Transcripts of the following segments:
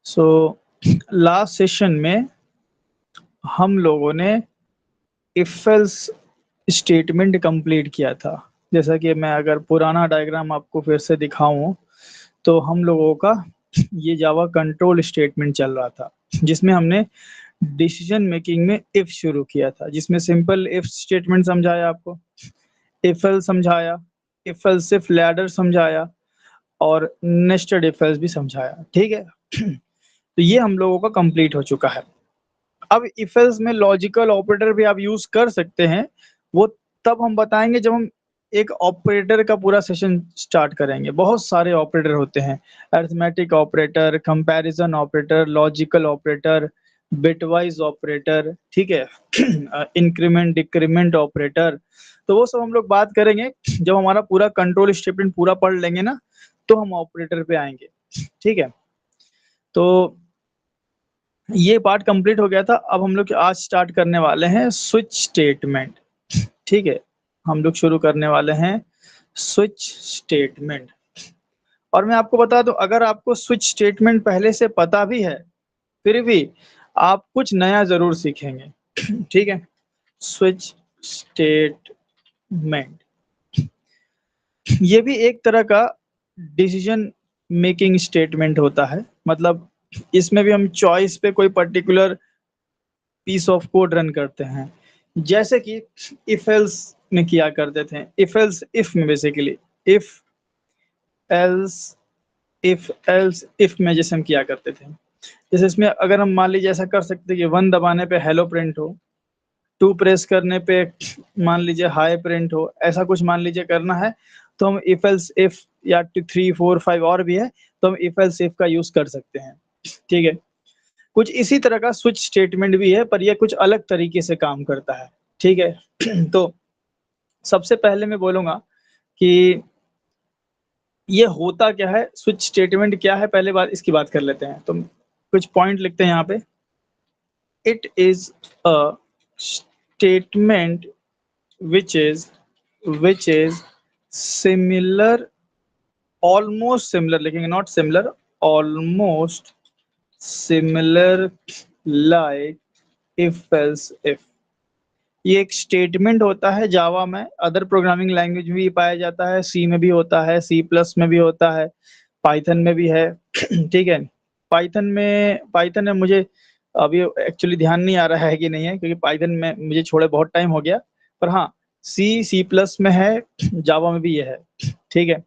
So last session में हम लोगों ने इफ एल्स स्टेटमेंट कंप्लीट किया था। जैसा कि मैं अगर पुराना डायग्राम आपको फिर से दिखाऊं तो हम लोगों का ये जावा कंट्रोल स्टेटमेंट चल रहा था, जिसमें हमने डिसीजन मेकिंग में इफ शुरू किया था, जिसमें सिंपल इफ स्टेटमेंट समझाया आपको, इफ एल्स समझाया, इफ एल्स इफ लैडर समझाया और नेस्टेड इफ एल्स भी समझाया। ठीक है। तो ये हम लोगों का कंप्लीट हो चुका है। अब इफ एल्स में लॉजिकल ऑपरेटर भी आप यूज कर सकते हैं, वो तब हम बताएंगे जब हम एक ऑपरेटर का पूरा सेशन स्टार्ट करेंगे। बहुत सारे ऑपरेटर होते हैं, arithmetic operator, comparison operator, logical operator, bitwise operator, ठीक है, इंक्रीमेंट डिक्रीमेंट ऑपरेटर। तो वो सब हम लोग बात करेंगे जब हमारा पूरा कंट्रोल स्टेटमेंट पूरा पढ़ लेंगे ना, तो हम ऑपरेटर पे आएंगे। ठीक है। तो ये पार्ट कंप्लीट हो गया था। अब हम लोग आज स्टार्ट करने वाले हैं स्विच स्टेटमेंट। ठीक है, हम लोग शुरू करने वाले हैं स्विच स्टेटमेंट। और मैं आपको बता दूं, अगर आपको स्विच स्टेटमेंट पहले से पता भी है, फिर भी आप कुछ नया जरूर सीखेंगे। ठीक है। स्विच स्टेटमेंट ये भी एक तरह का डिसीजन मेकिंग स्टेटमेंट होता है। मतलब इसमें भी हम चॉइस पे कोई particular piece of code run करते हैं, जैसे कि इफ एल्स में किया करते थे। इफ एल्स इफ में बेसिकली इफ एल्स इफ में जैसे हम किया करते थे। जैसे इसमें अगर हम मान लीजिए ऐसा कर सकते हैं कि 1 दबाने पे हेलो प्रिंट हो, 2 प्रेस करने पे मान लीजिए हाई प्रिंट हो, ऐसा कुछ मान लीजिए करना है, तो हम इफ एल्स इफ या 3 4 5 और भी है, तो हम इफ एल्स इफ का यूज कर सकते हैं। ठीक है। कुछ इसी तरह का स्विच स्टेटमेंट भी है, पर यह कुछ अलग तरीके से काम करता है। ठीक है। तो सबसे पहले मैं बोलूंगा कि ये होता क्या है, स्विच स्टेटमेंट क्या है, पहले बात इसकी बात कर लेते हैं। तो कुछ पॉइंट लिखते हैं यहाँ पे। It is a statement which is similar, almost similar लिखेंगे, not similar, almost similar like if else if। ये एक स्टेटमेंट होता है जावा में, अदर प्रोग्रामिंग लैंग्वेज में भी पाया जाता है, सी में भी होता है, सी प्लस में भी होता है, पाइथन में भी है। ठीक है। पाइथन में मुझे अभी एक्चुअली ध्यान नहीं आ रहा है कि नहीं है, क्योंकि पाइथन में मुझे छोड़े बहुत टाइम हो गया। पर हाँ, सी प्लस में है, जावा में भी ये है। ठीक है।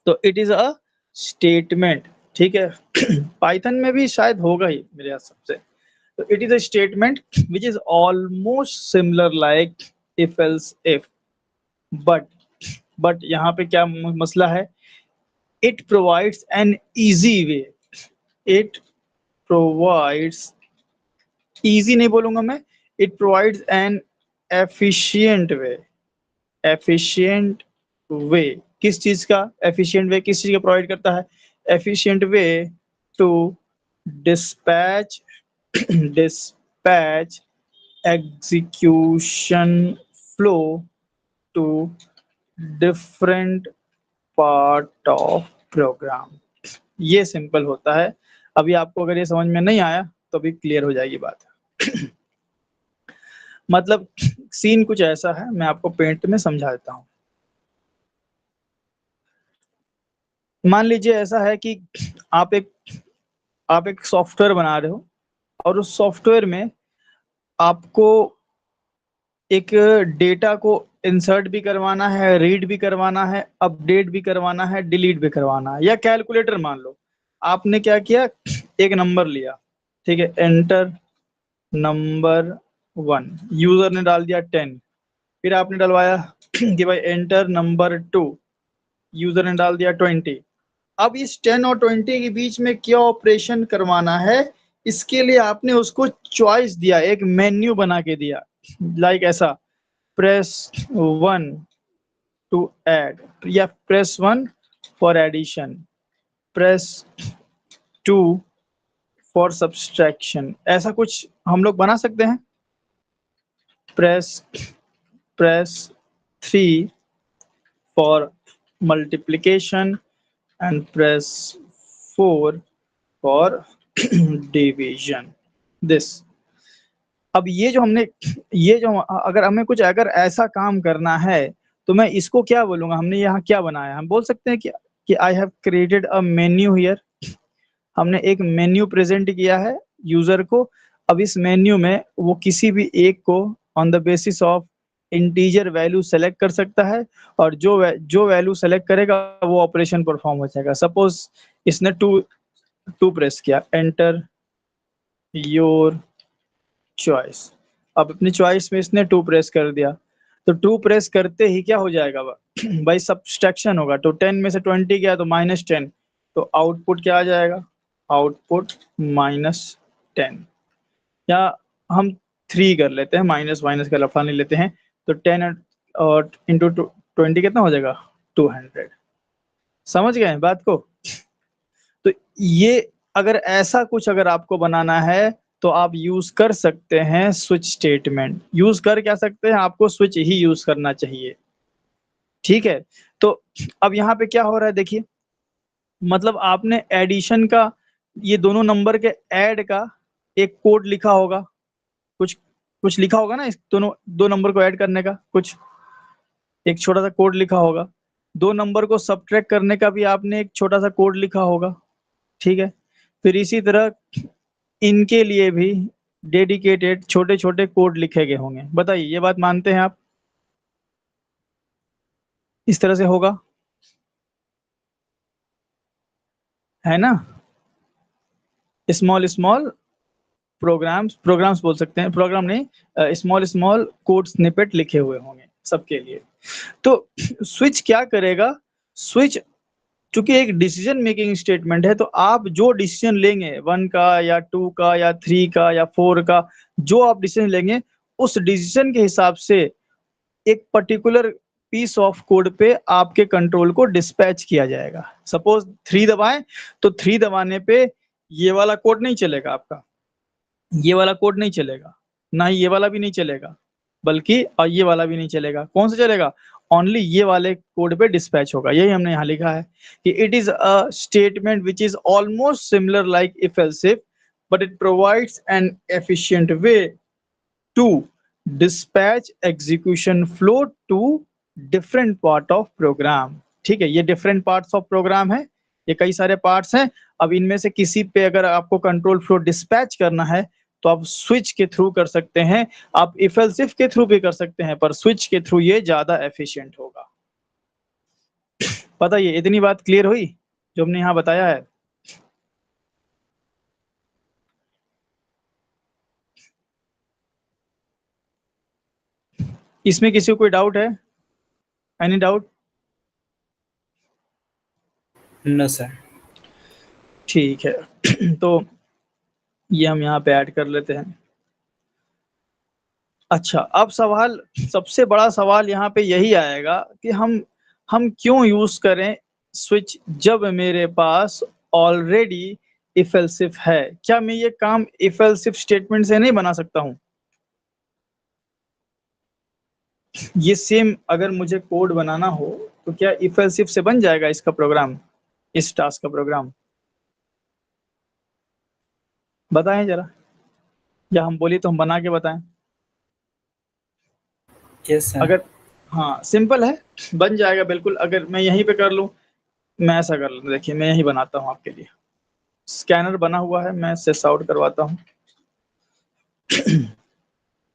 तो इट इज अ स्टेटमेंट। ठीक है। पाइथन में भी शायद होगा ही मेरे हिसाब से। तो it is a statement which is almost similar like if else if. But but यहाँ पे क्या मसला है, it provides an easy way. It provides, easy नहीं बोलूंगा मैं, it provides an efficient way. Efficient way किस चीज का, एफिशिएंट वे किस चीज का प्रोवाइड करता है? Efficient way to dispatch dispatch execution flow to different part of program. ये सिंपल होता है। अभी आपको अगर ये समझ में नहीं आया तो अभी क्लियर हो जाएगी बात। मतलब सीन कुछ ऐसा है, मैं आपको पेंट में समझा देता हूँ। मान लीजिए ऐसा है कि आप एक आप एक सॉफ्टवेयर बना रहे हो, और उस सॉफ्टवेयर में आपको एक डेटा को इंसर्ट भी करवाना है, रीड भी करवाना है, अपडेट भी करवाना है, डिलीट भी करवाना है। या कैलकुलेटर मान लो, आपने क्या किया, एक नंबर लिया, ठीक है, एंटर नंबर 1, यूजर ने डाल दिया 10। फिर आपने डलवाया कि भाई एंटर नंबर 2, यूजर ने डाल दिया 20। अब इस 10 और 20 के बीच में क्या ऑपरेशन करवाना है, इसके लिए आपने उसको चॉइस दिया, एक मेन्यू बना के दिया। लाइक ऐसा, प्रेस 1 टू ऐड, या press 1 for addition, press 2 for subtraction. ऐसा कुछ हम लोग बना सकते हैं। Press press 3 for multiplication and press 4 for division this. अब ये जो अगर हमें कुछ अगर ऐसा काम करना है तो मैं इसको क्या बोलूंगा, हमने यहाँ क्या बनाया, हम बोल सकते हैं कि I have created a menu here. हमने एक मेन्यू प्रेजेंट किया है यूजर को। अब इस मेन्यू में वो किसी भी एक को on the basis of integer value select कर सकता है, और जो वैल्यू सेलेक्ट करेगा वो ऑपरेशन परफॉर्म हो जाएगा। सपोज इसने टू टू प्रेस किया, एंटर योर चॉइस। अब अपनी चॉइस में इसने टू प्रेस कर दिया, तो टू प्रेस करते ही क्या हो जाएगा भाई, सब्सट्रैक्शन होगा। तो 10 में से 20 गया तो -10, तो आउटपुट क्या आ जाएगा, आउटपुट -10। या हम 3 कर लेते हैं, माइनस माइनस का लफड़ा नहीं लेते हैं। तो 10 और इंटू 20 कितना हो जाएगा, 200। समझ गए बात को। तो ये अगर ऐसा कुछ अगर आपको बनाना है तो आप यूज कर सकते हैं स्विच स्टेटमेंट। यूज कर क्या सकते हैं, आपको स्विच ही यूज करना चाहिए। ठीक है। तो अब यहाँ पे क्या हो रहा है देखिए, मतलब आपने एडिशन का, ये दोनों नंबर के ऐड का एक कोड लिखा होगा, कुछ कुछ लिखा होगा ना, इस दोनों दो नंबर को ऐड करने का कुछ एक छोटा सा कोड लिखा होगा। दो नंबर को सब्ट्रैक्ट करने का भी आपने एक छोटा सा कोड लिखा होगा। ठीक है। फिर इसी तरह इनके लिए भी डेडिकेटेड छोटे छोटे कोड लिखे गए होंगे। बताइए, ये बात मानते हैं आप, इस तरह से होगा, है ना। स्मॉल स्मॉल प्रोग्राम्स बोल सकते हैं, प्रोग्राम नहीं, स्मॉल स्मॉल कोड स्निपेट लिखे हुए होंगे सबके लिए। तो स्विच क्या करेगा, स्विच चूंकि एक डिसीजन मेकिंग स्टेटमेंट है, तो आप जो डिसीजन लेंगे 1 का या 2 का या 3 का या 4 का, जो आप डिसीजन लेंगे उस डिसीजन के हिसाब से एक पर्टिकुलर पीस ऑफ कोड पे आपके कंट्रोल को डिस्पैच किया जाएगा। सपोज 3 दबाएं, तो 3 दबाने पे ये वाला कोड नहीं चलेगा आपका, ये वाला कोड नहीं चलेगा, ना ही ये वाला भी नहीं चलेगा, बल्कि और ये वाला भी नहीं चलेगा। कौन सा चलेगा, ओनली ये वाले कोड पे डिस्पैच होगा। यही हमने यहाँ लिखा है कि it is a statement which is almost similar like if else if, but it provides an efficient way to dispatch execution flow to different part of program. ठीक है, ये डिफरेंट पार्ट्स ऑफ प्रोग्राम है, ये कई सारे parts हैं। अब इनमें से किसी पे अगर आपको कंट्रोल फ्लो डिस्पैच करना है तो आप स्विच के थ्रू कर सकते हैं, आप इफ एल्स इफ के थ्रू भी कर सकते हैं, पर स्विच के थ्रू ये ज्यादा एफिशिएंट होगा। पता, ये इतनी बात क्लियर हुई जो हमने यहाँ बताया है। इसमें किसी को कोई डाउट है, एनी डाउट? No sir. ठीक है। तो ये हम यहाँ पे ऐड कर लेते हैं। अच्छा, अब सवाल, सबसे बड़ा सवाल यहाँ पे यही आएगा कि हम क्यों यूज करें स्विच जब मेरे पास ऑलरेडी इफ एल्स इफ है। क्या मैं ये काम इफ एल्स इफ स्टेटमेंट से नहीं बना सकता हूँ? ये सेम अगर मुझे कोड बनाना हो तो क्या इफ एल्स इफ से बन जाएगा इसका प्रोग्राम, इस टास्क का प्रोग्राम? बताएं जरा, या हम बोली तो हम बना के बताएं। Yes sir. अगर, हाँ सिंपल है, बन जाएगा बिल्कुल। अगर मैं यहीं पे कर लूँ, मैं ऐसा कर लूँ, देखिए मैं यही बनाता हूँ आपके लिए। स्कैनर बना हुआ है, मैं सेस आउट करवाता हूँ।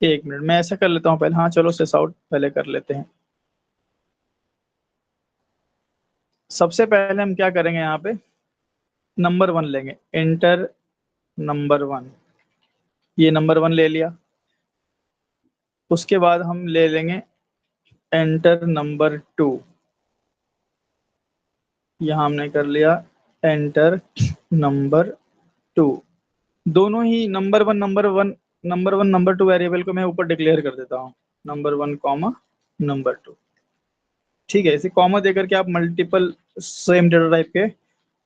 1 मिनट, मैं ऐसा कर लेता हूँ पहले। हाँ चलो, सेस आउट पहले कर लेते हैं। सबसे पहले हम क्या करेंगे, यहाँ पे नंबर 1 लेंगे, एंटर नंबर 1। ये नंबर 1 ले लिया। उसके बाद हम ले लेंगे एंटर नंबर 2। यहाँ हमने कर लिया एंटर नंबर 2। दोनों ही नंबर वन नंबर 2 वेरिएबल को मैं ऊपर डिक्लेयर कर देता हूँ, नंबर 1 कॉमा नंबर 2। ठीक है, इसे कॉमा देकर के आप मल्टीपल सेम डेटा टाइप के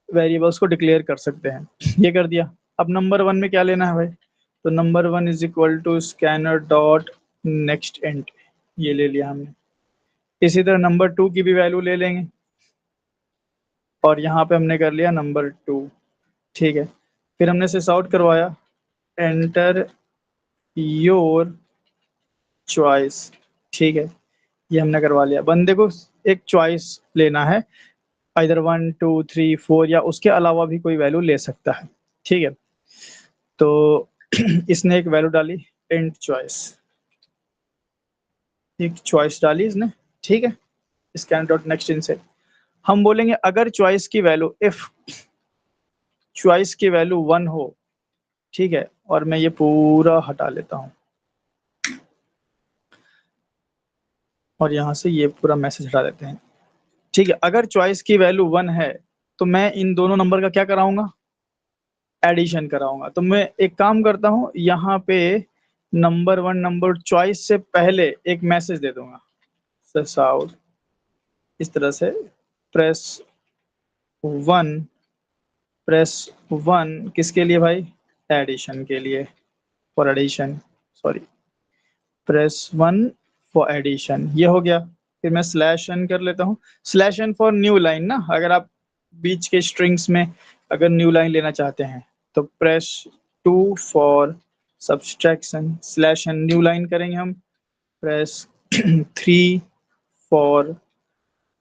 वेरिएबल्स को डिक्लेयर कर सकते हैं। ये कर दिया। अब नंबर 1 में क्या लेना है भाई, तो number 1 is equal to scanner dot next int, ये ले लिया हमने। इसी तरह नंबर 2 की भी वैल्यू ले लेंगे, और यहाँ पे हमने कर लिया नंबर 2। ठीक है। फिर हमने सिस आउट करवाया, एंटर योर चॉइस, ठीक है, ये हमने करवा लिया। बंदे को एक चॉइस लेना है, इधर 1 2 3 4 या उसके अलावा भी कोई वैल्यू ले सकता है, ठीक है। तो इसने एक वैल्यू डाली, इंट चॉइस, एक चॉइस डाली इसने, ठीक है। स्कैन डॉट नेक्स्ट इन से हम बोलेंगे अगर चॉइस की वैल्यू, इफ चॉइस की वैल्यू 1 हो, ठीक है, और मैं ये पूरा हटा लेता हूं और यहां से ये पूरा मैसेज हटा देते हैं, ठीक है। अगर चॉइस की वैल्यू 1 है तो मैं इन दोनों नंबर का क्या कराऊंगा, एडिशन कराऊंगा। तो मैं एक काम करता हूं, यहाँ पे नंबर 1 नंबर चॉइस से पहले एक मैसेज दे दूंगा, सिस आउट, इस तरह से प्रेस 1, प्रेस 1 किसके लिए भाई, एडिशन के लिए, for addition, sorry, press 1 for addition, ये हो गया। फिर मैं स्लैश एन कर लेता हूँ, slash n for new line ना, अगर आप बीच के स्ट्रिंग्स में अगर न्यू लाइन लेना चाहते हैं तो press 2 for subtraction, slash n new line करेंगे हम, press 3 for,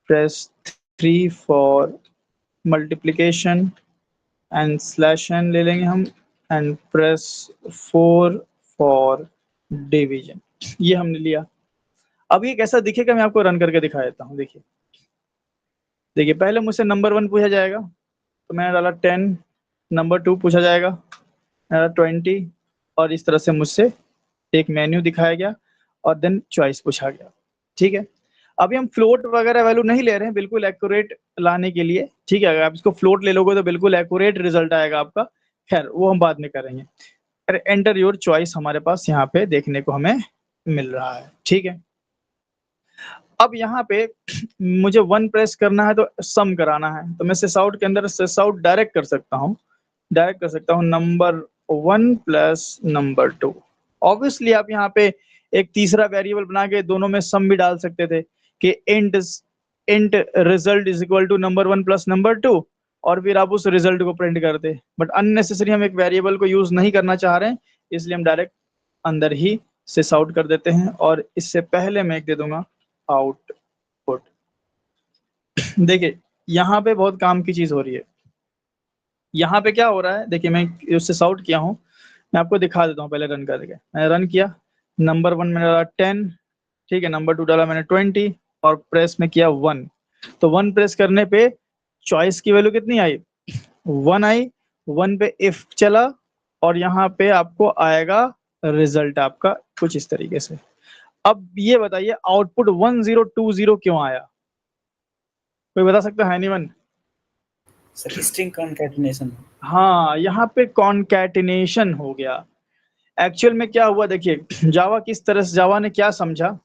press 3 for multiplication and slash n ले लेंगे हम, एंड प्रेस 4 फॉर डिवीजन, ये हमने लिया। अब ये कैसा दिखेगा मैं आपको रन करके दिखा देता हूँ। देखिए देखिए, पहले मुझसे नंबर 1 पूछा जाएगा तो मैंने डाला 10, नंबर 2 पूछा जाएगा, मैंने डाला 20, और इस तरह से मुझसे एक मेन्यू दिखाया गया और देन चॉइस पूछा गया, ठीक है। अभी हम फ्लोट वगैरह वैल्यू नहीं ले रहे हैं, बिल्कुल एक्यूरेट लाने के लिए, ठीक है। अगर आप इसको फ्लोट ले लोगे तो बिल्कुल एक्यूरेट रिजल्ट आएगा आपका, खैर वो हम बाद में करेंगे। एंटर योर चॉइस हमारे पास यहाँ पे देखने को हमें मिल रहा है, ठीक है। अब यहाँ पे मुझे 1 प्रेस करना है तो सम कराना है, तो मैं सिस आउट के अंदर सिस आउट डायरेक्ट कर सकता हूँ, डायरेक्ट कर सकता हूँ नंबर 1 प्लस नंबर 2। ऑब्वियसली आप यहाँ पे एक तीसरा वेरिएबल बना के दोनों में सम भी डाल सकते थे कि int result is equal to number 1 plus number 2, और फिर आप उस रिजल्ट को प्रिंट करते, बट अननेसेसरी हम एक वेरिएबल को यूज नहीं करना चाह रहे हैं, इसलिए हम डायरेक्ट अंदर ही सिस आउट कर देते हैं, और इससे पहले मैं एक दे दूंगा आउटपुट। देखिए यहाँ पे बहुत काम की चीज हो रही है, यहाँ पे क्या हो रहा है, देखिए मैं उससे साउट किया हूँ, मैं आपको दिखा देता हूँ पहले रन करके। मैंने रन किया, नंबर 1 मैंने डाला 10, ठीक है, नंबर 2 डाला मैंने 20 और प्रेस में किया 1, तो 1 प्रेस करने पे चॉइस की वैल्यू कितनी आई, 1 आई, 1 पे इफ चला और यहाँ पे आपको आएगा रिजल्ट आपका कुछ इस तरीके से। अब ये बताइए आउटपुट 1020 क्यों आया, कोई बता सकता है एनीवन? Sir string concatenation. हाँ, यहाँ पे कॉन्कैटिनेशन हो गया। एक्चुअल में क्या हुआ, देखिए जावा किस तरह से, जावा ने क्या समझा,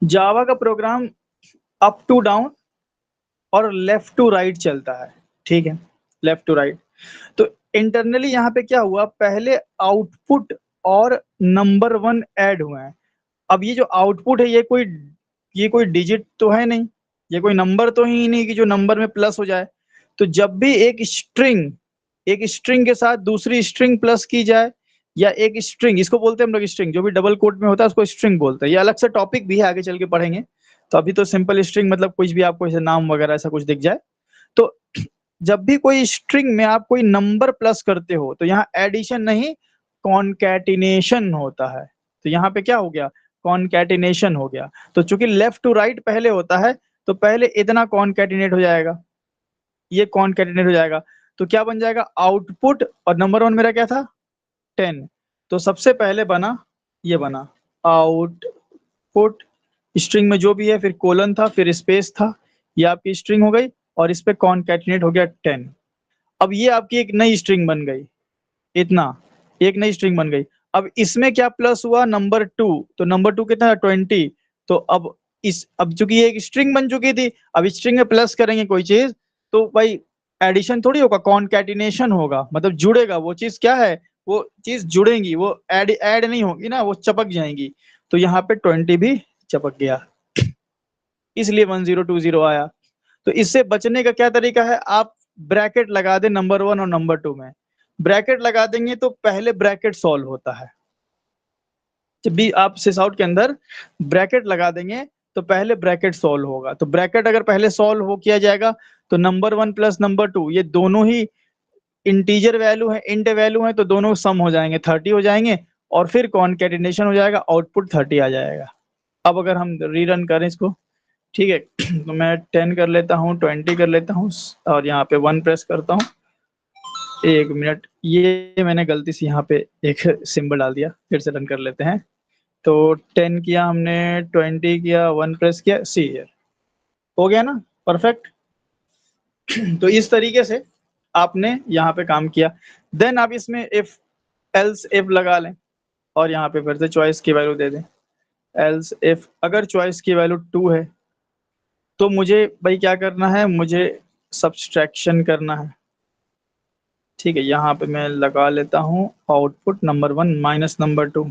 जावा का प्रोग्राम अप टू डाउन और लेफ्ट टू राइट चलता है, ठीक है, लेफ्ट टू राइट। तो इंटरनली यहाँ पे क्या हुआ, पहले आउटपुट और नंबर 1 ऐड हुए हैं। अब ये जो आउटपुट है ये कोई डिजिट तो है नहीं, ये कोई नंबर तो ही नहीं कि जो नंबर में प्लस हो जाए। तो जब भी एक स्ट्रिंग के साथ दूसरी स्ट्रिंग प्लस की जाए, या एक स्ट्रिंग, इसको बोलते हैं हम लोग स्ट्रिंग, जो भी डबल कोट में होता है उसको स्ट्रिंग बोलते हैं। ये अलग से टॉपिक भी है, आगे चल के पढ़ेंगे। तो अभी तो सिंपल स्ट्रिंग मतलब कुछ भी आपको ऐसे नाम वगैरह ऐसा कुछ दिख जाए। तो जब भी कोई स्ट्रिंग में आप कोई नंबर प्लस करते हो तो यहाँ एडिशन नहीं, कॉन्कैटिनेशन होता है। तो यहाँ पे क्या हो गया, कॉन्कैटिनेशन हो गया। तो चूंकि लेफ्ट टू राइट पहले होता है तो पहले इतना कॉन्कैटिनेट हो जाएगा, ये कॉन्कैटिनेट हो जाएगा, तो क्या बन जाएगा आउटपुट, और नंबर 1 मेरा क्या था 10, तो सबसे पहले बना, ये बना आउटपुट, स्ट्रिंग में जो भी है, फिर कोलन था, फिर स्पेस था, ये आपकी स्ट्रिंग हो गई, और इस पे कॉन्कैटिनेट हो गया 10। अब ये आपकी एक नई स्ट्रिंग बन गई, इतना एक नई स्ट्रिंग बन गई। अब इसमें क्या प्लस हुआ, नंबर 2, तो नंबर 2 कितना है 20। तो अब चूंकि ये एक स्ट्रिंग बन चुकी थी, अब स्ट्रिंग में प्लस करेंगे कोई चीज तो भाई एडिशन थोड़ी होगा, कॉन्कैटिनेशन होगा, मतलब जुड़ेगा वो चीज, क्या है वो चीज जुड़ेंगी, वो ऐड नहीं होगी ना, वो चपक जाएंगी। तो यहाँ पे 20 भी चपक गया, इसलिए 1020 आया। तो इससे बचने का क्या तरीका है, आप ब्रैकेट लगा दे नंबर 1 और नंबर 2 में, ब्रैकेट लगा देंगे तो पहले ब्रैकेट सॉल्व होता है। जब भी आप सिस आउट के अंदर ब्रैकेट लगा देंगे तो पहले ब्रैकेट सॉल्व होगा। तो ब्रैकेट अगर पहले सॉल्व हो किया जाएगा तो नंबर 1 प्लस नंबर 2 ये दोनों ही इंटीजर वैल्यू है, इंट वैल्यू है, तो दोनों सम हो जाएंगे, 30 हो जाएंगे और फिर कॉन्केटिनेशन हो जाएगा, आउटपुट 30 आ जाएगा। अब अगर हम रीरन करें इसको, ठीक है, तो मैं 10 कर लेता हूँ, 20 कर लेता हूँ और यहाँ पे 1 प्रेस करता हूँ। 1 मिनट, ये मैंने गलती से यहाँ पे एक सिंबल डाल दिया, फिर से रन कर लेते हैं। तो 10 किया हमने, 20 किया, 1 प्रेस किया, सी हियर, हो गया ना, परफेक्ट। तो इस तरीके से आपने यहाँ पे काम किया। देन आप इसमें इफ एल्स इफ लगा लें और यहाँ पे फिर से चॉइस की वैल्यू दे दें। एल्स इफ अगर चॉइस की वैल्यू 2 है तो मुझे भाई क्या करना है, मुझे सब्सट्रैक्शन करना है, ठीक है। यहाँ पे मैं लगा लेता हूँ आउटपुट नंबर 1 माइनस नंबर 2,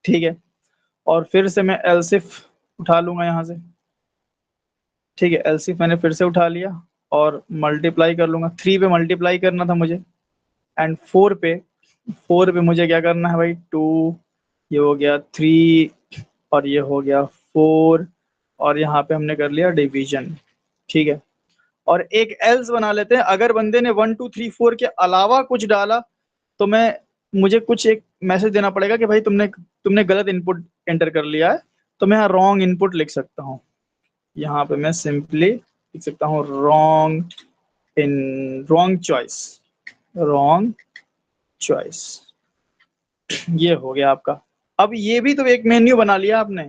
ठीक है। और फिर से मैं एल्स इफ उठा लूंगा यहाँ से, ठीक है। एल्स इफ मैंने फिर से उठा लिया और मल्टीप्लाई कर लूंगा, 3 पे मल्टीप्लाई करना था मुझे एंड 4 पे मुझे क्या करना है भाई, 2, ये हो गया 3 और ये हो गया 4 और यहाँ पे हमने कर लिया डिवीजन, ठीक है। और एक एल्स बना लेते हैं, अगर बंदे ने 1 2 3 4 के अलावा कुछ डाला तो मुझे कुछ एक मैसेज देना पड़ेगा कि भाई तुमने गलत इनपुट एंटर कर लिया है, तो मैं यहाँ रॉन्ग इनपुट लिख सकता हूँ। यहाँ पे मैं सिंपली लिख सकता हूँ रॉन्ग चॉइस, ये हो गया आपका। अब ये भी तो एक मेन्यू बना लिया आपने,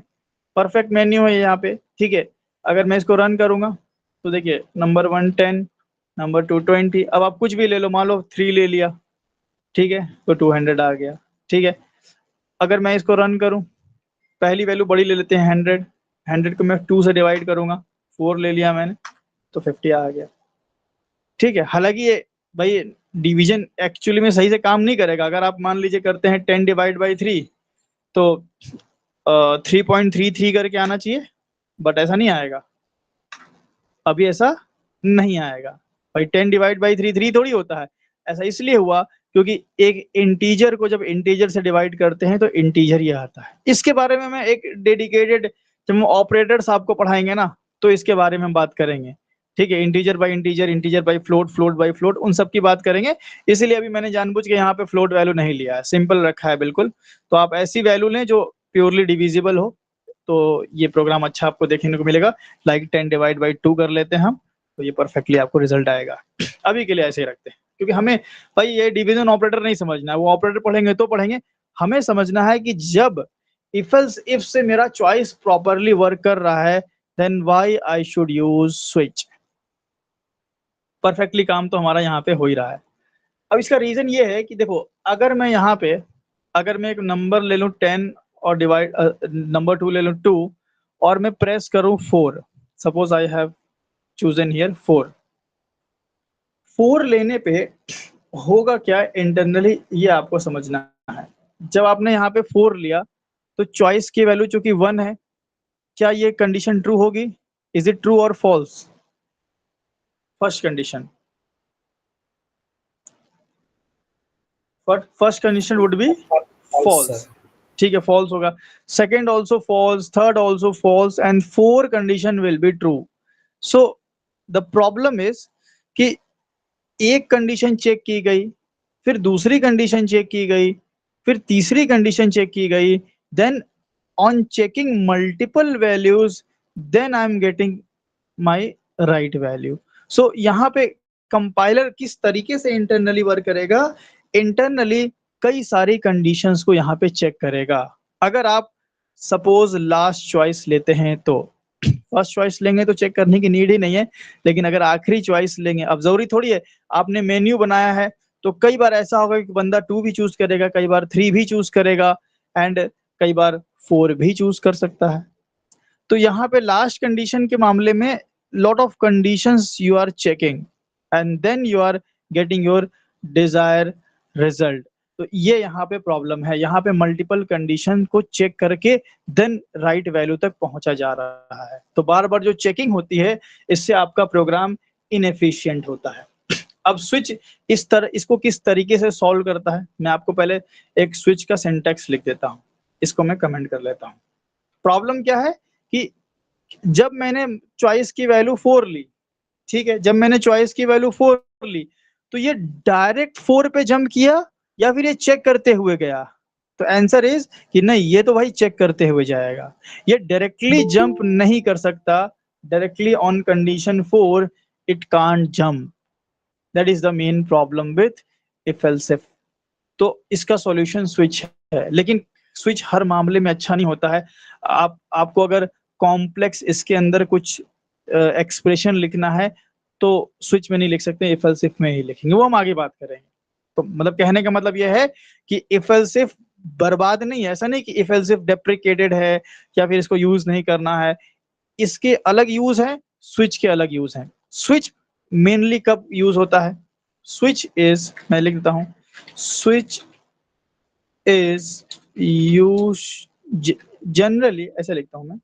परफेक्ट मेन्यू है यहाँ पे, ठीक है। अगर मैं इसको रन करूंगा तो देखिए नंबर 1 10, नंबर 2 20, अब आप कुछ भी ले लो, मान लो 3 ले लिया, ठीक है, तो 200 आ गया, ठीक है। अगर मैं इसको रन करूं, पहली वैल्यू बड़ी ले लेते हैं 100, 100 को मैं 2 से डिवाइड करूंगा, 4 ले लिया मैंने तो 50 आ गया, ठीक है। हालांकि ये भाई डिवीजन एक्चुअली में सही से काम नहीं करेगा। अगर आप मान लीजिए करते हैं 10 डिवाइड बाई 3 तो 3.33 करके आना चाहिए, बट ऐसा नहीं आएगा, अभी ऐसा नहीं आएगा भाई। 10 डिवाइड बाई 3 3 थोड़ी होता है। ऐसा इसलिए हुआ क्योंकि एक इंटीजर को जब इंटीजर से डिवाइड करते हैं तो इंटीजर ही आता है। इसके बारे में मैं एक डेडिकेटेड, जब हम ऑपरेटर्स आपको पढ़ाएंगे ना तो इसके बारे में हम बात करेंगे, ठीक है। Integer by integer, integer by float, float by float, उन सब की बात करेंगे। इसीलिए अभी मैंने जानबूझ के यहाँ पे फ्लोट वैल्यू नहीं लिया है, सिंपल रखा है बिल्कुल। तो आप ऐसी वैल्यू लें जो प्योरली डिविजिबल हो, तो ये प्रोग्राम अच्छा आपको देखने को मिलेगा। लाइक 10 डिवाइड बाई 2 कर लेते हैं हम, तो ये परफेक्टली आपको रिजल्ट आएगा। अभी के लिए ऐसे ही रखते हैं क्योंकि हमें भाई ये डिवीजन ऑपरेटर नहीं समझना है, वो ऑपरेटर पढ़ेंगे तो पढ़ेंगे। हमें समझना है कि जब इफ एल्स इफ से मेरा चॉइस प्रॉपरली वर्क कर रहा है then why I should use switch. Perfectly काम तो हमारा यहाँ पे हो ही रहा है। अब इसका रीजन ये है कि देखो, अगर मैं यहाँ पे अगर मैं एक नंबर ले लूं 10 और डिवाइड नंबर 2 ले लूं 2 और मैं प्रेस करूं 4, suppose I have chosen here 4 लेने पे होगा क्या इंटरनली, ये आपको समझना है। जब आपने यहाँ पे 4 लिया तो चॉइस की वैल्यू चूंकि 1 है, क्या ये कंडीशन ट्रू होगी? इज इट ट्रू और false? First condition, first condition would be false, ठीक है, फॉल्स होगा। Second also false, third also false and 4 condition will be true. So the problem is कि एक कंडीशन चेक की गई, फिर दूसरी कंडीशन चेक की गई, फिर तीसरी कंडीशन चेक की गई, then on checking multiple values then I am getting my right value. So यहाँ पे कंपाइलर किस तरीके से इंटरनली वर्क करेगा, इंटरनली कई सारी कंडीशंस को यहाँ पे चेक करेगा। अगर आप सपोज लास्ट चॉइस लेते हैं तो फर्स्ट चॉइस लेंगे तो चेक करने की नीड ही नहीं है, लेकिन अगर आखिरी चॉइस लेंगे, अब जरूरी थोड़ी है, आपने मेन्यू बनाया है तो कई बार ऐसा होगा कि बंदा 2 भी चूज करेगा, कई बार 3 भी चूज करेगा एंड कई बार 4 भी चूज कर सकता है। तो यहाँ पे लास्ट कंडीशन के मामले में lot of conditions you are checking and then you are getting your desire result. तो ये यहाँ पे प्रॉब्लम है, यहाँ पे मल्टीपल कंडीशन को चेक करके देन राइट वैल्यू तक पहुंचा जा रहा है। तो बार बार जो चेकिंग होती है इससे आपका प्रोग्राम इनएफिशिएंट होता है। अब स्विच इसको किस तरीके से सॉल्व करता है, मैं आपको पहले एक स्विच का सिंटैक्स लिख देता हूँ, इसको मैं कमेंट कर लेता हूँ। प्रॉब्लम क्या है कि जब मैंने चॉइस की वैल्यू 4 ली, ठीक है, जब मैंने चॉइस की वैल्यू 4 ली, तो ये डायरेक्ट 4 पे जंप किया या फिर ये चेक करते हुए गया? तो आंसर इज कि नहीं, ये तो भाई चेक करते हुए जाएगा, ये डायरेक्टली जंप नहीं कर सकता। Directly on condition 4 it can't jump. That is the main problem with if else if. तो इसका सॉल्यूशन स्विच है, लेकिन स्विच हर मामले में अच्छा नहीं होता है। आपको अगर कॉम्प्लेक्स इसके अंदर कुछ एक्सप्रेशन लिखना है तो स्विच में नहीं लिख सकते, इफ एल्स इफ में ही लिखेंगे, वो हम आगे बात करेंगे। तो मतलब कहने का मतलब यह है कि इफ एल्स इफ बर्बाद नहीं है, ऐसा नहीं कि इफ एल्स इफ डेप्रिकेटेड है या फिर इसको यूज नहीं करना है। इसके अलग यूज है, स्विच के अलग यूज है। स्विच मेनली कब यूज होता है? स्विच इज, मैं लिख देता हूं, स्विच इज यूज जनरली, ऐसे लिखता हूं मैं,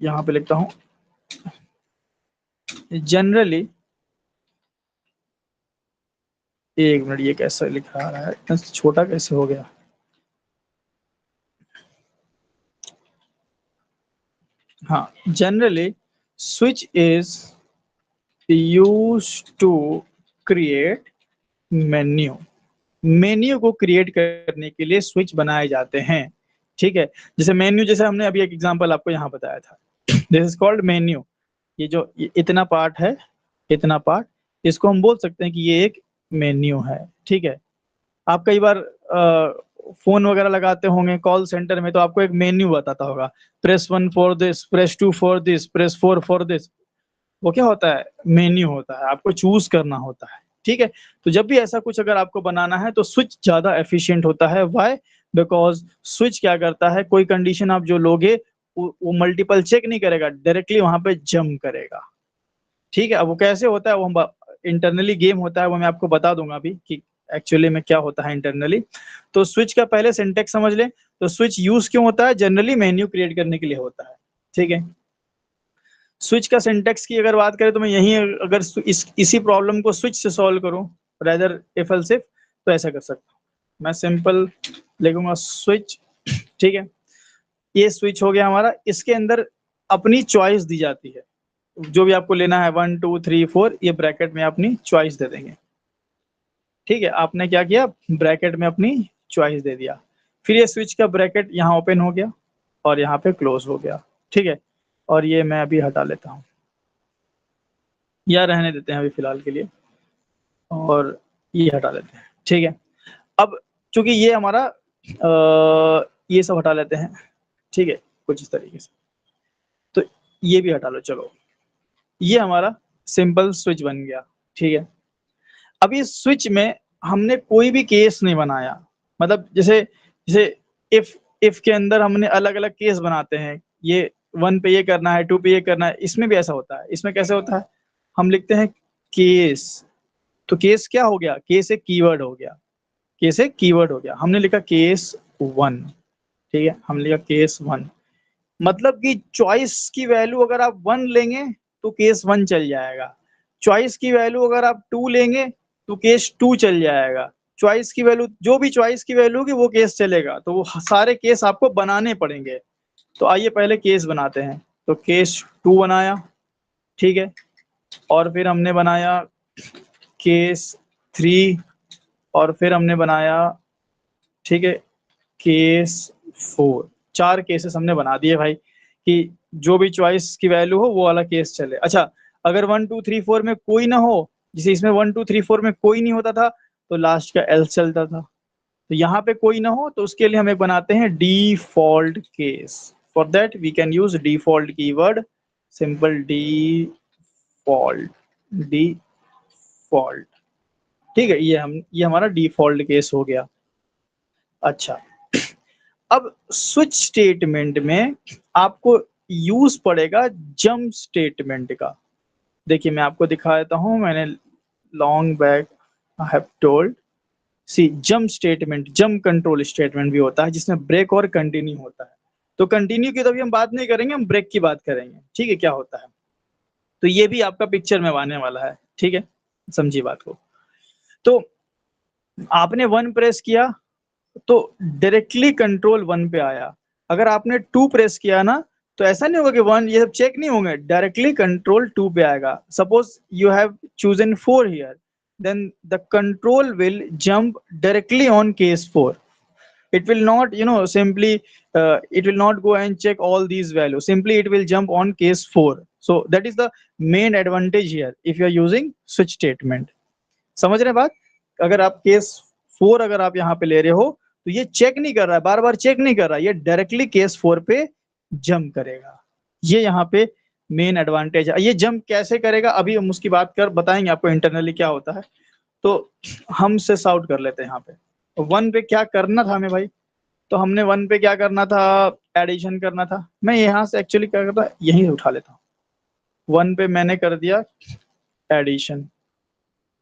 यहां पे लिखता हूं जनरली। एक मिनट, ये कैसे लिखा रहा है, इतना छोटा कैसे हो गया? हाँ, generally switch is used to create menu. Menu को क्रिएट करने के लिए स्विच बनाए जाते हैं, ठीक है। जैसे मेन्यू, जैसे हमने अभी एक एग्जांपल आपको यहाँ बताया था, दिस इज कॉल्ड मेन्यू। ये जो इतना पार्ट है, इतना पार्ट, इसको हम बोल सकते हैं कि ये एक मेन्यू है, ठीक है। आप कई बार फोन वगैरह लगाते होंगे कॉल सेंटर में, तो आपको एक मेन्यू बताता होगा, press 1 for this, press 2 for this, press 4 for this. वो क्या होता है? मेन्यू होता है, आपको चूज करना होता है, ठीक है। तो जब भी ऐसा कुछ अगर आपको बनाना है तो स्विच ज्यादा एफिशिएंट होता है। व्हाई? बिकॉज स्विच क्या करता है, कोई कंडीशन आप जो लोगे वो मल्टीपल चेक नहीं करेगा, डायरेक्टली वहां पे जंप करेगा, ठीक है। अब वो कैसे होता है, वो हम इंटरनली गेम होता है, वो मैं आपको बता दूंगा अभी कि एक्चुअली में क्या होता है इंटरनली। तो स्विच का पहले सिंटेक्स समझ लें। तो स्विच यूज क्यों होता है? जनरली मेन्यू क्रिएट करने के लिए होता है, ठीक है। स्विच का सिंटेक्स की अगर बात करें तो मैं यही, अगर इसी प्रॉब्लम को स्विच से सॉल्व करूं रेदर इफ एल्स इफ, तो ऐसा कर सकता हूं। मैं सिंपल लिखूंगा स्विच, ठीक है। ये स्विच हो गया हमारा, इसके अंदर अपनी चॉइस दी जाती है, जो भी आपको लेना है 1 2 3 4, ये ब्रैकेट में अपनी चॉइस दे देंगे, ठीक है। आपने क्या किया, ब्रैकेट में अपनी चॉइस दे दिया। फिर ये स्विच का ब्रैकेट यहाँ ओपन हो गया और यहाँ पे क्लोज हो गया, ठीक है। और ये मैं अभी हटा लेता हूँ, या रहने देते हैं अभी फिलहाल के लिए, और ये हटा लेते हैं, ठीक है। अब चूंकि ये हमारा ये सब हटा लेते हैं, ठीक है, कुछ इस तरीके से, तो ये भी हटा लो, चलो। ये हमारा सिंपल स्विच बन गया, ठीक है। अब इस स्विच में हमने कोई भी केस नहीं बनाया, मतलब जैसे जैसे इफ के अंदर हमने अलग अलग केस बनाते हैं, ये 1 पे ये करना है, 2 पे ये करना है, इसमें भी ऐसा होता है। इसमें कैसे होता है, हम लिखते हैं केस। तो केस क्या हो गया, केस एक कीवर्ड हो गया, केस एक कीवर्ड हो गया। हमने लिखा केस 1, ठीक है, हमने लिखा केस 1, मतलब कि चॉइस की वैल्यू अगर आप 1 लेंगे तो केस 1 चल जाएगा, चॉइस की वैल्यू अगर आप 2 लेंगे तो केस 2 चल जाएगा, चॉइस की वैल्यू, जो भी चॉइस की वैल्यू होगी वो केस चलेगा। तो वो सारे केस आपको बनाने पड़ेंगे। तो आइए पहले केस बनाते हैं। तो केस 2 बनाया, ठीक है, और फिर हमने बनाया केस 3, और फिर हमने बनाया, ठीक है, केस 4। 4 केसेस हमने बना दिए भाई, कि जो भी चॉइस की वैल्यू हो वो वाला केस चले। अच्छा, अगर 1 2 3 4 में कोई ना हो, जैसे इसमें 1 2 3 4 में कोई नहीं होता था, तो लास्ट का एल्स चलता था। तो यहाँ पे कोई ना हो तो उसके लिए हम एक बनाते हैं default case. For that we can use default keyword, simple default, default, ठीक है। ये हमारा डिफॉल्ट केस हो गया। अच्छा, अब स्विच स्टेटमेंट में आपको यूज पड़ेगा जंप स्टेटमेंट का। देखिए मैं आपको दिखा देता हूं, मैंने long back I have told, C jump statement, jump control statement भी होता है जिसमें ब्रेक और कंटिन्यू होता है। तो कंटिन्यू की तो अभी हम बात नहीं करेंगे, हम ब्रेक की बात करेंगे, ठीक है, क्या होता है। तो ये भी आपका पिक्चर में आने वाला है। ठीक है, समझिए बात को। तो आपने 1 प्रेस किया तो डायरेक्टली कंट्रोल 1 पे आया। अगर आपने 2 प्रेस किया ना तो ऐसा नहीं होगा कि 1 ये सब चेक नहीं होंगे, डायरेक्टली कंट्रोल 2 पे आएगा। Suppose you have chosen 4 here, then the control will jump directly on case 4. It will not, simply it will not go and check all these values, simply it will jump on case 4. So that is the main advantage here if you are using switch statement. समझ रहे हैं बात? अगर आप case 4 अगर आप यहाँ पे ले रहे हो तो ये चेक नहीं कर रहा है, बार बार चेक नहीं कर रहा है, ये डायरेक्टली केस 4 पे जंप करेगा। ये यहाँ पे मेन एडवांटेज है। ये जंप कैसे करेगा अभी हम उसकी बात कर बताएंगे आपको इंटरनली क्या होता है। तो हम सेस आउट कर लेते हैं यहाँ पे। 1 पे क्या करना था हमें भाई, तो हमने 1 पे क्या करना था, एडिशन करना था। मैं यहाँ से एक्चुअली क्या करता, यहीं उठा लेता हूँ। 1 पे मैंने कर दिया एडिशन,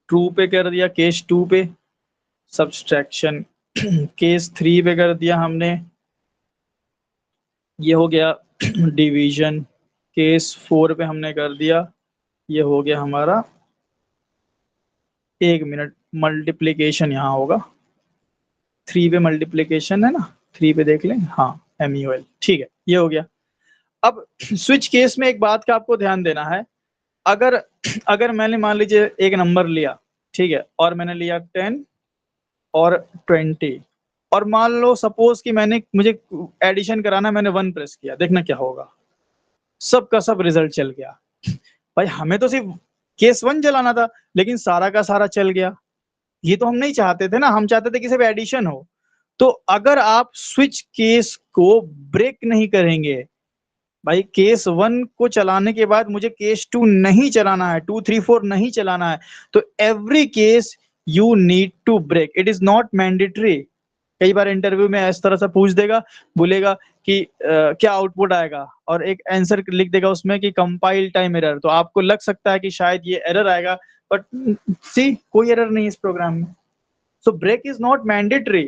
2 पे कर दिया केस 2 पे सब्सट्रैक्शन, केस 3 पे कर दिया हमने, ये हो गया डिवीजन, केस 4 पे हमने कर दिया, ये हो गया हमारा 1 मिनट मल्टीप्लीकेशन, यहाँ होगा 3 पे मल्टीप्लीकेशन है ना, 3 पे देख लें, हाँ MUL, ठीक है, ये हो गया। अब स्विच केस में एक बात का आपको ध्यान देना है, अगर मैंने मान लीजिए एक नंबर लिया, ठीक है, और मैंने लिया 10 और 20, और मान लो सपोज कि मुझे एडिशन कराना, मैंने 1 प्रेस किया, देखना क्या होगा, सबका सब रिजल्ट चल गया। भाई हमें तो सिर्फ केस 1 चलाना था, लेकिन सारा का सारा चल गया। ये तो हम नहीं चाहते थे ना, हम चाहते थे कि सिर्फ एडिशन हो। तो अगर आप स्विच केस को ब्रेक नहीं करेंगे, भाई केस 1 को चलाने के बाद मुझे केस 2 नहीं चलाना है, 2 3 4 नहीं चलाना है, तो every case you need to break, it is not mandatory. कई बार इंटरव्यू में इस तरह से पूछ देगा, बोलेगा कि क्या आउटपुट आएगा, और एक आंसर लिख देगा उसमें कि कंपाइल टाइम एरर, तो आपको लग सकता है कि शायद ये एरर आएगा, बट सी कोई एरर नहीं इस प्रोग्राम में। So break is not mandatory,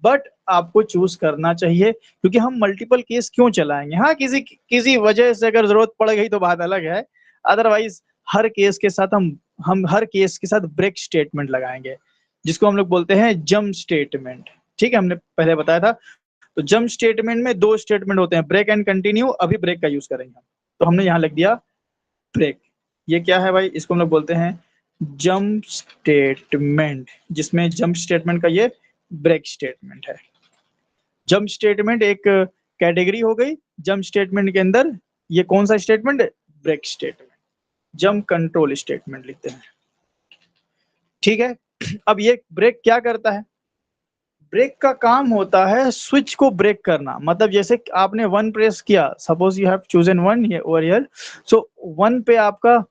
but आपको चूज करना चाहिए, क्योंकि हम मल्टीपल केस क्यों चलाएंगे, हाँ किसी वजह से अगर जरूरत पड़ गई तो बात अलग है, अदरवाइज हर केस के साथ हम हर केस के साथ ब्रेक स्टेटमेंट लगाएंगे, जिसको हम लोग बोलते हैं जंप स्टेटमेंट। ठीक है, हमने पहले बताया था। तो जंप स्टेटमेंट में 2 स्टेटमेंट होते हैं, ब्रेक एंड कंटिन्यू। अभी ब्रेक का यूज करेंगे हम, तो हमने यहाँ लिख दिया ब्रेक। ये क्या है भाई, इसको हम लोग बोलते हैं जंप स्टेटमेंट, जिसमें जंप स्टेटमेंट का ये ब्रेक स्टेटमेंट है। जंप स्टेटमेंट एक कैटेगरी हो गई, जंप स्टेटमेंट के अंदर ये कौन सा स्टेटमेंट है, break statement, jump control statement लिखते हैं। ठीक है, अब ये ब्रेक क्या करता है, ब्रेक का काम होता है स्विच को ब्रेक करना। मतलब जैसे आपने 1 प्रेस किया, सपोज यू हैव चूजन 1 ये ओवर हियर, सो 1 पे आपका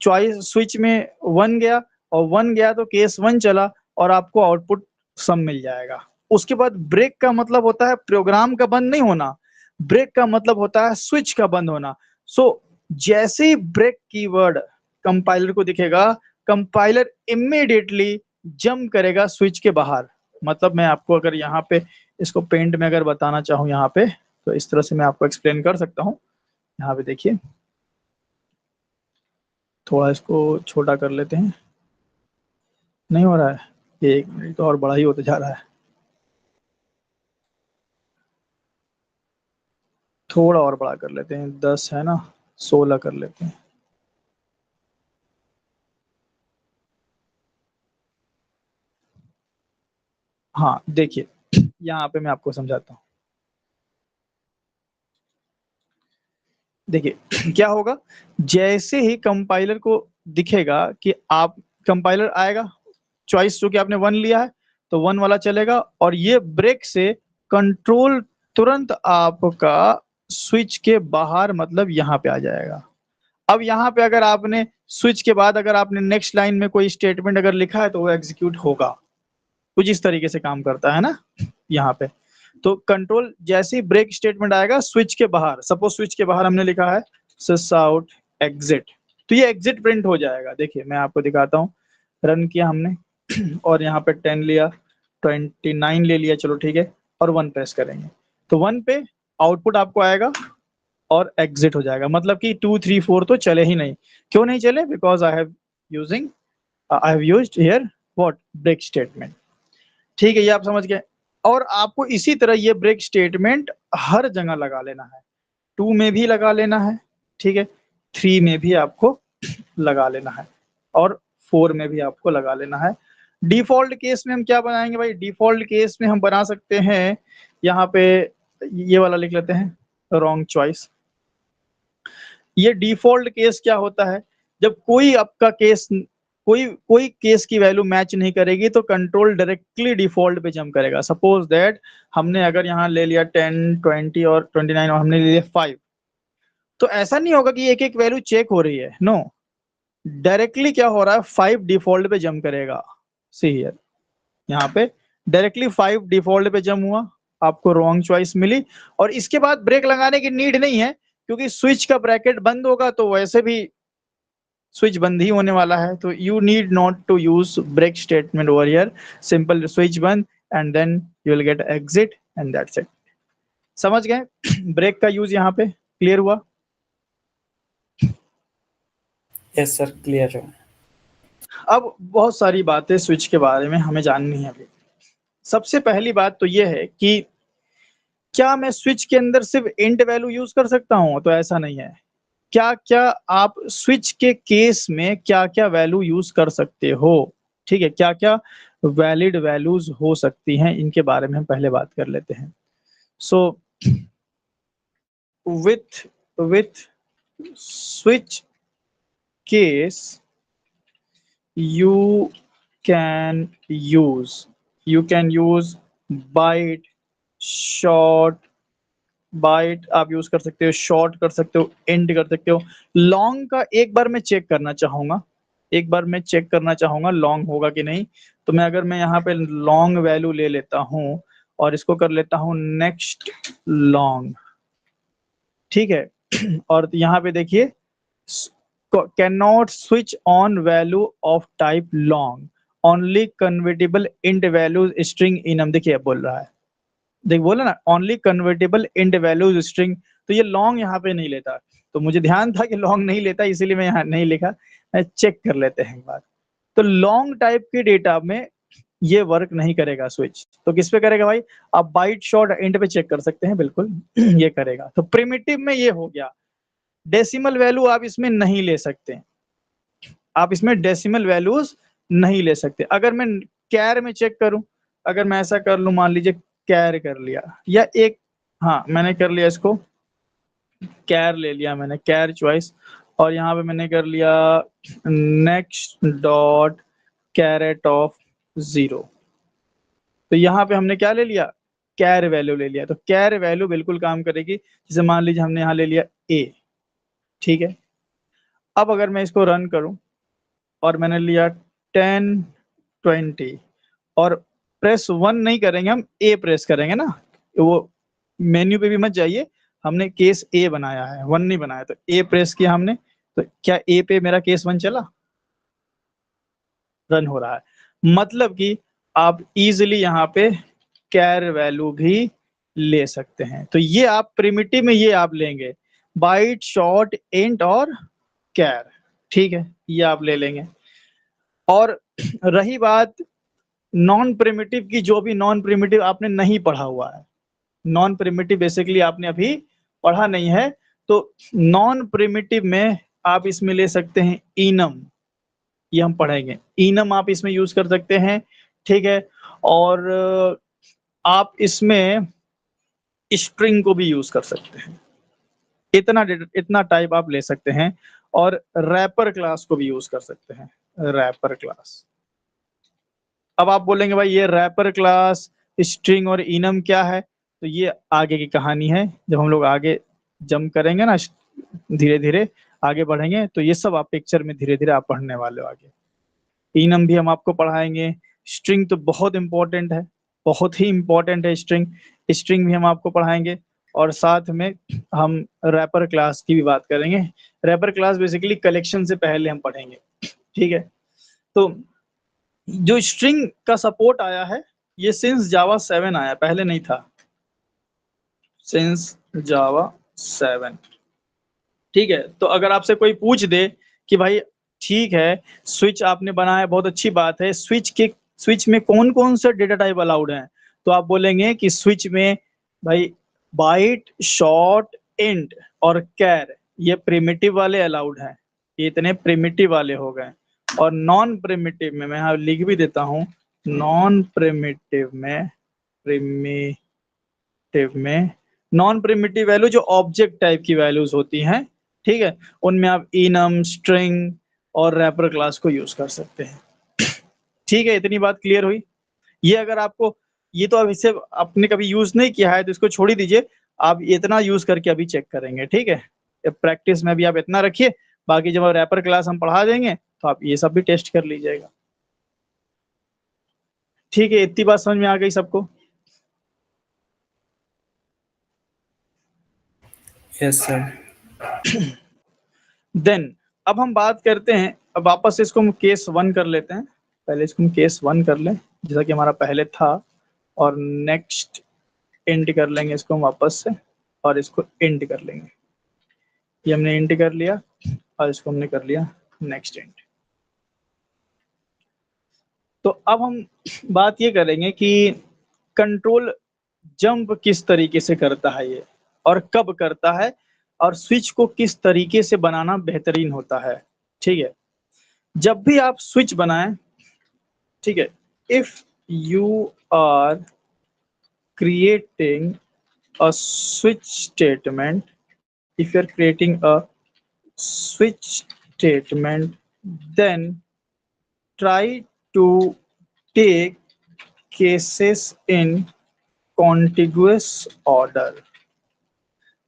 चॉइस स्विच में 1 गया, और 1 गया तो केस 1 चला, और आपको आउटपुट सम मिल जाएगा। उसके बाद ब्रेक का मतलब होता है प्रोग्राम का बंद नहीं होना, ब्रेक का मतलब होता है स्विच का बंद होना। सो जैसे ही ब्रेक कीवर्ड कंपाइलर को दिखेगा, कंपाइलर इमीडिएटली जंप करेगा स्विच के बाहर। मतलब मैं आपको अगर यहाँ पे इसको पेंट में अगर बताना चाहूँ यहाँ पे, तो इस तरह से मैं आपको एक्सप्लेन कर सकता हूँ। यहाँ पे देखिए, थोड़ा इसको छोटा कर लेते हैं, नहीं हो रहा है, ये 1 मिनट तो और बड़ा ही होते जा रहा है, थोड़ा और बड़ा कर लेते हैं, 10 है ना, 16 कर लेते हैं। हाँ देखिए, यहाँ पे मैं आपको समझाता हूँ। देखिए क्या होगा, जैसे ही कंपाइलर को दिखेगा कि आप, कंपाइलर आएगा, चॉइस जो कि आपने 1 लिया है तो 1 वाला चलेगा, और ये ब्रेक से कंट्रोल तुरंत आपका स्विच के बाहर, मतलब यहाँ पे आ जाएगा। अब यहाँ पे अगर आपने स्विच के बाद अगर आपने नेक्स्ट लाइन में कोई स्टेटमेंट अगर लिखा है तो वो एग्जीक्यूट होगा। कुछ इस तरीके से काम करता है ना यहाँ पे। तो कंट्रोल जैसे ही ब्रेक स्टेटमेंट आएगा स्विच के बाहर, सपोज स्विच के बाहर हमने लिखा है सिस आउट एग्जिट, तो ये एग्जिट प्रिंट हो जाएगा। देखिए मैं आपको दिखाता हूँ, रन किया हमने और यहाँ पे 10 लिया, 29 ले लिया, चलो ठीक है, और 1 प्रेस करेंगे तो 1 पे आउटपुट आपको आएगा और एग्जिट हो जाएगा। मतलब कि 2 3 4 तो चले ही नहीं। क्यों नहीं चले, because I have using I have used here what break statement. ठीक है, ये आप समझ गए। और आपको इसी तरह ये ब्रेक स्टेटमेंट हर जगह लगा लेना है, 2 में भी लगा लेना है, ठीक है, 3 में भी आपको लगा लेना है, और 4 में भी आपको लगा लेना है। डिफॉल्ट केस में हम क्या बनाएंगे भाई? डिफॉल्ट केस में हम बना सकते हैं, यहाँ पे ये वाला लिख लेते हैं, रॉन्ग चॉइस। ये डिफॉल्ट केस क्या होता है? जब कोई आपका केस, कोई केस की वैल्यू मैच नहीं करेगी तो कंट्रोल डायरेक्टली डिफॉल्ट पे जंप करेगा। सपोज दैट हमने अगर यहाँ ले लिया 10, 20 और 29 और हमने ले लिया 5, तो ऐसा नहीं होगा कि एक एक वैल्यू चेक हो रही है, नो, डायरेक्टली क्या हो रहा है, 5 डिफॉल्ट पे जंप करेगा। सी हियर, यहाँ पे डायरेक्टली 5 डिफॉल्ट पे जंप हुआ, आपको रॉन्ग चॉइस मिली, और इसके बाद ब्रेक लगाने की नीड नहीं है, क्योंकि स्विच का ब्रैकेट बंद होगा तो वैसे भी स्विच बंद ही होने वाला है, तो you need not to use break statement over here, simple switch बंद and then you will get exit and that's it. समझ गए? ब्रेक का यूज यहाँ पे क्लियर हुआ? यस सर, क्लियर है। अब बहुत सारी बातें स्विच के बारे में हमें जाननी है अभी। सबसे पहली बात तो ये है कि क्या मैं स्विच के अंदर सिर्फ इंट वैल्यू यूज कर सकता हूं? तो ऐसा नहीं है। क्या क्या आप स्विच के केस में क्या क्या वैल्यू यूज कर सकते हो? ठीक है, क्या क्या वैलिड वैल्यूज हो सकती हैं, इनके बारे में हम पहले बात कर लेते हैं। So with switch case you you can use byte, short, byte आप यूज कर सकते हो, शॉर्ट कर सकते हो, एंड कर सकते हो। लॉन्ग का एक बार मैं चेक करना चाहूंगा, लॉन्ग होगा कि नहीं। तो मैं यहाँ पे लॉन्ग वैल्यू ले लेता हूँ और इसको कर लेता हूँ नेक्स्ट लॉन्ग, ठीक है। और यहाँ पे देखिए, cannot switch on value of type long, only convertible int values string enum। देखिए अब बोल रहा है, देख बोला ना, only convertible int values string, तो ये long यहाँ पे नहीं लेता। तो मुझे ध्यान था कि long नहीं लेता, इसीलिए मैं यहाँ नहीं लिखा। चेक कर लेते हैं एक बार। तो लॉन्ग टाइप के डेटा में ये वर्क नहीं करेगा स्विच, तो किस पे करेगा भाई? आप बाइट, शॉर्ट, इंट पे चेक कर सकते हैं, बिल्कुल ये करेगा। तो प्रिमिटिव में ये हो गया। डेसिमल वैल्यू आप इसमें नहीं ले सकते, आप इसमें डेसिमल वैल्यूज नहीं ले सकते। अगर मैं कैर में चेक करूं, अगर मैं ऐसा कर लूं, मान लीजिए कैर कर लिया, या एक, हाँ मैंने कर लिया, इसको कैर ले लिया मैंने, कैर चॉइस, और यहाँ पे मैंने कर लिया नेक्स्ट डॉट कैरेट ऑफ 0। तो यहाँ पे हमने क्या ले लिया? कैर वैल्यू ले लिया। तो कैर वैल्यू बिल्कुल काम करेगी। जैसे मान लीजिए हमने यहाँ ले लिया ए, ठीक है। अब अगर मैं इसको रन करूं और मैंने लिया 10, 20 और प्रेस 1 नहीं करेंगे, हम ए प्रेस करेंगे ना, वो मेन्यू पे भी मत जाइए, हमने केस ए बनाया है, 1 नहीं बनाया। तो ए प्रेस किया हमने, तो क्या ए पे मेरा केस 1 चला? रन हो रहा है। मतलब कि आप इजिली यहाँ पे कैर वैल्यू भी ले सकते हैं। तो ये आप प्रिमिटिव में ये आप लेंगे, बाइट, शॉर्ट, इंट और कैर, ठीक है, ये आप ले लेंगे। और रही बात नॉन प्रिमिटिव की, जो भी नॉन प्रिमिटिव आपने नहीं पढ़ा हुआ है, नॉन प्रिमिटिव बेसिकली आपने अभी पढ़ा नहीं है, तो नॉन प्रिमिटिव में आप इसमें ले सकते हैं इनम, ये हम पढ़ेंगे। इनम आप इसमें यूज कर सकते हैं, ठीक है। और आप इसमें स्ट्रिंग को भी यूज कर सकते हैं, इतना टाइप आप ले सकते हैं। और रैपर क्लास को भी यूज कर सकते हैं, रैपर क्लास। अब आप बोलेंगे भाई ये रैपर क्लास, स्ट्रिंग और इनम क्या है? तो ये आगे की कहानी है, जब हम लोग आगे जंप करेंगे ना, धीरे धीरे आगे बढ़ेंगे, तो ये सब आप पिक्चर में धीरे धीरे आप पढ़ने वाले हो आगे। इनम भी हम आपको पढ़ाएंगे। स्ट्रिंग तो बहुत इंपॉर्टेंट है, बहुत ही इंपॉर्टेंट है स्ट्रिंग, स्ट्रिंग भी हम आपको पढ़ाएंगे। और साथ में हम रैपर क्लास की भी बात करेंगे। रैपर क्लास बेसिकली कलेक्शन से पहले हम पढ़ेंगे, ठीक है। तो जो स्ट्रिंग का सपोर्ट आया है, ये सिंस जावा 7 आया, पहले नहीं था, सिंस जावा 7, ठीक है। तो अगर आपसे कोई पूछ दे कि भाई ठीक है, स्विच आपने बनाया, बहुत अच्छी बात है। स्विच में कौन कौन सा डेटा टाइप अलाउड है? तो आप बोलेंगे कि स्विच में भाई बाइट, शॉर्ट, इंट और कैर, ये प्रिमिटिव वाले अलाउड हैं। ये इतने प्रिमिटिव वाले हो गए। और नॉन प्रिमिटिव में मैं यहाँ लिख भी देता हूँ, नॉन प्रिमिटिव में नॉन प्रिमिटिव वैल्यू जो ऑब्जेक्ट टाइप की वैल्यूज होती हैं, ठीक है, उनमें आप इनम, स्ट्रिंग और रैपर क्लास को यूज कर सकते हैं। ठीक है, इतनी बात क्लियर हुई। ये अगर आपको, ये तो अब इसे आपने कभी यूज नहीं किया है तो इसको छोड़ ही दीजिए, आप इतना यूज करके अभी चेक करेंगे। ठीक है, प्रैक्टिस में भी आप इतना रखिए, बाकी जब रैपर क्लास हम पढ़ा देंगे तो आप ये सब भी टेस्ट कर लीजिएगा। ठीक है, इतनी बात समझ में आ गई सबको? Yes sir. देन अब हम बात करते हैं, अब वापस से इसको हम केस 1 कर लेते हैं। पहले इसको हम केस 1 कर लें जैसा कि हमारा पहले था, और नेक्स्ट इंट कर लेंगे इसको हम वापस से, और इसको इंट कर लेंगे। ये हमने इंट कर लिया और इसको हमने कर लिया नेक्स्ट इंट। तो अब हम बात ये करेंगे कि कंट्रोल जंप किस तरीके से करता है ये, और कब करता है, और स्विच को किस तरीके से बनाना बेहतरीन होता है। ठीक है, जब भी आप स्विच बनाएं, ठीक है, if you are creating a switch statement, if you're creating a switch statement, then try to take cases in contiguous order।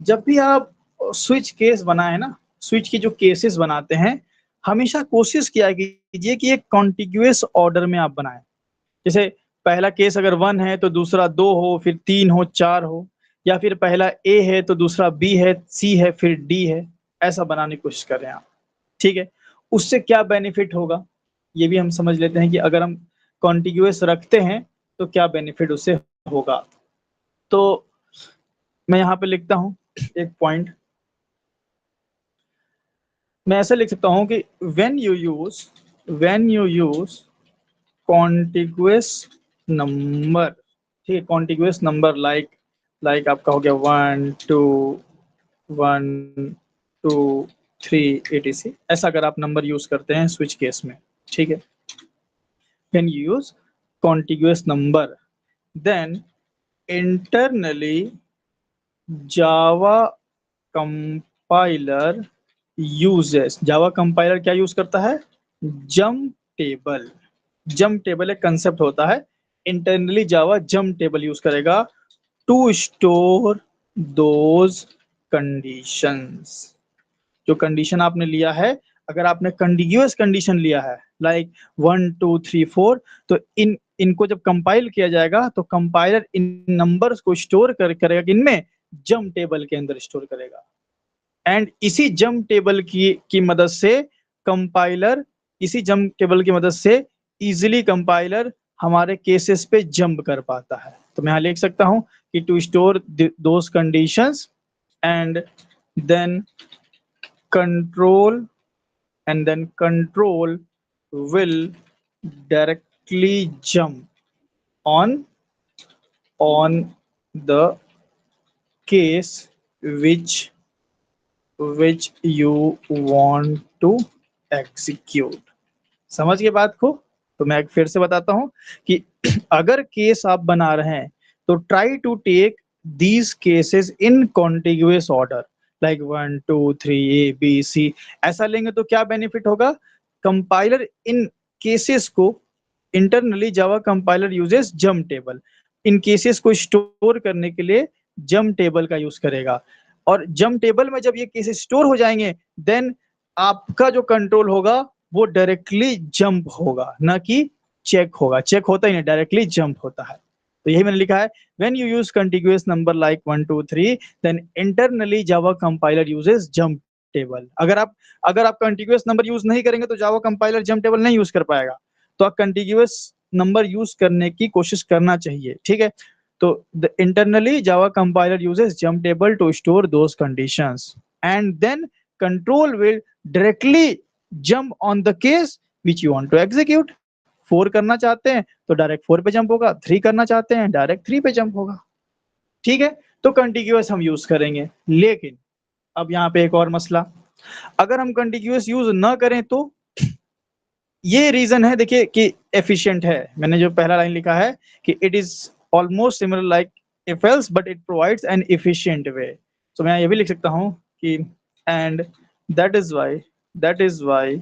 जब भी आप स्विच केस बनाए ना, स्विच की जो केसेस बनाते हैं, हमेशा कोशिश किया कीजिए कि एक कॉन्टिग्यूअस ऑर्डर में आप बनाएं। जैसे पहला केस अगर 1 है तो दूसरा 2 हो, फिर 3 हो, 4 हो, या फिर पहला ए है तो दूसरा बी है, सी है, फिर डी है। ऐसा बनाने की कोशिश करें आप। ठीक है, उससे क्या बेनिफिट होगा ये भी हम समझ लेते हैं कि अगर हम कॉन्टिग्यूअस रखते हैं तो क्या बेनिफिट उससे होगा। तो मैं यहाँ पे लिखता हूँ एक पॉइंट, मैं ऐसे लिख सकता हूँ कि when you use contiguous number, ठीक है, कॉन्टिग्यूअस नंबर लाइक आपका हो गया 1 2 1 2 3 etc, ऐसा अगर आप नंबर यूज करते हैं स्विच केस में, ठीक है, when you use contiguous number, then internally Java compiler uses, Java compiler क्या यूज करता है? Jump table. जंप टेबल एक कंसेप्ट होता है, internally Java jump table use करेगा टू स्टोर दोज कंडीशंस। जो कंडीशन आपने लिया है, अगर आपने कंटिन्यूअस कंडीशन लिया है लाइक 1 2 3 4, तो इनको जब कंपाइल किया जाएगा तो कंपाइलर इन नंबर्स को स्टोर करेगा, इनमें जंप टेबल के अंदर स्टोर करेगा। एंड इसी जंप टेबल की मदद से कंपाइलर, इसी जंप टेबल की मदद से इजीली कंपाइलर हमारे केसेस पे जंप कर पाता है। तो मैं यहाँ लिख सकता हूँ कि to store those conditions and then control control will directly jump on the case which you want to execute। समझ गए बात को? तो मैं फिर से बताता हूं कि अगर केस आप बना रहे हैं तो try to take these cases in contiguous order like 1 2 3 A B C. ऐसा लेंगे तो क्या बेनिफिट होगा? कंपाइलर इन केसेस को, internally Java compiler uses jump table, इन केसेस को स्टोर करने के लिए जंप टेबल का यूज करेगा। और जंप टेबल में जब ये केसेस स्टोर हो जाएंगे, देन आपका जो कंट्रोल होगा वो डायरेक्टली जंप होगा, ना कि चेक होगा। चेक होता ही नहीं, डायरेक्टली जंप होता है। तो यही मैंने लिखा है, when you use contiguous number like 1 2 3, then internally Java compiler uses jump table. अगर आप कंटिग्यूअस नंबर यूज नहीं करेंगे तो जावा कंपाइलर जंप टेबल नहीं यूज कर पाएगा। तो आप कंटिग्यूअस नंबर यूज करने की कोशिश करना चाहिए। ठीक है, तो the internally Java compiler uses jump table to store those conditions and then control will directly jump on the case which you want to execute. 4 करना चाहते हैं तो डायरेक्ट 4 पे जंप होगा, 3 करना चाहते हैं डायरेक्ट 3 पे जंप होगा। ठीक है, तो कंटिग्यूअस हम यूज करेंगे। लेकिन अब यहाँ पे एक और मसला, अगर हम कंटिग्यूअस यूज ना करें तो ये रीजन है, देखिए कि एफिशिएंट है। मैंने जो पहला लाइन लिखा है कि it is almost similar like if else but it provides an efficient वे। तो मैं ये भी लिख सकता हूँ कि and that is why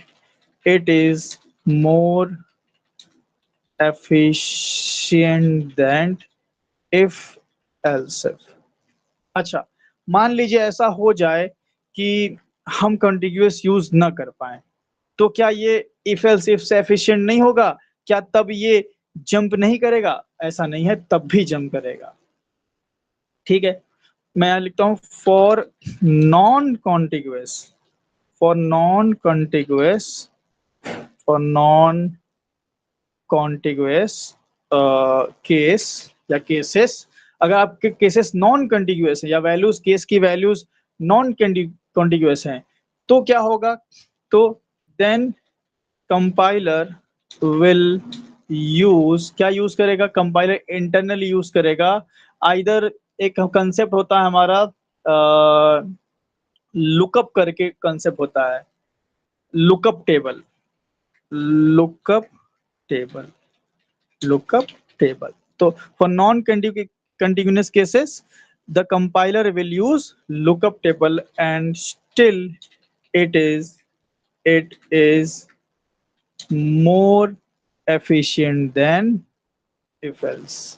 it is more efficient then if else. अच्छा, मान लीजिए ऐसा हो जाए कि हम कंटिग्यूअस यूज न कर पाए, तो क्या ये इफ एल्स इफ से एफिशिएंट नहीं होगा? क्या तब ये जंप नहीं करेगा? ऐसा नहीं है, तब भी जंप करेगा। ठीक है, मैं यहाँ लिखता हूं for non contiguous, for non contiguous, for non contiguous case या केसेस। अगर आपके केसेस नॉन कंटिग्यूअस है या वैल्यूज, केस की वैल्यूज नॉन कॉन्टिग्यूअस हैं, तो क्या होगा? तो देन कंपाइलर विल यूज, क्या यूज करेगा? कंपाइलर इंटरनली यूज करेगा। आइदर एक कंसेप्ट होता है हमारा लुकअप करके कंसेप्ट होता है, lookup table, lookup table, lookup table. So for non-contiguous cases, the compiler will use lookup table, and still it is more efficient than if else.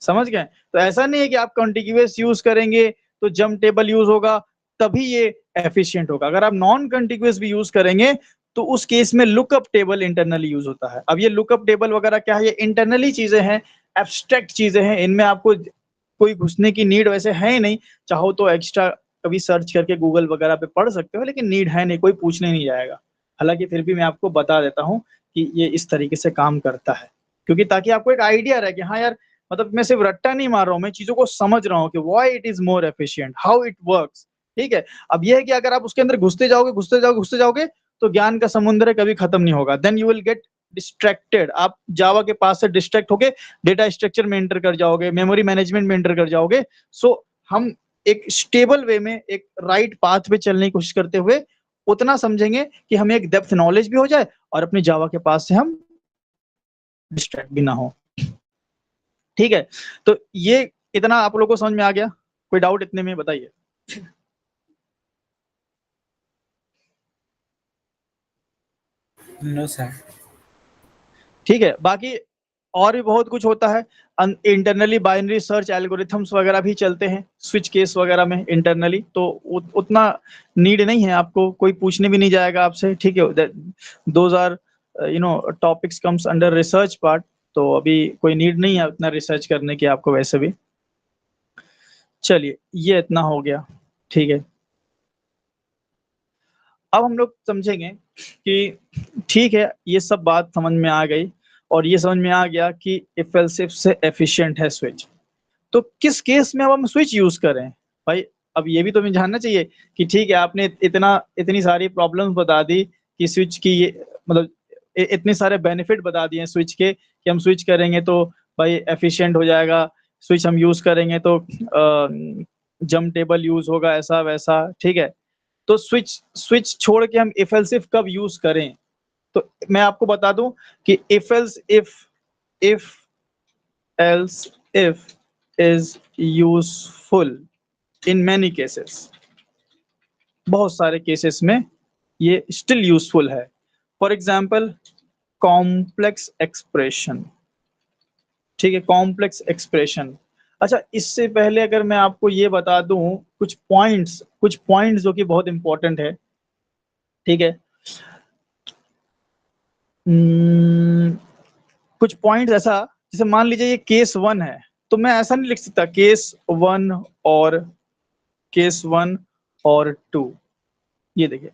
समझ गए? तो ऐसा नहीं है कि आप कॉन्टिग्यूअस यूज करेंगे तो जंप टेबल यूज होगा तभी ये एफिशिएंट होगा। अगर आप नॉन कॉन्टिग्यूअस भी यूज करेंगे तो उस केस में लुकअप टेबल इंटरनली यूज होता है। अब ये लुकअप टेबल वगैरह क्या है? ये इंटरनली चीजें हैं, एब्स्ट्रैक्ट चीजें हैं, इनमें आपको कोई घुसने की नीड वैसे है ही नहीं। चाहो तो एक्स्ट्रा कभी सर्च करके गूगल वगैरह पे पढ़ सकते हो, लेकिन नीड है नहीं, कोई पूछने नहीं जाएगा। हालांकि फिर भी मैं आपको बता देता हूँ कि ये इस तरीके से काम करता है, क्योंकि ताकि आपको एक आइडिया रहे कि हाँ यार, मतलब मैं सिर्फ रट्टा नहीं मार रहा हूँ, मैं चीजों को समझ रहा हूँ कि why it is more efficient, how it works. ठीक है, अब यह है कि अगर आप उसके अंदर घुसते जाओगे घुसते जाओगे घुसते जाओगे तो ज्ञान का समुद्र है, कभी खत्म नहीं होगा। Then you will get distracted, आप जावा के पास से डिस्ट्रैक्ट होके डेटा स्ट्रक्चर में एंटर कर जाओगे, मेमोरी मैनेजमेंट में एंटर कर जाओगे। सो हम एक स्टेबल वे में एक राइट पाथ पे चलने की कोशिश करते हुए उतना समझेंगे कि हमें एक डेप्थ नॉलेज भी हो जाए और अपने जावा के पास से हम डिस्ट्रैक्ट भी ना हो। ठीक है, तो ये इतना आप लोगों को समझ में आ गया? कोई डाउट इतने में बताइए। No sir. ठीक है, बाकी और भी बहुत कुछ होता है। इंटरनली बाइनरी सर्च एल्गोरिथम्स वगैरह भी चलते हैं स्विच केस वगैरह में इंटरनली, तो उतना नीड नहीं है आपको, कोई पूछने भी नहीं जाएगा आपसे। ठीक है, those are topics comes under research part, तो अभी कोई नीड नहीं है उतना रिसर्च करने की आपको वैसे भी। चलिए, ये इतना हो गया। ठीक है, अब हम लोग समझेंगे कि ठीक है, ये सब बात समझ में आ गई और ये समझ में आ गया कि इफ एल्स इफ से एफिशिएंट है स्विच, तो किस केस में अब हम स्विच यूज करें भाई? अब ये भी तो हमें जानना चाहिए कि ठीक है, आपने इतनी सारी प्रॉब्लम्स बता दी कि स्विच की ये मतलब इतने सारे बेनिफिट बता दिए स्विच के कि हम स्विच करेंगे तो भाई एफिशिएंट हो जाएगा, स्विच हम यूज करेंगे तो जंप टेबल यूज होगा, ऐसा वैसा। ठीक है, तो स्विच स्विच छोड़ के हम इफ एल्स इफ कब यूज करें? तो मैं आपको बता दूं कि if else if is useful in many cases, बहुत सारे केसेस में ये स्टिल यूजफुल है। For example complex expression. ठीक है, कॉम्प्लेक्स एक्सप्रेशन। अच्छा, इससे पहले अगर मैं आपको ये बता दूं कुछ पॉइंट्स जो कि बहुत इंपॉर्टेंट है। ठीक है, कुछ पॉइंट्स ऐसा, जैसे मान लीजिए ये केस 1 है, तो मैं ऐसा नहीं लिख सकता केस 1 और 2। ये देखिए,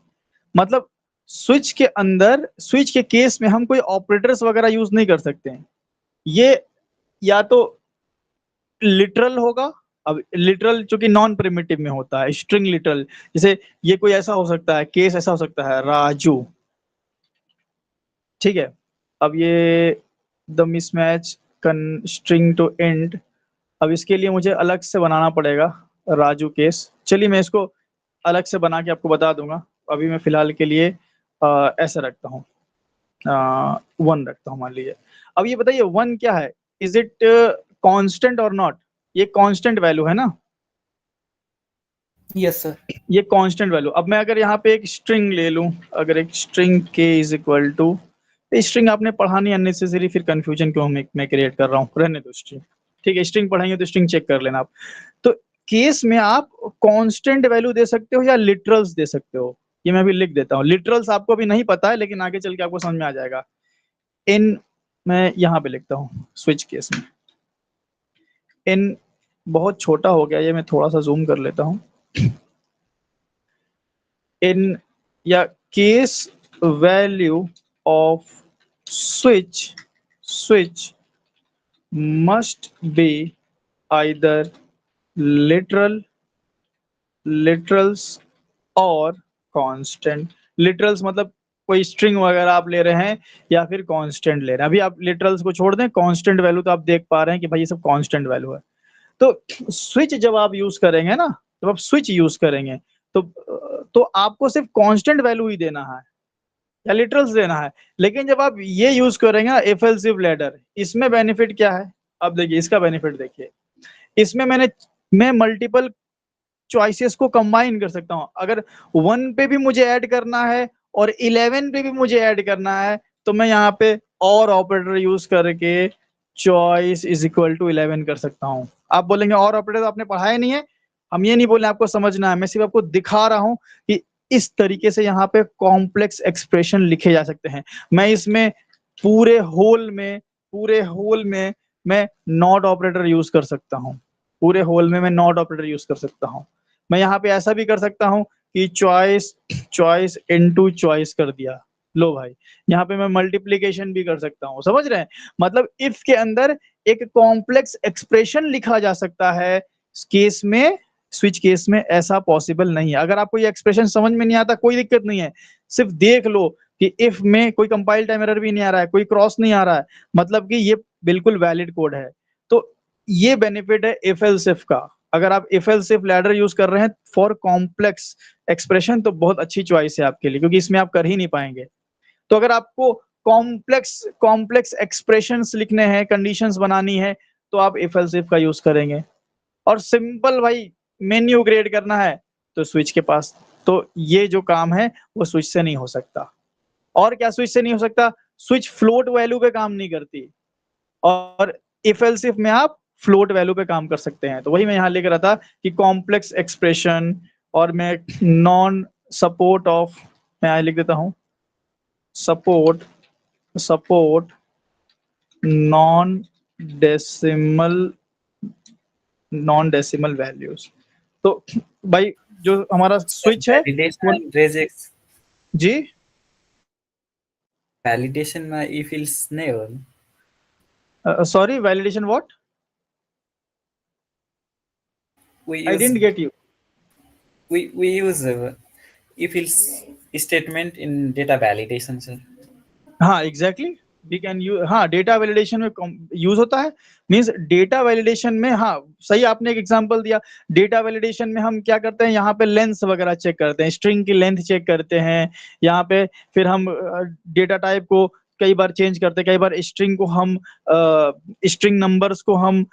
मतलब स्विच के केस में हम कोई ऑपरेटर्स वगैरह यूज नहीं कर सकते हैं। ये या तो लिटरल होगा, अब लिटरल चूंकि नॉन प्रिमिटिव में होता है, स्ट्रिंग लिटरल, जैसे ये कोई ऐसा हो सकता है, केस ऐसा हो सकता है राजू, ठीक है। अब ये the mismatch string to end, अब इसके लिए मुझे अलग से बनाना पड़ेगा राजू केस। चलिए मैं इसको अलग से बना के आपको बता दूंगा। अभी मैं फिलहाल के लिए ऐसा रखता हूँ, 1 रखता हूँ मान लीजिए। अब ये बताइए 1 क्या है, इज इट कांस्टेंट और नॉट? ये कांस्टेंट वैल्यू है ना, यस सर। ये कांस्टेंट वैल्यू। अब मैं अगर यहाँ पे एक स्ट्रिंग ले लूं, अगर एक string k is equal to, string आपने पढ़ा नहीं अननेसेसरी, फिर कंफ्यूजन क्यों मैं क्रिएट कर रहा हूँ, रहने दो स्ट्रिंग। ठीक है, स्ट्रिंग पढ़ाएंगे तो स्ट्रिंग चेक कर लेना आप। तो केस में आप कांस्टेंट वैल्यू दे सकते हो या लिटरल्स दे सकते हो, ये मैं अभी लिख देता हूँ। लिटरल्स आपको अभी नहीं पता है, लेकिन आगे चल के आपको समझ में आ जाएगा। इन, मैं यहाँ पे लिखता हूँ स्विच केस में, इन बहुत छोटा हो गया ये, मैं थोड़ा सा जूम कर लेता हूँ। इन या case value of switch must be either literals और कांस्टेंट। लिटरल्स मतलब कोई स्ट्रिंग वगैरह आप ले रहे हैं या फिर कांस्टेंट ले रहे हैं। अभी आप लिटरल्स को छोड़ दें, कांस्टेंट वैल्यू तो आप देख पा रहे हैं कि भाई ये सब कांस्टेंट वैल्यू है। तो स्विच जब आप यूज करेंगे ना, जब आप स्विच यूज करेंगे तो आपको सिर्फ कांस्टेंट वैल्यू ही देना है या लिटरल्स देना है। लेकिन जब आप ये यूज करेंगे ना इफ एल्स इफ लैडर, इसमें बेनिफिट क्या है? अब देखिए इसका बेनिफिट देखिए, इसमें मैं मल्टीपल चॉइसेस को कंबाइन कर सकता हूं। अगर 1 पे भी मुझे ऐड करना है और 11 पे भी मुझे ऐड करना है, तो मैं यहाँ पे और ऑपरेटर यूज करके चॉइस इज इक्वल टू 11 कर सकता हूँ। आप बोलेंगे और ऑपरेटर आपने पढ़ाया नहीं है, हम ये नहीं बोले आपको समझना है, मैं सिर्फ आपको दिखा रहा हूँ कि इस तरीके से यहाँ पे कॉम्प्लेक्स एक्सप्रेशन लिखे जा सकते हैं। मैं इसमें पूरे होल में मैं नॉट ऑपरेटर यूज कर सकता हूँ, पूरे होल में मैं नॉट ऑपरेटर यूज कर सकता हूँ। मैं यहाँ पे ऐसा भी कर सकता हूँ कि चॉइस इनटू चॉइस कर दिया, लो भाई, यहाँ पे मैं मल्टीप्लीकेशन भी कर सकता हूँ। समझ रहे हैं? मतलब इफ के अंदर एक कॉम्प्लेक्स एक्सप्रेशन लिखा जा सकता है, केस में, स्विच केस में ऐसा पॉसिबल नहीं है। अगर आपको ये एक्सप्रेशन समझ में नहीं आता कोई दिक्कत नहीं है, सिर्फ देख लो कि इफ में कोई कंपाइल टाइम एरर भी नहीं आ रहा है, कोई क्रॉस नहीं आ रहा है, मतलब कि ये बिल्कुल वैलिड कोड है। तो ये बेनिफिट है इफ एल्स इफ का। अगर आप if else if ladder use कर रहे हैं फॉर कॉम्प्लेक्स एक्सप्रेशन तो बहुत अच्छी चॉइस है आपके लिए, क्योंकि इसमें आप कर ही नहीं पाएंगे। तो अगर आपको कॉम्प्लेक्स कॉम्प्लेक्स एक्सप्रेशंस लिखने हैं, कंडीशंस बनानी है, तो आप इफ एल्स इफ का यूज करेंगे। और सिंपल भाई मेन्यू क्रिएट करना है तो स्विच के पास। तो ये जो काम है वो स्विच से नहीं हो सकता। और क्या स्विच से नहीं हो सकता? स्विच फ्लोट वैल्यू पे काम नहीं करती, और इफ एल्स इफ में आप फ्लोट वैल्यू पे काम कर सकते हैं। तो वही मैं यहाँ लिख रहा था कि कॉम्प्लेक्स एक्सप्रेशन, और मैं नॉन सपोर्ट ऑफ, मैं यहाँ लिख देता हूँ support non decimal non decimal values. तो भाई जो हमारा सर स्विच है वो, वैलिडेशन रेजेक्स, जी वैलिडेशनमा इफ इल्स नहीं हो। Sorry validation what? we I use didn't get you. we use if else statement in data validation sir. हाँ एग्जैक्टली, वी कैन यूज, हाँ डेटा वैलिडेशन में यूज होता है। मींस डेटा वैलिडेशन में, हाँ सही आपने एक एग्जांपल दिया। डेटा वैलिडेशन में हम क्या करते हैं, यहाँ पे लेंथ वगैरह चेक करते हैं, स्ट्रिंग की लेंथ चेक करते हैं यहाँ पे। फिर हम डेटा टाइप को कई बार चेंज करते हैं, कई बार स्ट्रिंग को हम स्ट्रिंग नंबर्स को हम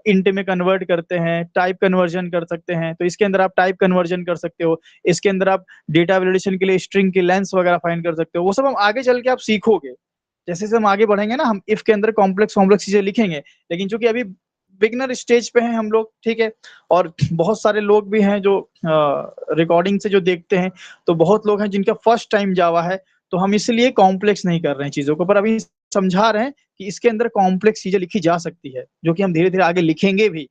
इंट में कन्वर्ट करते हैं, टाइप कन्वर्जन कर सकते हैं। तो इसके अंदर आप टाइप कन्वर्जन कर सकते हो, इसके अंदर आप डेटा वैलिडेशन के लिए स्ट्रिंग की लेंथ वगैरह फाइंड कर सकते हो। वो सब हम आगे चल के आप सीखोगे, जैसे जैसे हम आगे बढ़ेंगे ना, हम इफ के अंदर कॉम्प्लेक्स कॉम्प्लेक्स चीजें लिखेंगे। लेकिन चूंकि अभी बिगनर स्टेज पे हैं हम लोग, ठीक है, और बहुत सारे लोग भी हैं जो रिकॉर्डिंग से जो देखते हैं, तो बहुत लोग हैं जिनका फर्स्ट टाइम जावा है, तो हम इसलिए कॉम्प्लेक्स नहीं कर रहे हैं चीजों को, पर अभी समझा रहे हैं कि इसके अंदर कॉम्प्लेक्स चीजें लिखी जा सकती है, जो कि हम धीरे धीरे आगे लिखेंगे भी,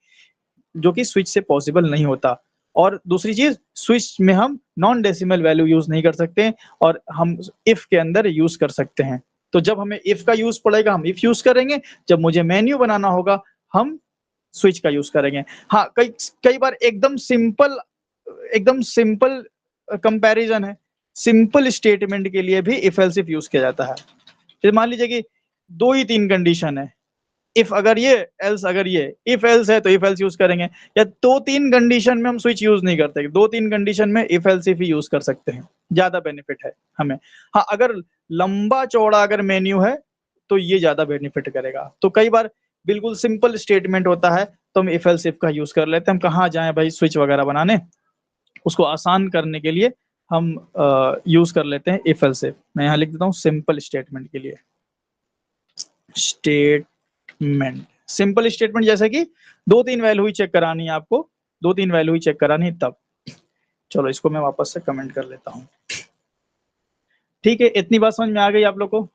जो कि स्विच से पॉसिबल नहीं होता। और दूसरी चीज, स्विच में हम नॉन डेसिमल वैल्यू यूज नहीं कर सकते, और हम इफ के अंदर यूज कर सकते हैं। तो जब हमें इफ का यूज पड़ेगा हम इफ यूज करेंगे, जब मुझे मेन्यू बनाना होगा हम स्विच का यूज करेंगे। हाँ कई कई बार एकदम सिंपल कंपैरिजन है, सिंपल स्टेटमेंट के लिए भी इफ एल्स इफ यूज किया जाता है। जैसे मान लीजिए कि 2 ही 3 कंडीशन है, इफ अगर ये, एल्स अगर ये, इफ एल्स है तो इफ एल्स यूज करेंगे, या 2-3 कंडीशन में हम स्विच यूज नहीं करते, 2-3 कंडीशन में if else if he use कर सकते हैं, ज्यादा बेनिफिट है हमें। हाँ, अगर लंबा चौड़ा अगर मेन्यू है तो ये ज्यादा बेनिफिट करेगा। तो कई बार बिल्कुल सिंपल स्टेटमेंट होता है तो हम इफ एल्स इफ का यूज कर लेते हैं, हम कहाँ जाएं भाई स्विच वगैरह बनाने, उसको आसान करने के लिए हम यूज कर लेते हैं इफ एल्स इफ। मैं यहाँ लिख देता हूँ सिंपल स्टेटमेंट के लिए, स्टेटमेंट, सिंपल स्टेटमेंट, जैसे कि 2-3 वैल्यू ही चेक करानी है आपको, 2-3 वैल्यू ही चेक करानी है तब। चलो इसको मैं वापस से कमेंट कर लेता हूँ। ठीक है, इतनी बात समझ में आ गई आप लोग को?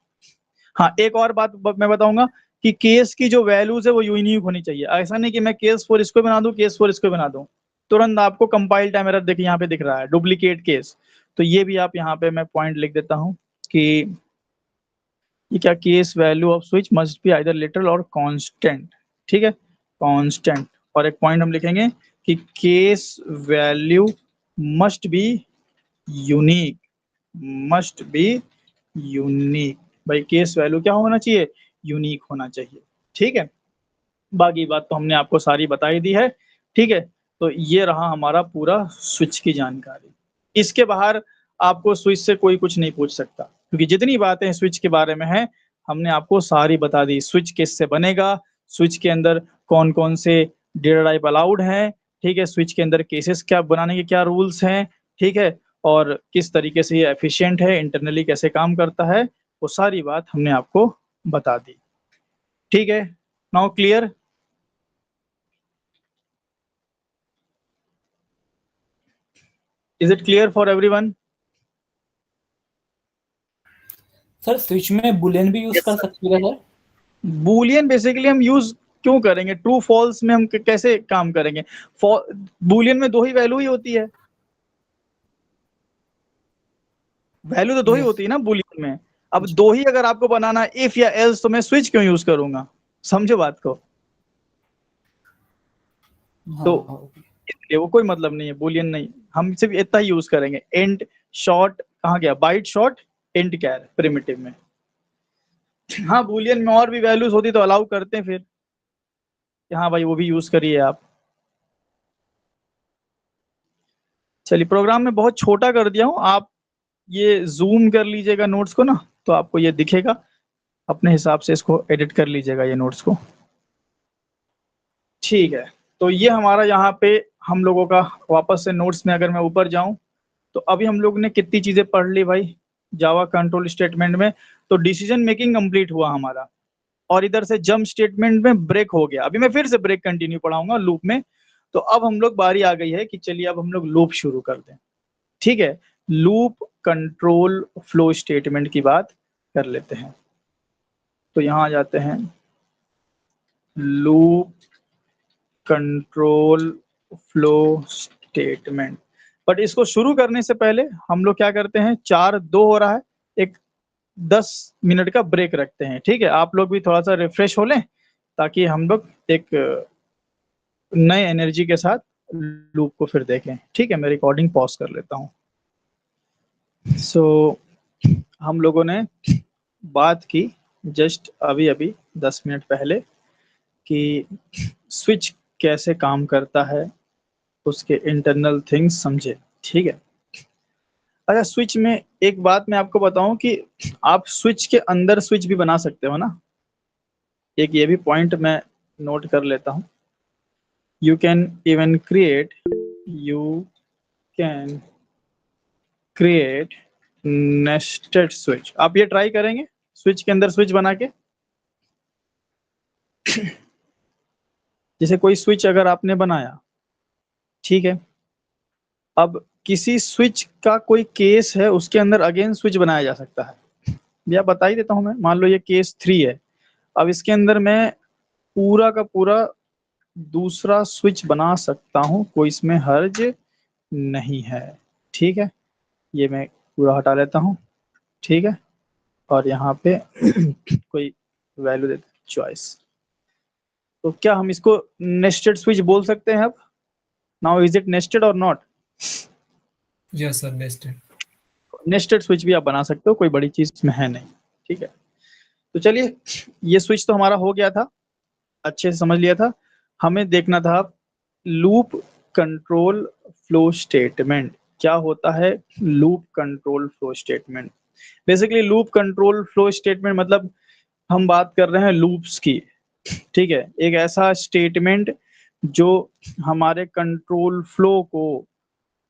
हाँ, एक और बात मैं बताऊंगा कि केस की जो वैल्यूज है वो यूनिक होनी चाहिए। ऐसा नहीं कि मैं केस फॉर इसको बना दूं, केस फॉर इसको बना दूं, तुरंत आपको कंपाइल टाइम एरर देखिए यहाँ पे दिख रहा है, डुप्लीकेट केस। तो ये भी आप यहाँ पे मैं पॉइंट लिख देता हूँ कि ये क्या, case value off switch must be either literal और कांस्टेंट। ठीक है, कांस्टेंट। और एक पॉइंट हम लिखेंगे कि case value must be unique, must be unique. भाई केस वैल्यू क्या होना चाहिए, यूनिक होना चाहिए। ठीक है, बाकी बात तो हमने आपको सारी बता ही दी है। ठीक है, तो ये रहा हमारा पूरा स्विच की जानकारी। इसके बाहर आपको स्विच से कोई कुछ नहीं पूछ सकता, क्योंकि जितनी बातें स्विच के बारे में है हमने आपको सारी बता दी। स्विच किससे बनेगा, स्विच के अंदर कौन कौन से डेटा टाइप अलाउड हैं, ठीक है, स्विच के अंदर केसेस क्या बनाने के क्या रूल्स हैं, ठीक है, और किस तरीके से ये एफिशिएंट है, इंटरनली कैसे काम करता है, वो सारी बात हमने आपको बता दी। ठीक है, now clear? Is it clear for everyone? Sir switch में बुलियन भी यूज कर सकते हैं सर? बूलियन बेसिकली हम यूज क्यों करेंगे, ट्रू फॉल्स में हम कैसे काम करेंगे? बूलियन में 2 ही वैल्यू ही होती है, वैल्यू तो 2 ही होती है ना बूलियन में। अब 2 ही अगर आपको बनाना है, इफ या एल्स, तो मैं स्विच क्यों यूज करूंगा? समझो बात को। तो इसलिए वो कोई मतलब नहीं है, बूलियन नहीं, हम सिर्फ इतना ही यूज करेंगे। एंड शॉर्ट कहाँ गया, byte short and char primitive में। हाँ, बूलियन में और भी वैल्यूज होती तो अलाउ करते हैं फिर, हाँ भाई वो भी यूज करिए आप। चलिए, प्रोग्राम में बहुत छोटा कर दिया हूँ, आप ये जूम कर लीजिएगा नोट्स को ना, तो आपको ये दिखेगा, अपने हिसाब से इसको एडिट कर लीजिएगा ये नोट्स को। ठीक है, तो ये हमारा यहाँ पे हम लोगों का वापस से नोट्स में अगर मैं ऊपर जाऊं तो अभी हम लोग ने कितनी चीजें पढ़ ली भाई जावा कंट्रोल स्टेटमेंट में। तो डिसीजन मेकिंग कंप्लीट हुआ हमारा, और इधर से जंप स्टेटमेंट में ब्रेक हो गया। अभी मैं फिर से ब्रेक कंटिन्यू पढ़ाऊंगा लूप में। तो अब हम लोग बारी आ गई है कि चलिए अब हम लोग लूप शुरू कर दें। ठीक है, लूप कंट्रोल फ्लो स्टेटमेंट की बात कर लेते हैं। तो यहां आ जाते हैं, loop control flow statement. But इसको शुरू करने से पहले हम लोग क्या करते हैं, 4-2 हो रहा है, एक 10 मिनट का ब्रेक रखते हैं। ठीक है, आप लोग भी थोड़ा सा रिफ्रेश हो लें ताकि हम लोग एक नए एनर्जी के साथ लूप को फिर देखें। ठीक है, मैं रिकॉर्डिंग पॉज कर लेता हूँ। सो हम लोगों ने बात की जस्ट अभी अभी 10 मिनट पहले कि स्विच कैसे काम करता है, उसके इंटरनल थिंग्स समझे। ठीक है, अच्छा, स्विच में एक बात मैं आपको बताऊं कि आप स्विच के अंदर स्विच भी बना सकते हो ना, एक ये भी पॉइंट मैं नोट कर लेता हूं। You can even create, you can create nested switch. आप ये ट्राई करेंगे स्विच के अंदर स्विच बना के? जैसे कोई स्विच अगर आपने बनाया, ठीक है, अब किसी स्विच का कोई केस है, उसके अंदर अगेन स्विच बनाया जा सकता है। भैया बता ही देता हूं मैं, मान लो ये केस 3 है, अब इसके अंदर मैं पूरा का पूरा दूसरा स्विच बना सकता हूं, कोई इसमें हर्ज नहीं है। ठीक है, ये मैं पूरा हटा लेता हूं। ठीक है, और यहाँ पे कोई वैल्यू देते चॉइस। तो क्या हम इसको नेस्टेड स्विच बोल सकते हैं अब? नाउ इज इट नेस्टेड और not? Yes sir, nested. Nested switch भी आप बना सकते हो, कोई बड़ी चीज इसमें है नहीं। ठीक है, तो चलिए, ये स्विच तो हमारा हो गया था, अच्छे से समझ लिया था। हमें देखना था लूप कंट्रोल फ्लो स्टेटमेंट। क्या होता है loop control flow statement? Basically loop control flow statement मतलब हम बात कर रहे हैं लूप्स की, ठीक है। एक ऐसा स्टेटमेंट जो हमारे कंट्रोल फ्लो को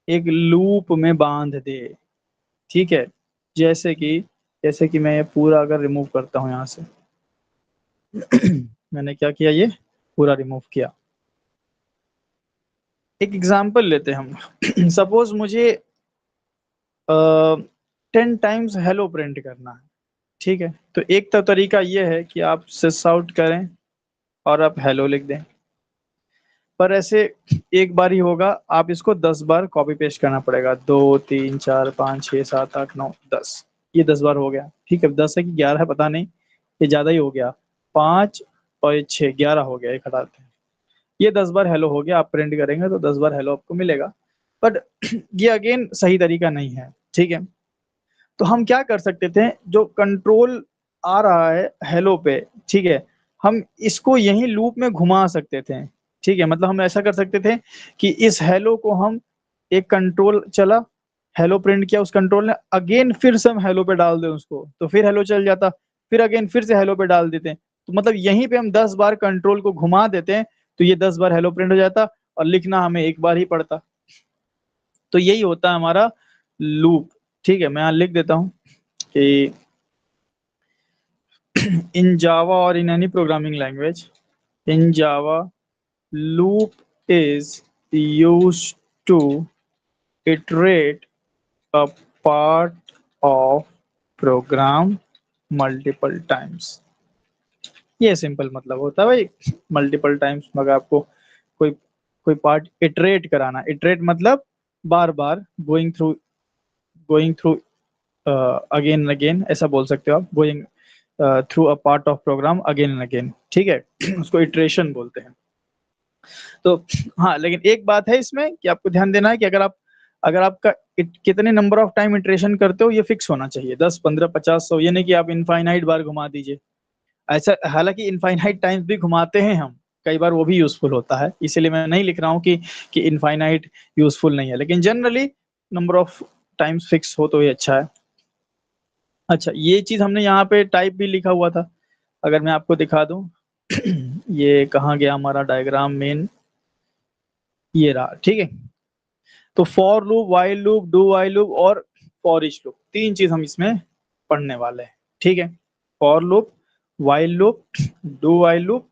एक लूप में बांध दे, ठीक है। जैसे कि मैं ये पूरा अगर रिमूव करता हूं यहाँ से मैंने क्या किया, ये पूरा रिमूव किया। एक एग्जांपल लेते हैं हम सपोज मुझे 10 टाइम्स हेलो प्रिंट करना है, ठीक है। तो एक तो तरीका ये है कि आप सिस आउट करें और आप हेलो लिख दें, पर ऐसे एक बार ही होगा, आप इसको 10 बार कॉपी पेस्ट करना पड़ेगा। 2 3 4 5 6 7 8 9 10, ये 10 बार हो गया, ठीक है। 10 है कि 11 है पता नहीं, ये ज्यादा ही हो गया। 5 और ये 6, 11 हो गया, एक हटाते हैं। ये 10 बार हेलो हो गया, आप प्रिंट करेंगे तो 10 बार हेलो आपको मिलेगा। बट ये अगेन सही तरीका नहीं है, ठीक है। तो हम क्या कर सकते थे, जो कंट्रोल आ रहा है हेलो पे, ठीक है, हम इसको यही लूप में घुमा सकते थे, ठीक है। मतलब हम ऐसा कर सकते थे कि इस हेलो को हम, एक कंट्रोल चला, हेलो प्रिंट किया उस कंट्रोल ने, अगेन फिर से हम हेलो पे डाल दें उसको, तो फिर हेलो चल जाता, फिर अगेन फिर से हेलो पे डाल देते हैं। तो मतलब यहीं पे हम 10 बार कंट्रोल को घुमा देते हैं, तो ये 10 बार हेलो प्रिंट हो जाता और लिखना हमें एक बार ही पड़ता। तो यही होता है हमारा लूप, ठीक है। मैं यहाँ लिख देता हूँ कि in Java or in any programming language, in Java, loop is used to iterate a part of program multiple times. ये सिंपल मतलब होता है भाई, मल्टीपल टाइम्स। मगर आपको कोई कोई पार्ट इटरेट कराना, इटरेट मतलब बार बार going through again and again, ऐसा बोल सकते हो आप, going through a part of program again and again, ठीक है। उसको इटरेशन बोलते हैं। तो हाँ, लेकिन एक बात है इसमें कि आपको ध्यान देना है कि अगर आपका कितने नंबर ऑफ टाइम इटरेशन करते हो ये फिक्स होना चाहिए, 10 15 50 100, ये नहीं कि आप इनफाइनाइट बार घुमा दीजिए। ऐसा, हालांकि इनफाइनाइट टाइम्स भी घुमाते हैं हम, कई बार वो भी यूजफुल होता है, इसीलिए मैं नहीं लिख रहा हूँ कि इनफाइनाइट यूजफुल नहीं है, लेकिन generally number of times fix हो तो ये अच्छा है। अच्छा, ये चीज हमने यहाँ पे टाइप भी लिखा हुआ था, अगर मैं आपको दिखा दूं ये कहाँ गया हमारा डायग्राम मेन, ये रहा, ठीक है। तो for loop, while loop, do while loop और फॉर ईच लूप, तीन चीज हम इसमें पढ़ने वाले हैं, ठीक है। For loop, while loop, do while loop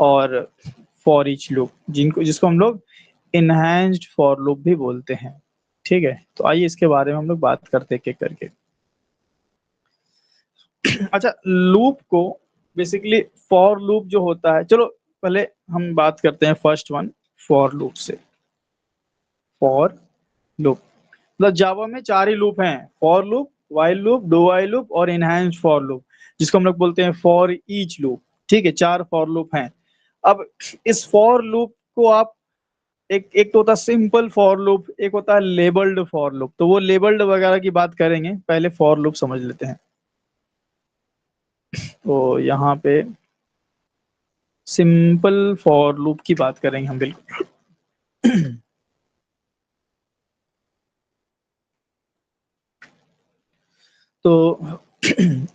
और फॉर ईच लूप, जिसको हम लोग इनहैंस्ड फॉर लूप भी बोलते हैं, ठीक है। तो आइए इसके बारे में हम लोग बात करते हैं एक एक करके। अच्छा, लूप को बेसिकली, फॉर लूप जो होता है, चलो पहले हम बात करते हैं फर्स्ट वन, फॉर लूप से। फॉर लूप मतलब जावा में 4 ही लूप हैं, for loop, while loop, do while loop और इनहैंस्ड फॉर लूप, जिसको हम लोग बोलते हैं फॉर ईच लूप, ठीक है। 4 फॉर लूप हैं। अब इस फॉर लूप को आप, एक तो होता है सिंपल फॉर लूप, एक होता है लेबल्ड फॉर लूप। तो वो लेबल्ड वगैरह की बात करेंगे, पहले फॉर लूप समझ लेते हैं। तो यहाँ पे सिंपल फॉर लूप की बात करेंगे हम, बिल्कुल। तो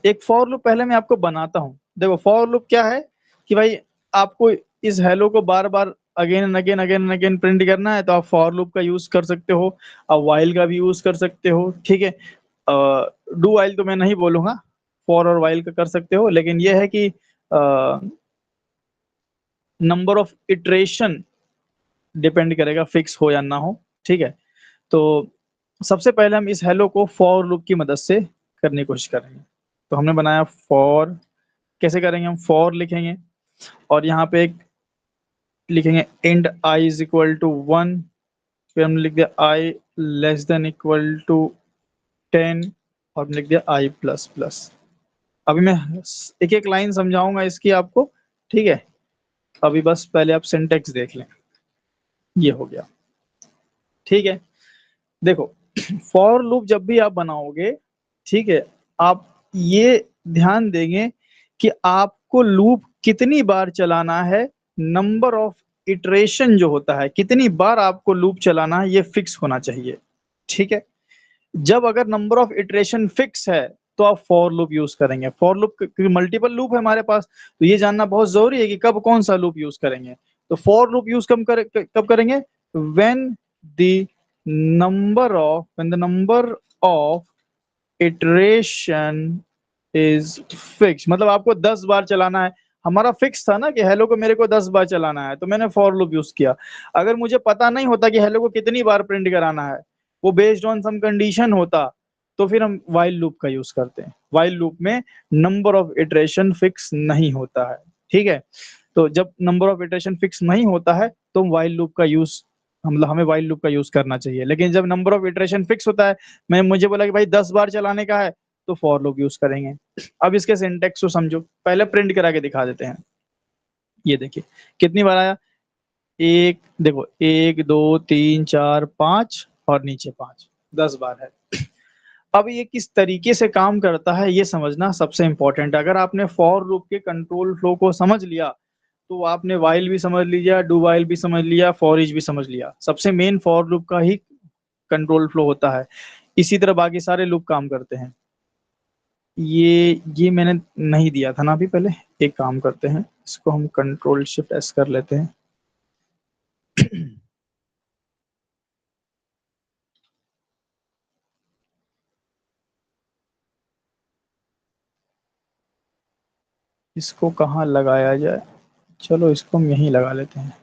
एक फॉर लूप पहले मैं आपको बनाता हूं। देखो फॉर लूप क्या है कि भाई, आपको इस हेलो को बार बार again and again, again and again print करना है, तो आप फॉर लूप का यूज कर सकते हो, आप वाइल का भी यूज कर सकते हो, ठीक है। डू वाइल तो मैं नहीं बोलूंगा, फॉर और वाइल का कर सकते हो, लेकिन ये है कि नंबर ऑफ इटरेशन डिपेंड करेगा, फिक्स हो या ना हो, ठीक है। तो सबसे पहले हम इस हेलो को फॉर लूप की मदद से करने की कोशिश करेंगे। तो हमने बनाया फॉर, कैसे करेंगे हम, फॉर लिखेंगे और यहाँ पे एक लिखेंगे int I is equal to 1, फिर हमने लिख दिया I less than equal to 10 और हमने लिख दिया आई प्लस प्लस। अभी मैं एक एक लाइन समझाऊंगा इसकी आपको, ठीक है। अभी बस पहले आप सिंटेक्स देख लें, ये हो गया, ठीक है। देखो, फॉर लूप जब भी आप बनाओगे, ठीक है, आप ये ध्यान देंगे कि आपको लूप कितनी बार चलाना है, नंबर ऑफ इटरेशन जो होता है, कितनी बार आपको लूप चलाना है, ये फिक्स होना चाहिए। ठीक है, जब अगर नंबर ऑफ इटरेशन फिक्स है तो आप फॉर लूप यूज करेंगे। फॉर लूप क्योंकि मल्टीपल लूप है हमारे पास, तो ये जानना बहुत जरूरी है कि कब कौन सा लूप यूज करेंगे। तो फॉर लूप यूज कब करेंगे, when the number of iteration is fix. मतलब आपको 10 बार चलाना है, हमारा फिक्स था ना कि हेलो को मेरे को 10 बार चलाना है, तो मैंने फॉर लूप यूज किया। अगर मुझे पता नहीं होता कि हेलो को कितनी बार प्रिंट कराना है, वो बेस्ड ऑन सम कंडीशन होता, तो फिर हम वाइल लूप का यूज करते हैं। वाइल लूप में नंबर ऑफ इटरेशन फिक्स नहीं होता है। ठीक है, तो जब नंबर ऑफ इटरेशन फिक्स नहीं होता है तो वाइल लूप का यूज, मतलब हमें वाइल लूप का यूज करना चाहिए। लेकिन जब नंबर ऑफ इटरेशन फिक्स होता है, मैं मुझे बोला कि भाई 10 बार चलाने का है, तो फॉर लूप यूज करेंगे। अब इसके सिंटेक्स को समझो, पहले प्रिंट करा के दिखा देते हैं। ये देखिए कितनी बार आया, एक, देखो 1 2 3 4 5 और नीचे 5, 10 बार है। अब ये किस तरीके से काम करता है ये समझना सबसे इंपॉर्टेंट है। अगर आपने फॉर लूप के कंट्रोल फ्लो को समझ लिया, तो आपने वाइल भी समझ लिया, डू वाइल भी समझ लिया, फॉर ईच भी समझ लिया। सबसे मेन फॉर लूप का ही कंट्रोल फ्लो होता है, इसी तरह बाकी सारे लूप काम करते हैं। ये मैंने नहीं दिया था ना अभी, पहले एक काम करते हैं, इसको हम कंट्रोल शिफ्ट एस कर लेते हैं। इसको कहाँ लगाया जाए, चलो इसको हम यहीं लगा लेते हैं।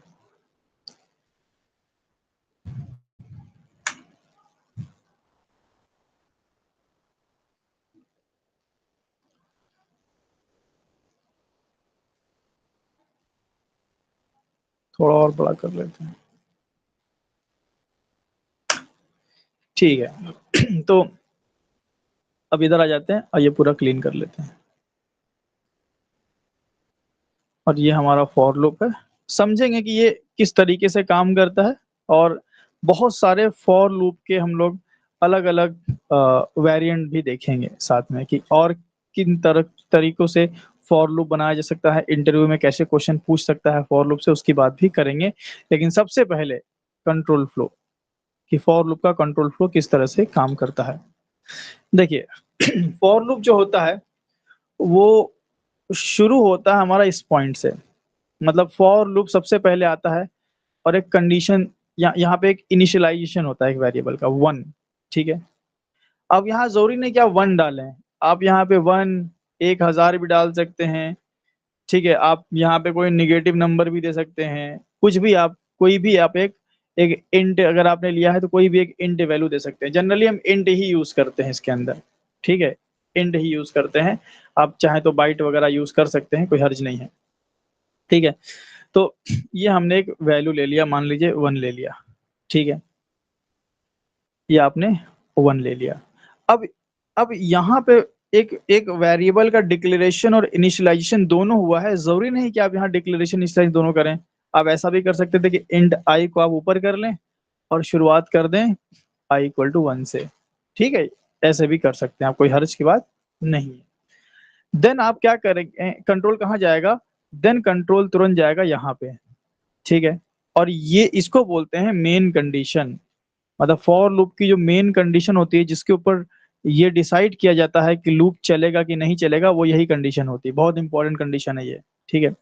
थोड़ा और बड़ा कर लेते हैं, ठीक है। तो अब इधर आ जाते हैं और ये पूरा क्लीन कर लेते हैं। और ये हमारा फॉर लूप है, समझेंगे कि ये किस तरीके से काम करता है। और बहुत सारे फॉर लूप के हम लोग अलग अलग वेरिएंट भी देखेंगे साथ में, कि और किन तरीकों से फॉर लूप बनाया जा सकता है, इंटरव्यू में कैसे क्वेश्चन पूछ सकता है फॉर लूप से, उसकी बात भी करेंगे। लेकिन सबसे पहले कंट्रोल फ्लो, कि फॉर लूप का कंट्रोल फ्लो किस तरह से काम करता है। देखिए फॉर लूप जो होता है वो शुरू होता है हमारा इस पॉइंट से। मतलब फॉर लूप सबसे पहले आता है और एक कंडीशन, यहाँ पे एक इनिशियलाइजेशन होता है एक वेरिएबल का 1। ठीक है, अब यहाँ जरूरी नहीं कि आप 1 डालें, आप यहाँ पे 1 1000 भी डाल सकते हैं। ठीक है, आप यहाँ पे कोई निगेटिव नंबर भी दे सकते हैं, कुछ भी आप, कोई भी आप एक एक इंट अगर आपने लिया है तो कोई भी एक इंट वैल्यू दे सकते हैं। जनरली हम इंट ही यूज करते हैं इसके अंदर। ठीक है, इंट ही यूज करते हैं, आप चाहे तो बाइट वगैरह यूज कर सकते हैं, कोई हर्ज नहीं है। ठीक है, तो ये हमने एक वैल्यू ले लिया, मान लीजिए 1 ले लिया। ठीक है, ये आपने 1 ले लिया। अब अब यहाँ पे एक एक वेरिएबल का डिक्लेरेशन और इनिशियलाइजेशन दोनों हुआ है। जरूरी नहीं कि आप यहाँ डिक्लेरेशन इनिशियलाइजेशन दोनों करें, आप ऐसा भी कर सकते थे कि इंट आई को आप ऊपर कर लें और शुरुआत कर दें आई इक्वल टू 1 से। ठीक है, ऐसे भी कर सकते हैं आप, कोई हर्ज की बात नहीं है। देन आप क्या करेंगे, कंट्रोल कहाँ जाएगा, देन कंट्रोल तुरंत जाएगा यहाँ पे। ठीक है, और ये इसको बोलते हैं मेन कंडीशन। मतलब फॉर लूप की जो मेन कंडीशन होती है, जिसके ऊपर ये डिसाइड किया जाता है कि लूप चलेगा कि नहीं चलेगा, वो यही कंडीशन होती है। बहुत इंपॉर्टेंट कंडीशन है ये। ठीक है,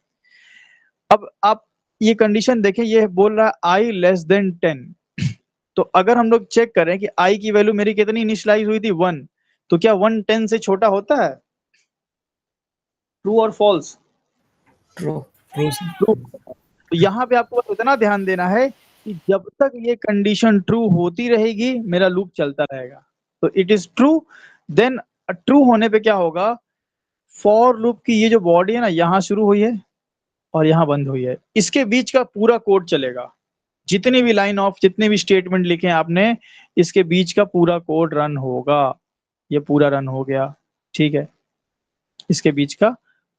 अब आप ये कंडीशन देखें, ये बोल रहा है आई लेस देन 10। तो अगर हम लोग चेक करें कि आई की वैल्यू मेरी कितनी इनिशियलाइज हुई थी 1, तो क्या 1 10 से छोटा होता है? ट्रू और फॉल्स? True true true. तो यहाँ पे आपको बस इतना ध्यान देना है कि जब तक ये कंडीशन ट्रू होती रहेगी मेरा लूप चलता रहेगा। तो it is true, then true होने पे क्या होगा, फॉर लूप की ये जो बॉडी है ना, यहाँ शुरू हुई है और यहाँ बंद हुई है, इसके बीच का पूरा कोड चलेगा। जितनी भी लाइन ऑफ, जितने भी स्टेटमेंट लिखे हैं आपने, इसके बीच का पूरा कोड रन होगा। ये पूरा रन हो गया। ठीक है, इसके बीच का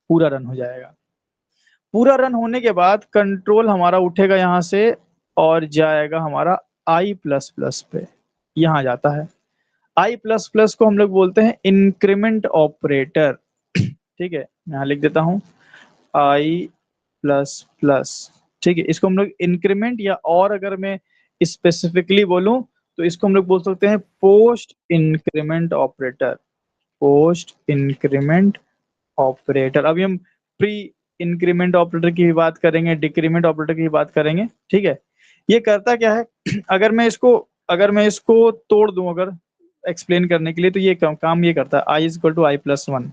पूरा रन हो जाएगा। पूरा रन होने के बाद कंट्रोल हमारा उठेगा यहाँ से और जाएगा हमारा आई प्लस प्लस पे, यहाँ जाता है। आई प्लस प्लस को हम लोग बोलते हैं इंक्रीमेंट ऑपरेटर। ठीक है, यहाँ लिख देता हूँ i प्लस प्लस, ठीक है। इसको हम लोग इंक्रीमेंट, या और अगर मैं स्पेसिफिकली बोलूं तो इसको हम लोग बोल सकते हैं post increment operator, post increment operator. अभी हम प्री इंक्रीमेंट ऑपरेटर की भी बात करेंगे, डिक्रीमेंट ऑपरेटर की भी बात करेंगे, ठीक है। ये करता क्या है, अगर मैं इसको तोड़ दूं, अगर एक्सप्लेन करने के लिए, तो ये काम ये करता है, i is equal to I plus one,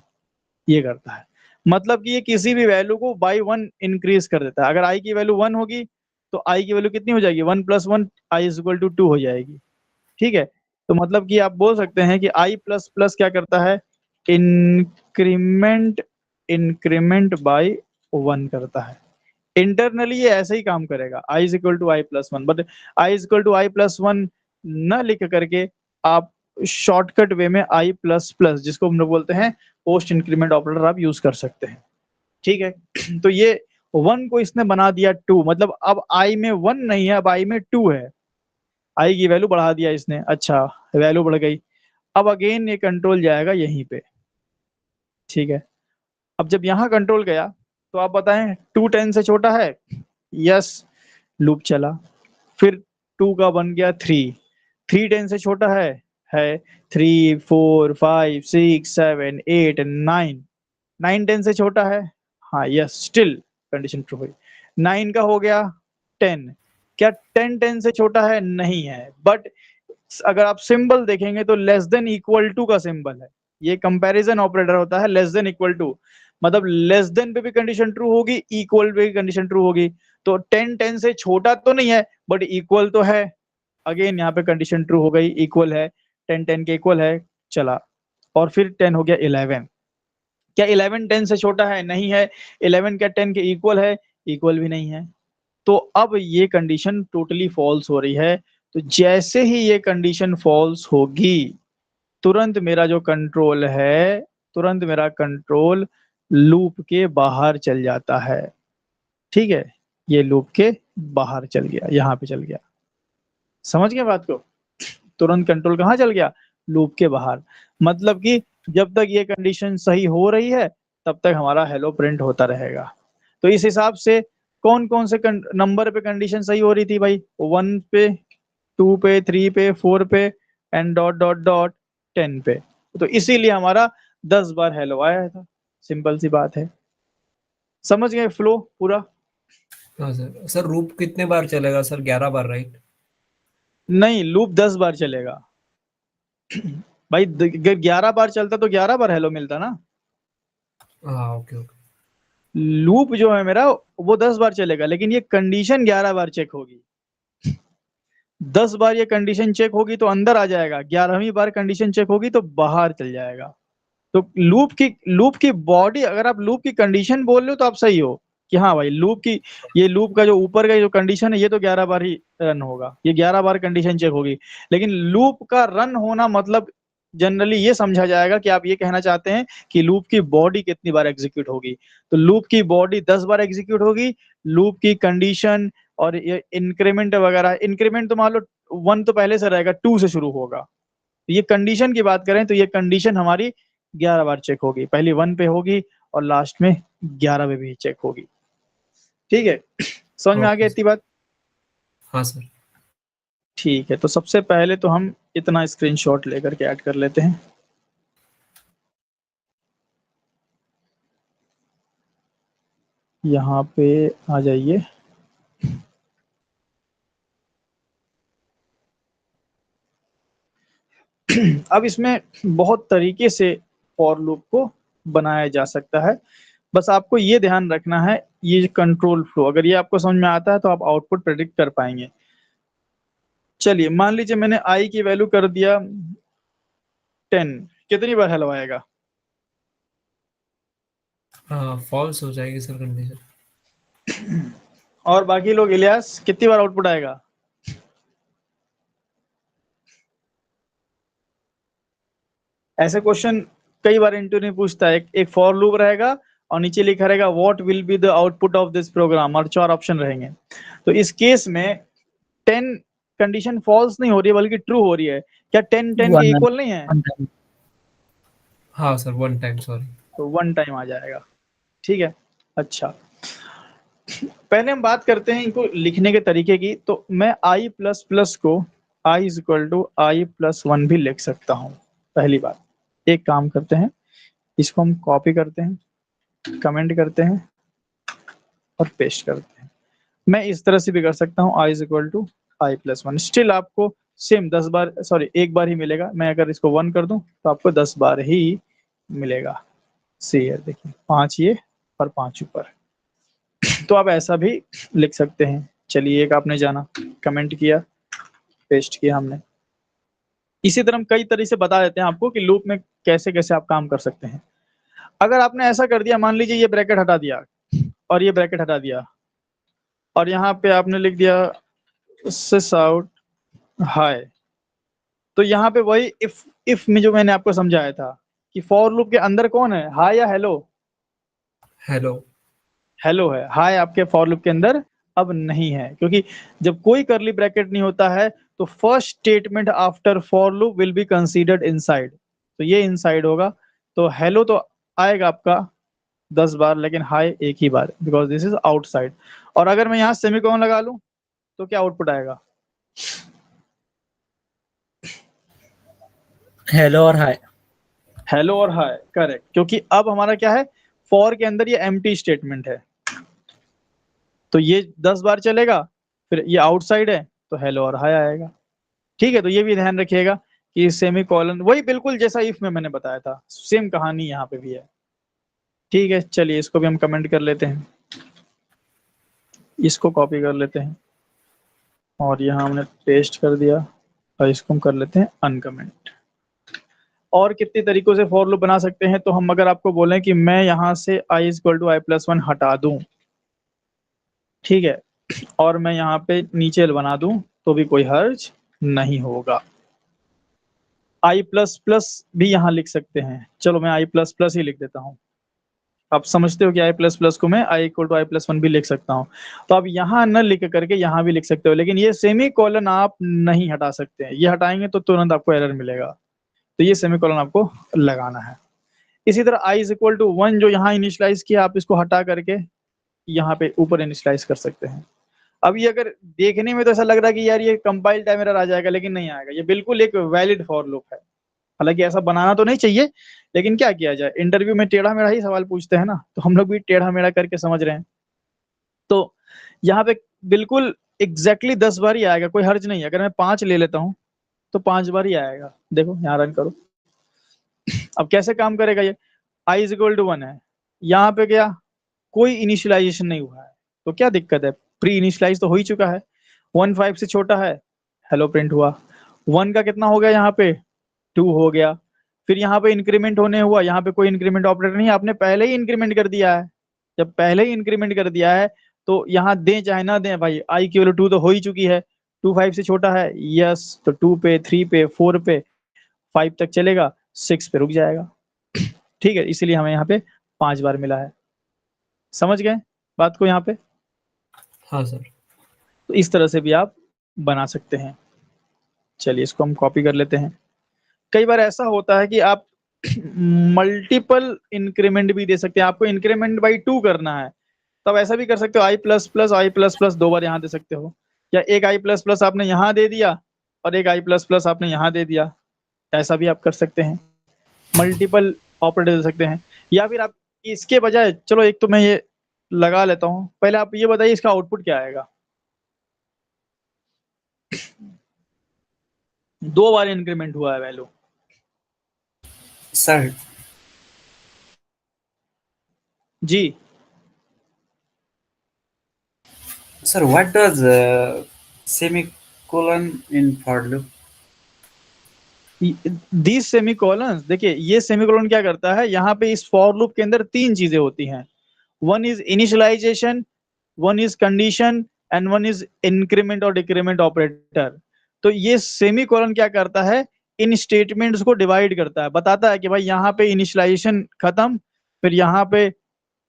ये करता है। मतलब कि ये किसी भी वैल्यू को बाई वन इंक्रीज कर देता है। अगर i की वैल्यू 1 होगी तो i की वैल्यू कितनी हो जाएगी, 1 plus 1, i is equal to 2 हो जाएगी, ठीक है। तो मतलब कि आप बोल सकते हैं कि i प्लस प्लस क्या करता है, इंक्रीमेंट इंक्रीमेंट बाई 1 करता है। इंटरनली ये ऐसे ही काम करेगा, i is equal to I plus one, but i is equal to I plus one न लिख करके आप शॉर्टकट वे में i प्लस प्लस, जिसको हम लोग बोलते हैं पोस्ट इंक्रीमेंट ऑपरेटर, आप यूज कर सकते हैं, ठीक है। तो ये 1 को इसने बना दिया 2, मतलब अब i में 1 नहीं है, अब i में 2 है, i की वैल्यू बढ़ा दिया इसने, अच्छा वैल्यू बढ़ गई। अब अगेन ये कंट्रोल जाएगा यहीं पे, ठीक है। अब जब यहाँ कंट्रोल गया तो आप बताएं 2 10 से छोटा है, यस, लूप चला। फिर 2 का बन गया 3, 3 10 से छोटा है 3 4 5 6 7 8 9, 9 10 से छोटा है, हाँ यस, स्टिल कंडीशन ट्रू हुई। 9 का हो गया 10, क्या 10 10 से छोटा है, नहीं है, बट अगर आप सिंबल देखेंगे तो लेस देन इक्वल टू का सिंबल है। ये कंपैरिजन ऑपरेटर होता है, लेस देन इक्वल टू, मतलब लेस देन पे भी कंडीशन ट्रू होगी, इक्वल पे भी कंडीशन ट्रू होगी। तो 10 10 से छोटा तो नहीं है बट इक्वल तो है, अगेन यहाँ पे कंडीशन ट्रू हो गई, इक्वल है, 10 10 के इक्वल है, चला। और फिर 10 हो गया 11, क्या 11 10 से छोटा है, नहीं है। 11 क्या 10 के इक्वल है, इक्वल भी नहीं है। तो अब ये कंडीशन टोटली फॉल्स हो रही है। तो जैसे ही ये कंडीशन फॉल्स होगी, तुरंत मेरा जो कंट्रोल है, तुरंत मेरा कंट्रोल लूप के बाहर चल जाता है, ठीक है। ये लूप के बाहर चल गया, यहाँ पे चल गया, समझ गए बात को। तुरंत कंट्रोल कहाँ चल गया, लूप के बाहर। मतलब कि जब तक ये कंडीशन सही हो रही है तब तक हमारा हेलो प्रिंट होता रहेगा। तो इस हिसाब से कौन कौन से नंबर पे कंडीशन सही हो रही थी भाई, 1 पे, 2 पे, 3 पे, 4 पे, एंड डॉट डॉट डॉट 10 पे। तो इसीलिए हमारा 10 बार हेलो आया था, सिंपल सी बात है। समझ गए फ्लो पूरा। हाँ सर। सर लूप कितने बार चलेगा सर? 11 बार, राइट? नहीं, लूप 10 बार चलेगा भाई, अगर 11 बार चलता तो 11 बार हेलो मिलता ना। हाँ, ओके ओके। लूप जो है मेरा वो 10 बार चलेगा, लेकिन ये कंडीशन 11 बार चेक होगी। 10 बार ये कंडीशन चेक होगी तो अंदर आ जाएगा, 11वीं बार कंडीशन चेक होगी तो बाहर चल जाएगा। तो लूप की बॉडी, अगर आप लूप की कंडीशन बोल रहे हो तो आप सही हो कि हाँ भाई, ये लूप का जो ऊपर का जो कंडीशन है ये तो 11 बार ही रन होगा, ये 11 बार कंडीशन चेक होगी। लेकिन लूप का रन होना मतलब जनरली ये समझा जाएगा कि आप ये कहना चाहते हैं कि लूप की बॉडी कितनी बार एग्जीक्यूट होगी। तो लूप की बॉडी 10 बार एग्जीक्यूट होगी, लूप की कंडीशन और ये इंक्रीमेंट वगैरह, इंक्रीमेंट तो मान लो 1 तो पहले से रहेगा, 2 से शुरू होगा। ये कंडीशन की बात करें तो ये कंडीशन हमारी 11 बार चेक होगी, पहली 1 पे होगी और लास्ट में 11 पे भी चेक होगी, ठीक है। समझ में आ गया इतनी बात? हाँ सर। ठीक है, तो सबसे पहले तो हम इतना स्क्रीनशॉट लेकर के ऐड कर लेते हैं। यहाँ पे आ जाइए। अब इसमें बहुत तरीके से फॉर लूप को बनाया जा सकता है, बस आपको ये ध्यान रखना है, ये कंट्रोल फ्लो अगर ये आपको समझ में आता है तो आप आउटपुट प्रेडिक्ट कर पाएंगे। चलिए मान लीजिए मैंने आई की वैल्यू कर दिया 10, कितनी बार हेलो आएगा? हाँ, फॉल्स हो जाएगी सर कंडीशन। और बाकी लोग, इलियास कितनी बार आउटपुट आएगा? ऐसे क्वेश्चन कई बार इंटरव्यू पूछता है, एक फॉर लूप रहेगा और नीचे लिखा रहेगा what will be the output of this program, और 4 ऑप्शन रहेंगे। तो इस केस में 10 कंडीशन फॉल्स नहीं हो रही है बल्कि ट्रू हो रही है। क्या 10 10 के इक्वल नहीं है? हाँ सर, 1 टाइम, सॉरी। तो 1 टाइम आ जाएगा। ठीक है, अच्छा पहले हम बात करते हैं इनको लिखने के तरीके की। तो मैं i प्लस प्लस को i is equal to i plus 1 भी लिख सकता हूँ। पहली बात, एक काम करते हैं, इसको हम कॉपी करते हैं, कमेंट करते हैं और पेस्ट करते हैं। मैं इस तरह से भी कर सकता हूँ, i is equal to i plus 1। Still आपको सेम 10 बार, सॉरी 1 बार ही मिलेगा। मैं अगर इसको 1 कर दूं तो आपको 10 बार ही मिलेगा। सी है, देखिए 5 ये और 5 ऊपर। तो आप ऐसा भी लिख सकते हैं। चलिए, एक आपने जाना, कमेंट किया, पेस्ट किया हमने। इसी तरह हम कई तरह से बता देते हैं आपको कि लूप में कैसे कैसे आप काम कर सकते हैं। अगर आपने ऐसा कर दिया, मान लीजिए ये ब्रैकेट हटा दिया और ये ब्रैकेट हटा दिया और यहाँ पे आपने लिख दिया सिस आउट हाई, तो यहाँ पे वही इफ में जो मैंने आपको समझाया था कि फॉर लूप के अंदर कौन है, हाई या हेलो? हेलो। हेलो है। हाई आपके फॉर लूप के अंदर अब नहीं है, क्योंकि जब कोई करली ब्रैकेट नहीं होता है तो first statement after for loop will be considered inside. तो ये इनसाइड होगा। तो हेलो तो आएगा आपका 10 बार, लेकिन हाई एक ही बार, बिकॉज दिस इज आउटसाइड। और अगर मैं यहाँ सेमीकोलन लगा लूं तो क्या आउटपुट आएगा? हेलो और हाय। हेलो और हाय, करेक्ट। क्योंकि अब हमारा क्या है, फॉर के अंदर ये एम्प्टी स्टेटमेंट है, तो ये 10 बार चलेगा, फिर ये आउटसाइड है तो हेलो और हाय आएगा। ठीक है, तो ये भी ध्यान रखिएगा कि सेमी कॉलन वही बिल्कुल जैसा इफ में मैंने बताया था, सेम कहानी यहाँ पे भी है। ठीक है, चलिए इसको भी हम कमेंट कर लेते हैं, इसको कॉपी कर लेते हैं और यहाँ हमने पेस्ट कर दिया और इसको हम कर लेते हैं अनकमेंट। और कितने तरीकों से फॉर लूप बना सकते हैं? तो हम अगर आपको बोलें कि मैं यहाँ से i equal to I plus 1 हटा दूं, ठीक है, और मैं यहाँ पे नीचे बना दूं तो भी कोई हर्ज नहीं होगा। i प्लस प्लस भी यहाँ लिख सकते हैं। चलो मैं i प्लस प्लस ही लिख देता हूँ। आप समझते हो कि i प्लस प्लस को मैं i equal to I plus 1 भी लिख सकता हूँ। तो आप यहाँ न लिख करके यहाँ भी लिख सकते हो, लेकिन ये सेमी कॉलन आप नहीं हटा सकते हैं। ये हटाएंगे तो तुरंत आपको एरर मिलेगा, तो ये सेमी कॉलन आपको लगाना है। इसी तरह i इज इक्वल टू 1 जो यहाँ इनिशियलाइज किया, आप इसको हटा करके यहाँ पे ऊपर इनिशियलाइज कर सकते हैं। अब ये अगर देखने में तो ऐसा लग रहा है कि यार ये कंपाइल टाइम एरर आ जाएगा, लेकिन नहीं आएगा। ये बिल्कुल एक वैलिड फॉर लूप है। हालांकि ऐसा बनाना तो नहीं चाहिए, लेकिन क्या किया जाए, इंटरव्यू में टेढ़ा मेढ़ा ही सवाल पूछते हैं ना, तो हम लोग भी टेढ़ा मेढ़ा करके समझ रहे हैं। तो यहाँ पे बिल्कुल एग्जैक्टली 10 बार ही आएगा, कोई हर्ज नहीं है। अगर मैं 5 ले लेता हूँ तो 5 बार ही आएगा। देखो यहाँ रन करो, अब कैसे काम करेगा ये? i इज इक्वल टू 1 है, यहाँ पे क्या कोई इनिशियलाइजेशन नहीं हुआ है, तो क्या दिक्कत है? प्री इनिशियलाइज तो हो ही चुका है। 1 5 से छोटा है, हेलो प्रिंट हुआ। 1 का कितना हो गया यहाँ पे? 2 हो गया। फिर यहाँ पे इंक्रीमेंट होने हुआ, यहाँ पे कोई इंक्रीमेंट ऑपरेटर नहीं है, आपने पहले ही इंक्रीमेंट कर दिया है। जब पहले ही इंक्रीमेंट कर दिया है तो यहाँ दें चाहे ना दें भाई, आई की वैल्यू 2 तो हो ही चुकी है। 2 5 से छोटा है, यस, तो 2 पे, 3 पे, 4 पे, 5 तक चलेगा, 6 पे रुक जाएगा। ठीक है, इसीलिए हमें यहाँ पे 5 बार मिला है। समझ गए बात को यहाँ पे? हाँ सर। तो इस तरह से भी आप बना सकते हैं। चलिए इसको हम कॉपी कर लेते हैं। कई बार ऐसा होता है कि आप मल्टीपल इंक्रीमेंट भी दे सकते हैं। आपको इंक्रीमेंट बाई 2 करना है, तब ऐसा भी कर सकते हो, आई प्लस प्लस 2 बार यहाँ दे सकते हो, या एक आई प्लस प्लस आपने यहाँ दे दिया और एक आई प्लस प्लस आपने यहाँ दे दिया। ऐसा भी आप कर सकते हैं, मल्टीपल ऑपरेटर दे सकते हैं। या फिर आप इसके बजाय, चलो एक तो मैं ये लगा लेता हूँ, पहले आप ये बताइए इसका आउटपुट क्या आएगा? 2 बार इंक्रीमेंट हुआ है value. Sir, ji sir, what does semicolon in for loop? These semicolons, देखिए ये सेमीकोलन क्या करता है, यहाँ पे इस फॉर लूप के अंदर 3 चीजें होती हैं। 1 is initialization, 1 is condition and 1 is increment और डिक्रीमेंट ऑपरेटर। तो ये सेमीकोलन क्या करता है, इन स्टेटमेंट्स को डिवाइड करता है, बताता है कि भाई यहाँ पे इनिशियलाइजेशन खत्म, फिर यहाँ पे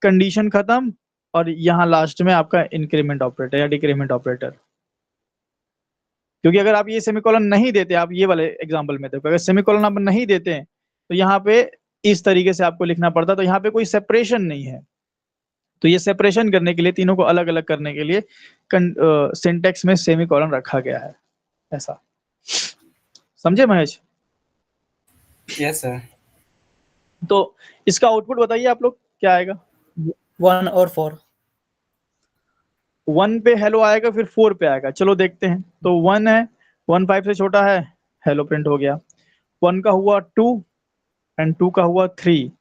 कंडीशन खत्म, और यहाँ लास्ट में आपका इंक्रीमेंट ऑपरेटर या डिक्रीमेंट ऑपरेटर। क्योंकि अगर आप ये सेमीकोलन नहीं देते, आप ये वाले एग्जांपल में देखो, अगर सेमीकोलन आप नहीं देते हैं तो यहाँ पे इस तरीके से आपको लिखना पड़ता, तो यहाँ पे कोई सेपरेशन नहीं है। तो ये सेपरेशन करने के लिए, तीनों को अलग अलग करने के लिए सिंटेक्स में सेमीकोलन रखा गया है, ऐसा। समझे महेश? Yes sir. तो इसका आउटपुट बताइए आप लोग क्या आएगा। 1 और 4। 1 पे हेलो आएगा, फिर 4 पे आएगा। चलो देखते हैं। तो 1 है, 1 5 से छोटा है, हेलो प्रिंट हो गया। 1 का हुआ 2 एंड 2 का हुआ 3,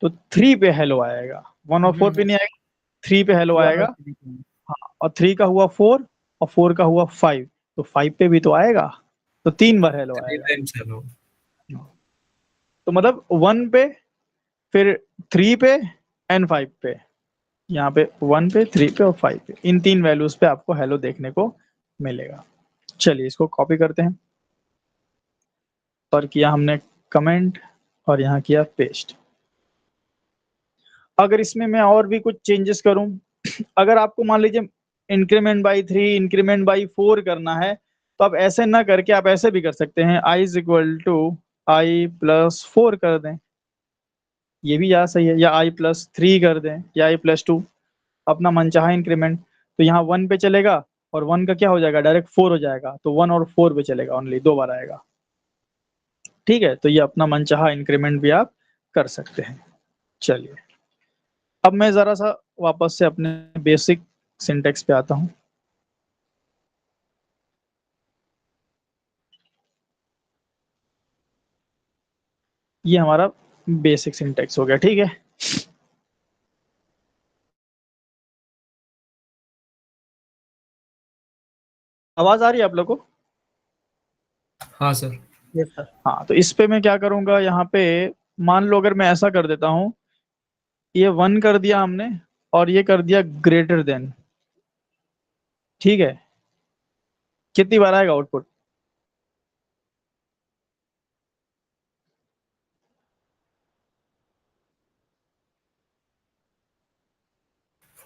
तो 3 पे हेलो आएगा। 1 और 4 पे नहीं आएगा, 3 पे हेलो आएगा। हाँ, और 3 का हुआ 4 और 4 का हुआ 5, तो 5 पे भी तो आएगा, तो 3 बार हेलो 3 आएगा। Times hello. तो मतलब 1 पे, फिर 3 पे एंड 5 पे। यहाँ पे 1 पे, 3 पे और 5 पे, इन 3 वैल्यूज पे आपको हेलो देखने को मिलेगा। चलिए इसको कॉपी करते हैं, और किया हमने कमेंट, और यहाँ किया पेस्ट। अगर इसमें मैं और भी कुछ चेंजेस करूं, अगर आपको मान लीजिए इंक्रीमेंट बाई 3, इंक्रीमेंट बाई 4 करना है, तो आप ऐसे ना करके आप ऐसे भी कर सकते हैं, i is equal to I plus 4 कर दें, ये भी यहाँ सही है, या i प्लस 3 कर दें, या i प्लस 2, अपना मनचाहा इंक्रीमेंट। तो यहाँ 1 पे चलेगा, और 1 का क्या हो जाएगा, डायरेक्ट 4 हो जाएगा, तो 1 और 4 पे चलेगा, ओनली 2 बार आएगा। ठीक है, तो ये अपना मनचाहा इंक्रीमेंट भी आप कर सकते हैं। चलिए अब मैं जरा सा वापस से अपने बेसिक सिंटेक्स पे आता हूं। ये हमारा बेसिक सिंटेक्स हो गया, ठीक है। आवाज आ रही है आप लोग को? हाँ सर। Yes sir. हाँ, तो इस पे मैं क्या करूंगा, यहाँ पे मान लो अगर मैं ऐसा कर देता हूं, ये 1 कर दिया हमने, और ये कर दिया ग्रेटर देन, ठीक है, कितनी बार आएगा आउटपुट?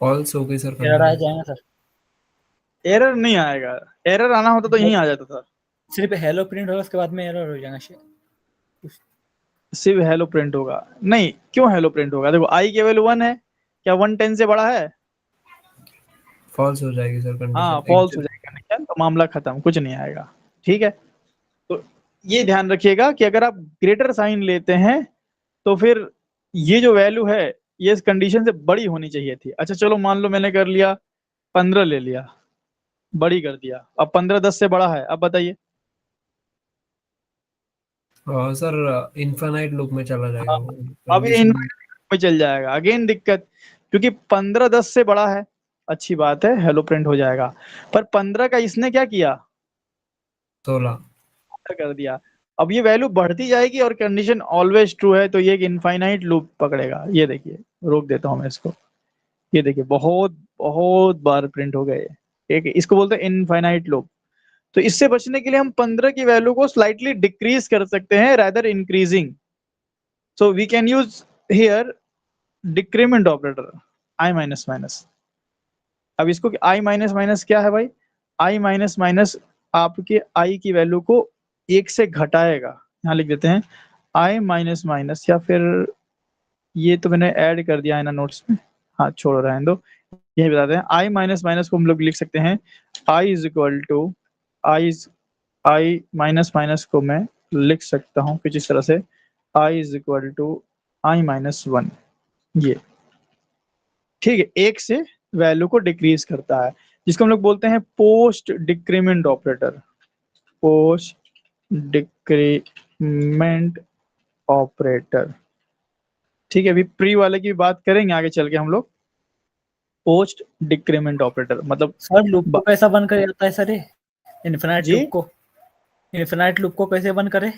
फॉल्स हो गई सर एरर आ कंडीशन। जाएगा सर। एरर नहीं आएगा, एरर आना होता तो यहीं आ जाता था, सिर्फ हेलो प्रिंट होगा, उसके बाद में एरर हो जाएगा शायद। सिर्फ हेलो प्रिंट होगा। नहीं, क्यों हेलो प्रिंट होगा? देखो आई की वैल्यू 1 है, क्या 1 10 से बड़ा है? फॉल्स हो जाएगी सर हाँ, कंडीशन फॉल्स हो एग्जिट। जाएगा, नहीं तो मामला खत्म, कुछ नहीं आएगा। ठीक है, तो ये ध्यान रखिएगा कि अगर आप ग्रेटर साइन लेते हैं, तो फिर ये जो वैल्यू है, ये इस कंडीशन से बड़ी होनी चाहिए थी। अच्छा चलो, मान लो मैंने कर लिया 15 ले लिया, बड़ी कर दिया, अब 15 10 से बड़ा है, अब बताइए। सर इनफाइनाइट लूप में चला जाएगा वो अब ये कंडीशन। इनफाइनाइट में चल जाएगा, अगेन दिक्कत, क्योंकि 15 10 से बड़ा है। अच्छी बात है, हेलो प्रिंट हो जाएगा, पर 15 का इसने क्या किया, 16। कर दिया। अब ये वैल्यू बढ़ती जाएगी, और कंडीशन ऑलवेज ट्रू है, तो ये एक इनफाइनाइट लूप पकड़ेगा। ये देखिए, रोक देता हूं मैं इसको, ये देखिए बहुत बहुत बार प्रिंट हो गए। एक इसको बोलते हैं इनफाइनाइट लूप। तो इससे बचने के लिए हम 15 की वैल्यू को स्लाइटली डिक्रीज कर सकते हैं, rather increasing. So we can use here decrement operator, I minus minus. अब इसको आई माइनस माइनस क्या है भाई, आई माइनस माइनस आपके आई की वैल्यू को 1 से घटाएगा। यहाँ लिख देते हैं आई माइनस माइनस, या फिर ये तो मैंने ऐड कर दिया है ना नोट्स में, हाँ छोड़ो रहने दो, यही बताते हैं। आई माइनस माइनस को हम लोग लिख सकते हैं I is equal to I minus minus को मैं लिख सकता हूँ कुछ इस तरह से, I is equal to I minus 1। ये ठीक है, 1 से वैल्यू को डिक्रीज करता है, जिसको हम लोग बोलते हैं post decrement operator. Post decrement operator, ठीक है। अभी प्री वाले की बात करेंगे आगे चल के हम लोग। पोस्ट डिक्रीमेंट ऑपरेटर मतलब सर लूप को कैसा बंद कर जाता है सर ये, इन्फिनाइट जी, लूप को? इन्फिनाइट लूप को कैसे बंद करे?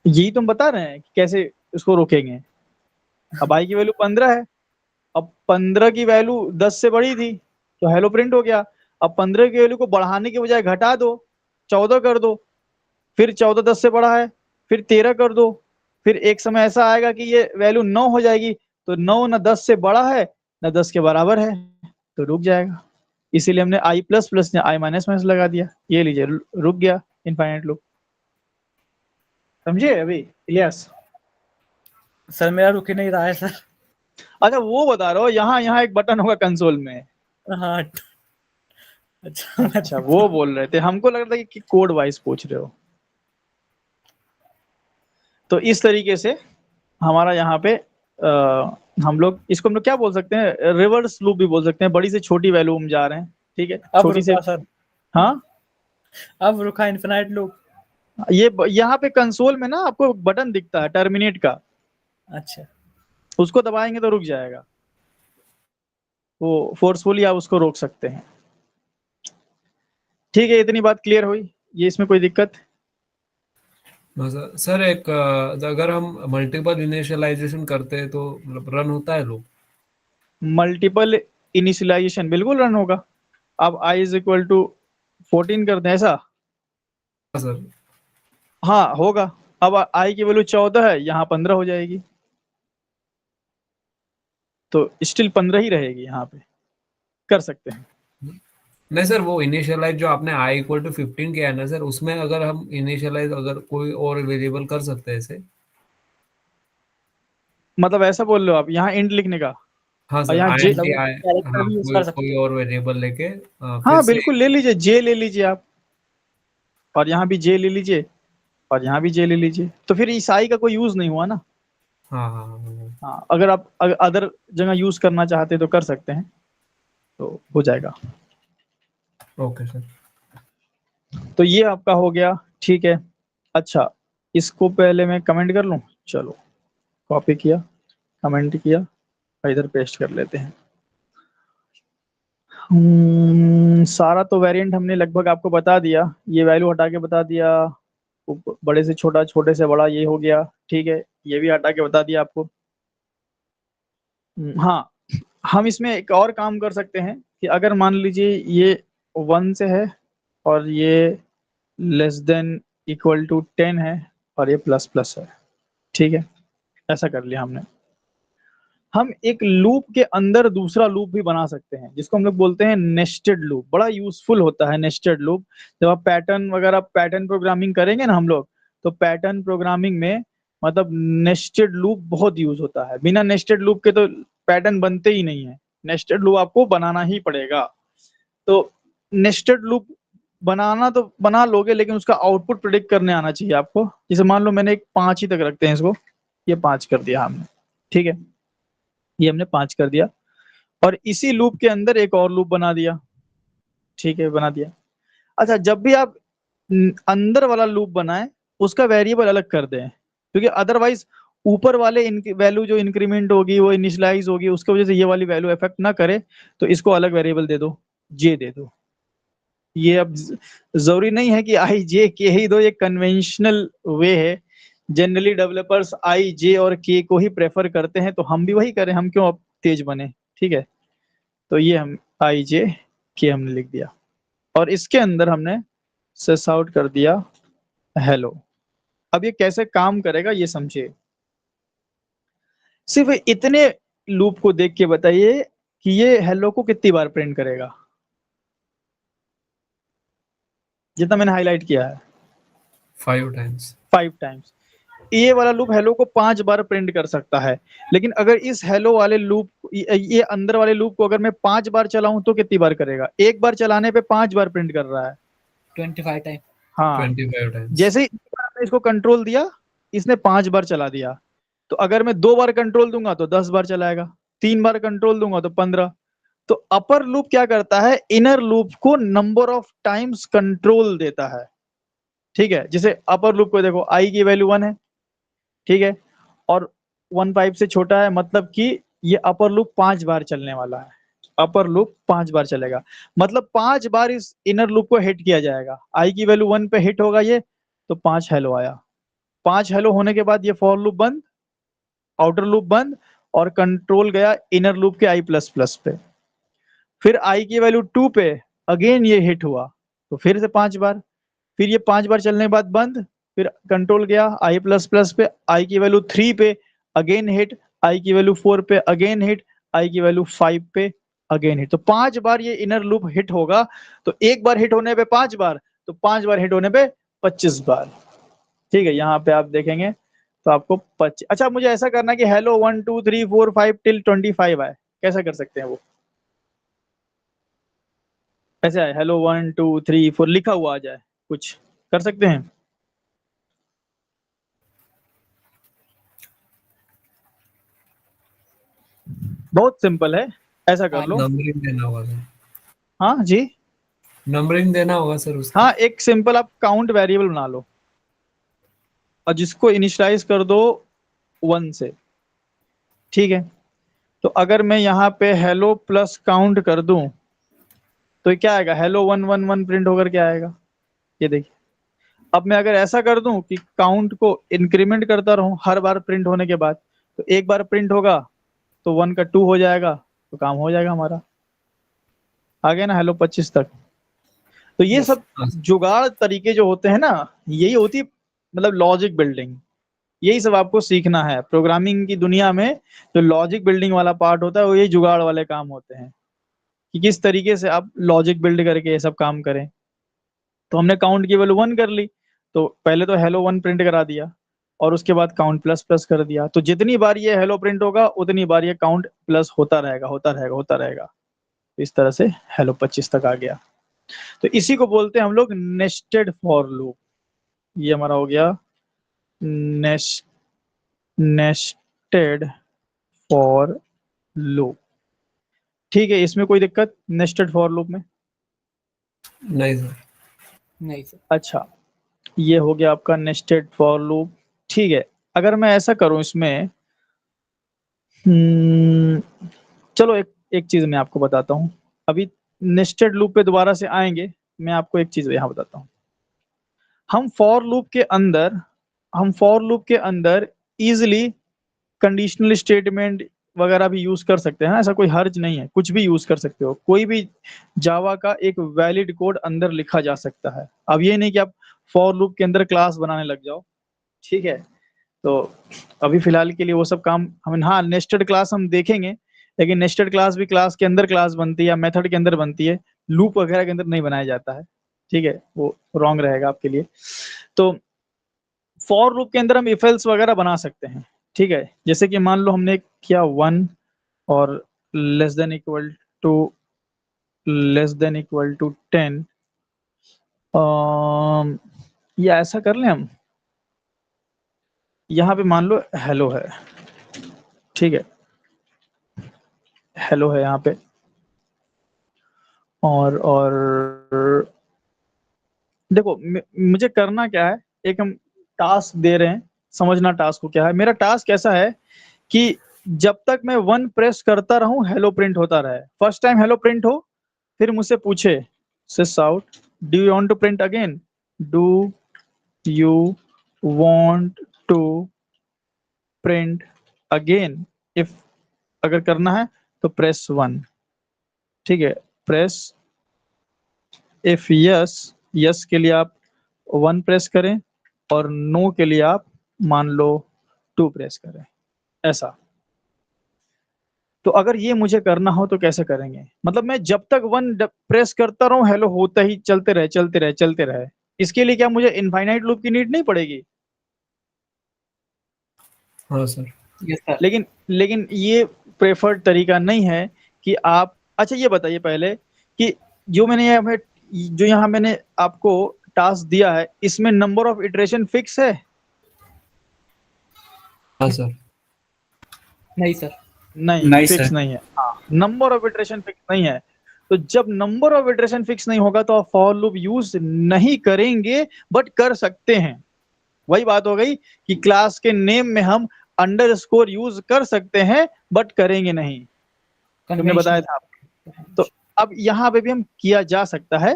यही तो हम बता रहे हैं कि कैसे उसको रोकेंगे। अब आई की वैल्यू 15 है, अब 15 की वैल्यू 10 से बड़ी थी, तो हेलो प्रिंट हो गया। अब 15 की वैल्यू को बढ़ाने के बजाय घटा दो, 14 कर दो, फिर 14 10 से बड़ा है, फिर 13 कर दो, फिर एक समय ऐसा आएगा कि ये वैल्यू 9 हो जाएगी, तो 9 ना 10 से बड़ा है ना 10 के बराबर है, तो रुक जाएगा। इसीलिए हमने आई प्लस प्लस ने आई माइनस माइनस लगा दिया, ये लीजिए रुक गया इनफाइनाइट लूप। समझे अभी? यस। सर मेरा रुक ही नहीं रहा है सर। अच्छा वो बता रहा हो, यहाँ एक बटन होगा कंसोल में। हाँ अच्छा अच्छा वो बोल रहे थे, हमको लग रहा था कि कोड वाइज पूछ रहे हो। तो इस तरीके से हमारा यहाँ पे हम लोग क्या बोल सकते हैं, रिवर्स लूप भी बोल सकते हैं। बड़ी से छोटी वैल्यू हम जा रहे हैं, ठीक है, अब छोटी से। रुका सर, हाँ अब रुका इन्फिनाइट लूप। ये यहाँ पे कंसोल में ना आपको बटन दिखता है टर्मिनेट का, अच्छा उसको दबाएंगे तो रुक जाएगा। वो फोर्सफुली आप उसको रोक सकते हैं। ठीक है, इतनी बात क्लियर हुई, ये इसमें कोई दिक्कत? सर एक अगर हम मल्टीपल इनिशियलाइजेशन करते हैं तो मतलब रन होता है लूप? मल्टीपल इनिशियलाइजेशन बिल्कुल रन होगा। अब i इज इक्वल टू 14 कर दें ऐसा? हाँ सर। हाँ होगा। अब i की वैल्यू 14 है, यहाँ 15 हो जाएगी, तो स्टिल 15 ही रहेगी, यहाँ पे कर सकते हैं। नहीं सर, वो इनिशियलाइज जो आपने i इक्वल टू 15 किया है ना सर, उसमें अगर हम इनिशियलाइज अगर कोई और वेरिएबल कर सकते हैं ऐसे? मतलब ऐसा बोल रहे हो आप, यहाँ इंट लिखने का? हाँ और सर, यहाँ आई जे, एन टी आई। कैरेक्टर हाँ, भी यूज कोई कर सकते कोई और वेरिएबल लेके फिर हाँ से। बिल्कुल ले लीजिए, जे ले लीजिए आप, और यहाँ भी जे ले लीजिए, और यहाँ भी जे ले लीजिए, तो फिर इस i का कोई यूज नहीं हुआ ना। हाँ हाँ हाँ हाँ। हाँ अगर आप अदर जगह यूज करना चाहते हैं तो कर सकते हैं, तो हो जाएगा। Okay sir. तो ये आपका हो गया, ठीक है। अच्छा इसको पहले मैं कमेंट कर लूं, चलो कॉपी किया, कमेंट किया, इधर पेस्ट कर लेते हैं। सारा तो वेरिएंट हमने लगभग आपको बता दिया, ये वैल्यू हटा के बता दिया, बड़े से छोटा, छोटे से बड़ा, ये हो गया, ठीक है, ये भी हटा के बता दिया आपको। हाँ हम इसमें एक और काम कर सकते हैं कि अगर मान लीजिए ये 1 से है और ये लेस देन इक्वल टू 10 है और ये प्लस प्लस है, ठीक है, ऐसा कर लिया हमने। हम एक लूप के अंदर दूसरा लूप भी बना सकते हैं, जिसको हम लोग बोलते हैं नेस्टेड लूप। बड़ा यूजफुल होता है नेस्टेड लूप। जब आप पैटर्न वगैरह, पैटर्न प्रोग्रामिंग करेंगे ना हम लोग, तो पैटर्न प्रोग्रामिंग में मतलब नेस्टेड लूप बहुत यूज होता है। बिना नेस्टेड लूप के तो पैटर्न बनते ही नहीं है, नेस्टेड लूप आपको बनाना ही पड़ेगा। तो नेस्टेड लूप बनाना तो बना लोगे, लेकिन उसका आउटपुट प्रिडिक्ट करने आना चाहिए आपको। जैसे मान लो मैंने एक 5 ही तक रखते हैं इसको, ये 5 कर दिया हमने, ठीक है, ये हमने 5 कर दिया, और इसी लूप के अंदर एक और लूप बना दिया, ठीक है, बना दिया। अच्छा जब भी आप अंदर वाला लूप बनाएं, उसका वेरिएबल अलग कर दें, क्योंकि अदरवाइज ऊपर वाले वैल्यू जो इंक्रीमेंट होगी, वो इनिशियलाइज होगी, उसकी वजह से ये वाली वैल्यू इफेक्ट ना करे, तो इसको अलग वेरिएबल दे दो, जे दे दो। ये अब जरूरी नहीं है कि आई जे के ही दो, ये कन्वेंशनल वे है। जनरली डेवलपर्स आई जे और के को ही प्रेफर करते हैं, तो हम भी वही करें, हम क्यों अब तेज बने, ठीक है। तो ये हम आई जे के हमने लिख दिया, और इसके अंदर हमने सेस आउट कर दिया हेलो। अब ये कैसे काम करेगा ये समझिए। सिर्फ इतने लूप को देख के बताइए कि ये हेलो को कितनी बार प्रिंट करेगा, जितना मैंने हाईलाइट किया है, 5 टाइम्स। 5 टाइम्स। ये वाला लूप हेलो को 5 बार प्रिंट कर सकता है, लेकिन अगर इस हेलो वाले लूप, ये अंदर वाले लूप को अगर मैं 5 बार चलाऊं तो कितनी बार करेगा? एक बार चलाने पे 5 बार प्रिंट कर रहा है। 25 टाइम। हाँ 25 टाइम्स। जैसे ही मैंने इसको कंट्रोल दिया, इसने 5 बार चला दिया, तो अगर मैं 2 बार कंट्रोल दूंगा तो 10 बार चलाएगा, 3 बार कंट्रोल दूंगा तो 15। तो अपर लूप क्या करता है, इनर लूप को नंबर ऑफ टाइम्स कंट्रोल देता है, ठीक है। जैसे अपर लूप को देखो, आई की वैल्यू 1 है, ठीक है, और 1 5 से छोटा है, मतलब कि ये अपर लूप 5 बार चलने वाला है। अपर लूप 5 बार चलेगा, मतलब 5 बार इस इनर लूप को हिट किया जाएगा। आई की वैल्यू 1 पे हिट होगा ये, तो 5 हेलो आया। 5 हेलो होने के बाद ये फॉर लूप बंद, आउटर लूप बंद, और कंट्रोल गया इनर लूप के आई प्लस प्लस पे। फिर आई की वैल्यू 2 पे अगेन ये हिट हुआ, तो फिर से 5 बार, फिर ये 5 बार चलने के बाद बंद, फिर कंट्रोल गया आई प्लस प्लस पे, आई की वैल्यू 3 पे अगेन हिट, आई की वैल्यू 4 पे अगेन हिट, आई की वैल्यू 5 पे अगेन हिट। तो 5 बार ये इनर लूप हिट होगा। तो एक बार हिट होने पे 5 बार, तो 5 बार हिट होने पे 25 बार, ठीक है। यहाँ पे आप देखेंगे तो आपको 25। अच्छा मुझे ऐसा करना है कि हेलो 1 2 3 4 5 टिल 25 आए, कैसा कर सकते हैं वो? ऐसे आए हेलो 1 2 3 4 लिखा हुआ आ जाए, कुछ कर सकते हैं? बहुत सिंपल है, ऐसा कर लो। नंबरिंग देना होगा सर, हाँ जी, नंबरिंग देना होगा सर उसका। हाँ एक सिंपल आप काउंट वेरिएबल बना लो और जिसको इनिशियलाइज कर दो 1 से, ठीक है। तो अगर मैं यहाँ पे हेलो प्लस काउंट कर दूं तो ये क्या आएगा, हेलो 1 1 1 प्रिंट होकर क्या आएगा, ये देखिए। अब मैं अगर ऐसा कर दूं कि काउंट को इंक्रीमेंट करता रहूं हर बार प्रिंट होने के बाद, तो एक बार प्रिंट होगा तो 1 का 2 हो जाएगा, तो काम हो जाएगा हमारा, आ गया ना हेलो 25 तक। तो ये सब जुगाड़ तरीके जो होते हैं ना, यही होती है मतलब लॉजिक बिल्डिंग। यही सब आपको सीखना है प्रोग्रामिंग की दुनिया में। जो लॉजिक बिल्डिंग वाला पार्ट होता है वो यही जुगाड़ वाले काम होते हैं कि किस तरीके से आप लॉजिक बिल्ड करके ये सब काम करें। तो हमने काउंट की वैल्यू 1 कर ली, तो पहले तो हेलो 1 प्रिंट करा दिया और उसके बाद काउंट प्लस प्लस कर दिया। तो जितनी बार ये हेलो प्रिंट होगा उतनी बार ये काउंट प्लस होता रहेगा होता रहेगा होता रहेगा। इस तरह से हेलो 25 तक आ गया। तो इसी को बोलते हैं हम लोग नेस्टेड फॉर लूप। ये हमारा हो गया नेस्टेड फॉर लूप। ठीक है, इसमें कोई दिक्कत नेस्टेड फॉर लूप में? नहीं सर। नहीं सर। अच्छा, ये हो गया आपका नेस्टेड फॉर लूप। ठीक है, अगर मैं ऐसा करूं इसमें, चलो एक एक चीज मैं आपको बताता हूं। अभी नेस्टेड लूप पे दोबारा से आएंगे, मैं आपको एक चीज यहाँ बताता हूँ। हम फॉर लूप के अंदर इजिली कंडीशनल स्टेटमेंट वगैरह भी यूज कर सकते हैं, ऐसा कोई हर्ज नहीं है, कुछ भी यूज कर सकते हो। कोई भी जावा का एक वैलिड कोड अंदर लिखा जा सकता है। अब ये नहीं कि आप फॉर लूप के अंदर क्लास बनाने लग जाओ, ठीक है। तो अभी फिलहाल के लिए वो सब काम हम, हाँ नेस्टेड क्लास हम देखेंगे, लेकिन नेस्टेड क्लास भी क्लास के अंदर क्लास बनती है या मेथड के अंदर बनती है, लूप वगैरह के अंदर नहीं बनाया जाता है, ठीक है। वो रॉन्ग रहेगा आपके लिए। तो फॉर लूप के अंदर हम इफ एल्स वगैरह बना सकते हैं, ठीक है। जैसे कि मान लो हमने किया 1 और लेस देन इक्वल टू 10, या ऐसा कर लें हम, यहाँ पे मान लो हेलो है, ठीक है, हेलो है यहाँ पे, और देखो मुझे करना क्या है, एक हम टास्क दे रहे हैं, समझना टास्क को क्या है। मेरा टास्क ऐसा है कि जब तक मैं 1 प्रेस करता रहूं हेलो प्रिंट होता रहे। फर्स्ट टाइम हेलो प्रिंट हो, फिर मुझसे पूछे sysout do you want to print again, do you want to print again. If अगर करना है तो प्रेस 1, ठीक है, प्रेस। इफ यस, यस के लिए आप 1 प्रेस करें और नो के लिए आप मान लो 2 प्रेस करें, ऐसा। तो अगर ये मुझे करना हो तो कैसे करेंगे, मतलब मैं जब तक 1 प्रेस करता रहूं हेलो होता ही चलते रहे चलते रहे चलते रहे। इसके लिए क्या मुझे इनफाइनाइट लूप की नीड नहीं पड़ेगी? हाँ सर। Yes sir. लेकिन ये प्रेफर्ड तरीका नहीं है कि आप, अच्छा ये बताइए पहले कि जो यहाँ मैंने आपको टास्क दिया है, इसमें नंबर ऑफ इटरेशन फिक्स है? हाँ सर। नहीं सर। नहीं, नहीं फिक्स सर। नहीं है। हाँ, नंबर ऑफ इटरेशन फिक्स नहीं है। तो जब नंबर ऑफ इटरेशन फिक्स नहीं होगा तो आप फॉर लूप यूज नहीं करेंगे, बट कर सकते हैं। वही बात हो गई कि क्लास के नेम में हम अंडरस्कोर यूज कर सकते हैं बट करेंगे नहीं, तुमने बताया था। तो अब यहाँ पे भी हम किया जा सकता है।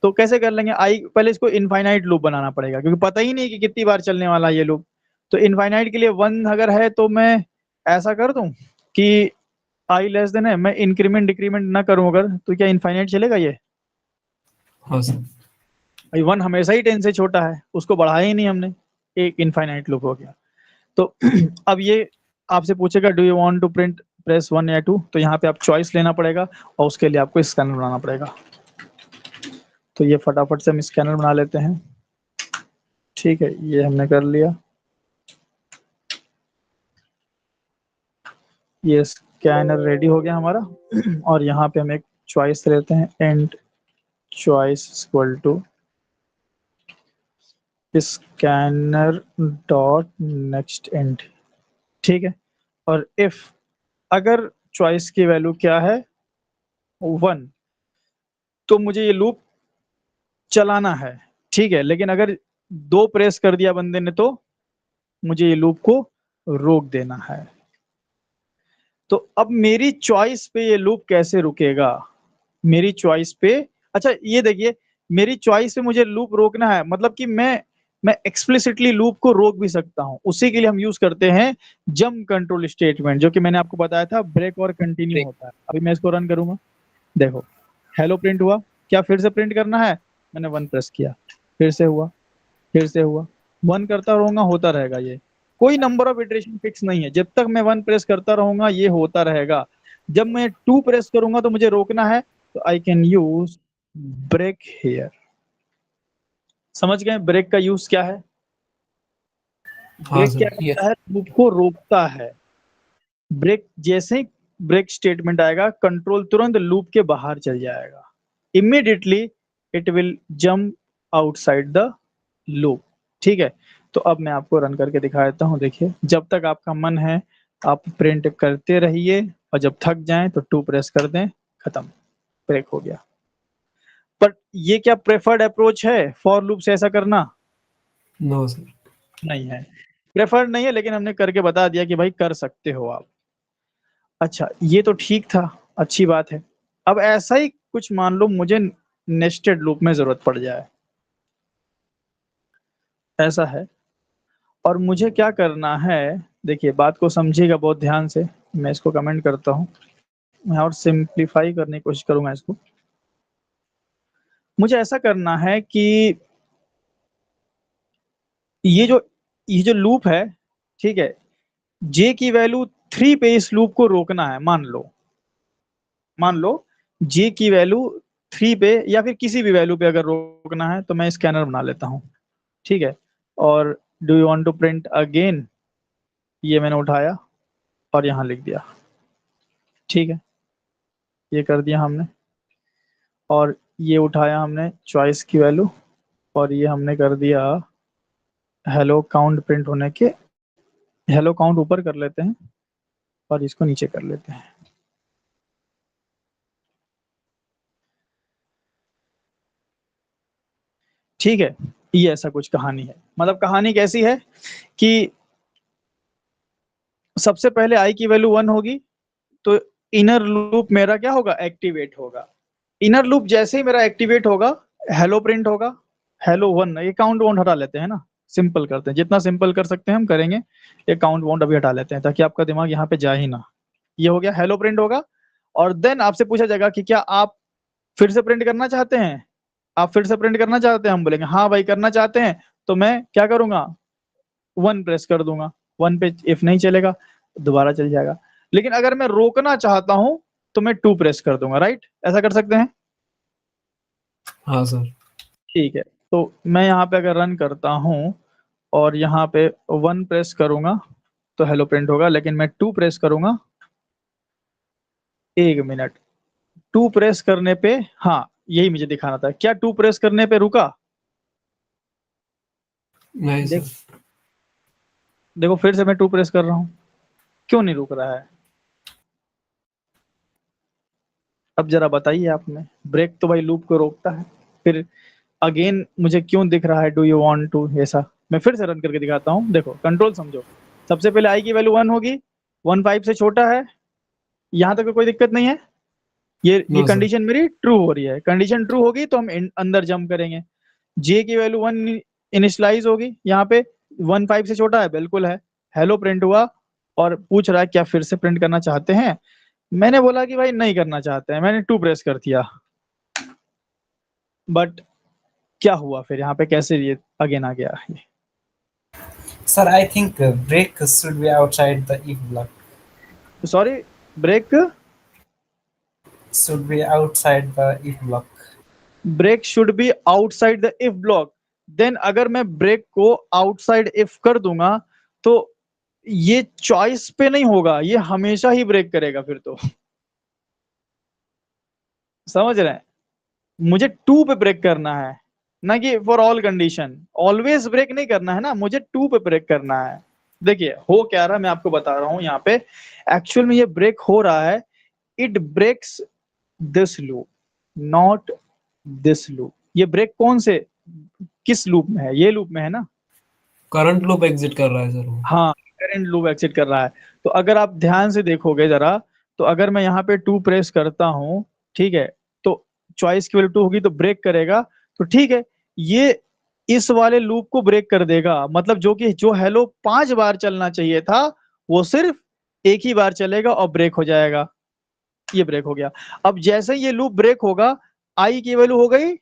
तो कैसे कर लेंगे, आई पहले इसको इनफाइनाइट लूप बनाना पड़ेगा क्योंकि पता ही नहीं कि कितनी बार चलने वाला ये लूप। तो इनफाइनाइट के लिए 1 अगर है तो मैं ऐसा कर दूं कि आई लेस देन है, मैं इंक्रीमेंट डिक्रीमेंट ना करूं अगर, तो क्या इनफाइनाइट चलेगा ये? हाँ सर। भाई 1 हमेशा ही 10 से छोटा है, उसको बढ़ाया ही नहीं हमने, एक इनफाइनाइट लूप हो गया। तो अब ये आपसे पूछेगा do you want to print press 1 या 2, तो यहाँ पे आप चॉइस लेना पड़ेगा और उसके लिए आपको स्कैनर बनाना पड़ेगा। तो ये फटाफट से हम स्कैनर बना लेते हैं, ठीक है, ये हमने कर लिया। ये स्कैनर रेडी हो गया हमारा और यहाँ पे हम एक चॉइस लेते हैं, and choice equal to scanner dot next and, ठीक है। और इफ अगर चॉइस की वैल्यू क्या है 1, तो मुझे ये लूप चलाना है, ठीक है। लेकिन अगर 2 प्रेस कर दिया बंदे ने तो मुझे ये लूप को रोक देना है। तो अब मेरी चॉइस पे ये लूप कैसे रुकेगा, मेरी चॉइस पे, अच्छा ये देखिए, मेरी चॉइस पे मुझे लूप रोकना है, मतलब कि मैं एक्सप्लिसिटली लूप को रोक भी सकता हूं। उसी के लिए हम यूज करते हैं जंप कंट्रोल स्टेटमेंट, जो कि मैंने आपको बताया था ब्रेक और कंटिन्यू होता है। अभी मैं इसको रन करूंगा, देखो हेलो प्रिंट हुआ, क्या फिर से प्रिंट करना है, मैंने 1 प्रेस किया, फिर से हुआ, फिर से हुआ, 1 करता रहूंगा, होता रहेगा। ये कोई नंबर ऑफ इटरेशन फिक्स नहीं है, जब तक मैं 1 प्रेस करता रहूंगा ये होता रहेगा। जब मैं 2 प्रेस करूंगा तो मुझे रोकना है, तो I can use break here. समझ गए ब्रेक का यूज क्या है? हाँ ब्रेक सर। क्या करता है, लूप को रोकता है। ब्रेक जैसे ही ब्रेक स्टेटमेंट आएगा, कंट्रोल तुरंत लूप के बाहर चल जाएगा, immediately it will jump outside the loop, ठीक है। तो अब मैं आपको रन करके दिखा देता हूँ। देखिए, जब तक आपका मन है आप प्रिंट करते रहिए, और जब थक जाएं तो 2 प्रेस कर दें, खत्म, ब्रेक हो गया। पर ये क्या प्रेफर्ड अप्रोच है फॉर लूप से ऐसा करना? No sir. नहीं है, प्रेफर्ड नहीं है, लेकिन हमने करके बता दिया कि भाई कर सकते हो आप। अच्छा, ये तो ठीक था, अच्छी बात है। अब ऐसा ही कुछ मान लो मुझे नेस्टेड लूप में जरूरत पड़ जाए, ऐसा है, और मुझे क्या करना है, देखिए बात को समझिएगा बहुत ध्यान से। मैं इसको कमेंट करता हूँ, मैं और सिंप्लीफाई करने की कोशिश करूंगा इसको। मुझे ऐसा करना है कि ये जो लूप है, ठीक है, जे की वैल्यू 3 पे इस लूप को रोकना है। मान लो जे की वैल्यू 3 पे या फिर किसी भी वैल्यू पे अगर रोकना है, तो मैं स्कैनर बना लेता हूँ, ठीक है। और do you want to print again, ये मैंने उठाया और यहाँ लिख दिया, ठीक है, ये कर दिया हमने। और ये उठाया हमने चॉइस की वैल्यू, और ये हमने कर दिया हेलो काउंट प्रिंट होने के, हेलो काउंट ऊपर कर लेते हैं और इसको नीचे कर लेते हैं, ठीक है। ये ऐसा कुछ कहानी है, मतलब कहानी कैसी है कि सबसे पहले आई की वैल्यू 1 होगी, तो इनर लूप मेरा क्या होगा, एक्टिवेट होगा। इनर लूप जैसे ही मेरा एक्टिवेट होगा, हेलो प्रिंट होगा, हेलो 1, ये काउंट वाउंट हटा लेते हैं ना, सिंपल करते हैं, जितना सिंपल कर सकते हैं हम करेंगे। ये काउंट वाउंट अभी हटा लेते हैं ताकि आपका दिमाग यहाँ पे जा ही ना। ये हो गया, हेलो प्रिंट होगा, और देन आपसे पूछा जाएगा कि क्या आप फिर से प्रिंट करना चाहते हैं, आप फिर से प्रिंट करना चाहते हैं, हम बोलेंगे हाँ भाई करना चाहते हैं, तो मैं क्या करूंगा, 1 प्रेस कर दूंगा। 1 पे इफ नहीं चलेगा दोबारा चल जाएगा। लेकिन अगर मैं रोकना चाहता हूं तो मैं 2 प्रेस कर दूंगा, राइट, ऐसा कर सकते हैं। हाँ सर। ठीक है, तो मैं यहाँ पे अगर रन करता हूँ और यहाँ पे 1 प्रेस करूंगा तो हेलो प्रिंट होगा, लेकिन मैं 2 प्रेस करूंगा, 1 मिनट, 2 प्रेस करने पे, हाँ यही मुझे दिखाना था, क्या 2 प्रेस करने पे रुका? नहीं देख, सर। देखो फिर से मैं 2 प्रेस कर रहा हूँ, क्यों नहीं रुक रहा है? अब जरा बताइए आप में, ब्रेक तो भाई लूप को रोकता है, फिर अगेन मुझे क्यों दिख रहा है डू यू वांट टू, ऐसा? मैं फिर से रन करके दिखाता हूँ, देखो कंट्रोल समझो। सबसे पहले आई की वैल्यू 1 होगी, 1 5 से छोटा है, यहाँ तक कोई दिक्कत नहीं है। ये नो सर। कंडीशन मेरी ट्रू हो रही है, कंडीशन ट्रू होगी तो हम अंदर जंप करेंगे। जे की वैल्यू 1 इनिशियलाइज होगी, यहाँ पे 1 5 से छोटा है, बिल्कुल है। हेलो प्रिंट हुआ और पूछ रहा है क्या फिर से प्रिंट करना चाहते हैं, मैंने बोला कि भाई नहीं करना चाहते हैं, मैंने 2 प्रेस कर दिया। बट क्या हुआ फिर यहाँ पे, कैसे ये अगेन आ गया? Sir, I think break should be outside the if block. Sorry, break Should be outside the if block. Break should be outside the if block. Then अगर मैं ब्रेक को आउटसाइड इफ कर दूंगा तो ये चॉइस पे नहीं होगा, ये हमेशा ही ब्रेक करेगा फिर तो। समझ रहे हैं? मुझे 2 पे ब्रेक करना है, ना कि for all condition. Always break नहीं करना है ना, मुझे 2 पे ब्रेक करना है। देखिए हो क्या रहा है मैं आपको बता रहा हूं। यहाँ पे एक्चुअल में ये ब्रेक हो रहा है, it breaks this loop not this loop. ये ब्रेक कौन से किस लूप में है? ये लूप में है ना। करंट लूप एग्जिट कर रहा है सर वो। हाँ, करंट लूप एग्जिट कर रहा है। तो अगर आप ध्यान से देखोगे जरा, तो अगर मैं यहाँ पे 2 प्रेस करता हूँ, ठीक है, तो चॉइस की वैल्यू 2 होगी तो ब्रेक करेगा। तो ठीक है, ये इस वाले लूप को ब्रेक कर देगा, मतलब जो हेलो 5 बार चलना चाहिए था वो सिर्फ एक ही बार चलेगा और ब्रेक हो जाएगा। ये ब्रेक हो गया। अब जैसे ये लूप ब्रेक होगा, आई की वैल्यू हो गई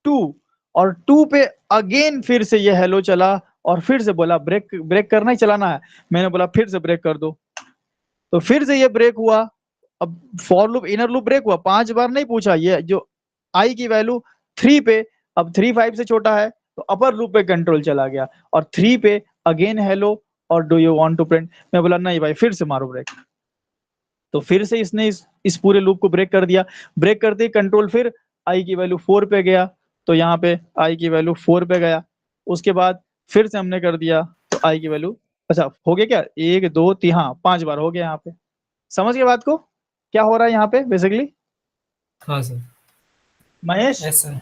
2, और 2 पे अगेन फिर से ये हेलो चला और फिर से बोला ब्रेक करना ही चलाना है। मैंने बोला फिर से ब्रेक कर दो, तो फिर से ये ब्रेक हुआ। अब for loop inner loop break हुआ, 5 बार नहीं पूछा। ये जो आई की वैल्यू 3 पे, अब 3 5 से छोटा है तो अपर लूप पे कंट्रोल चला गया, और 3 पे अगेन हेलो और do you want to print. मैं बोला नहीं भाई, फिर से मारो ब्रेक। तो फिर से इसने इस पूरे लूप को ब्रेक कर दिया। ब्रेक करते ही कंट्रोल फिर आई की वैल्यू 4 पे गया, तो यहाँ पे आई की वैल्यू 4 पे गया। उसके बाद फिर से हमने कर दिया तो आई की वैल्यू, अच्छा हो गया क्या, 1 2 3, हाँ 5 बार हो गया यहाँ पे। समझ गए बात को क्या हो रहा है यहाँ पे बेसिकली? हाँ sir. Mahesh, yes sir,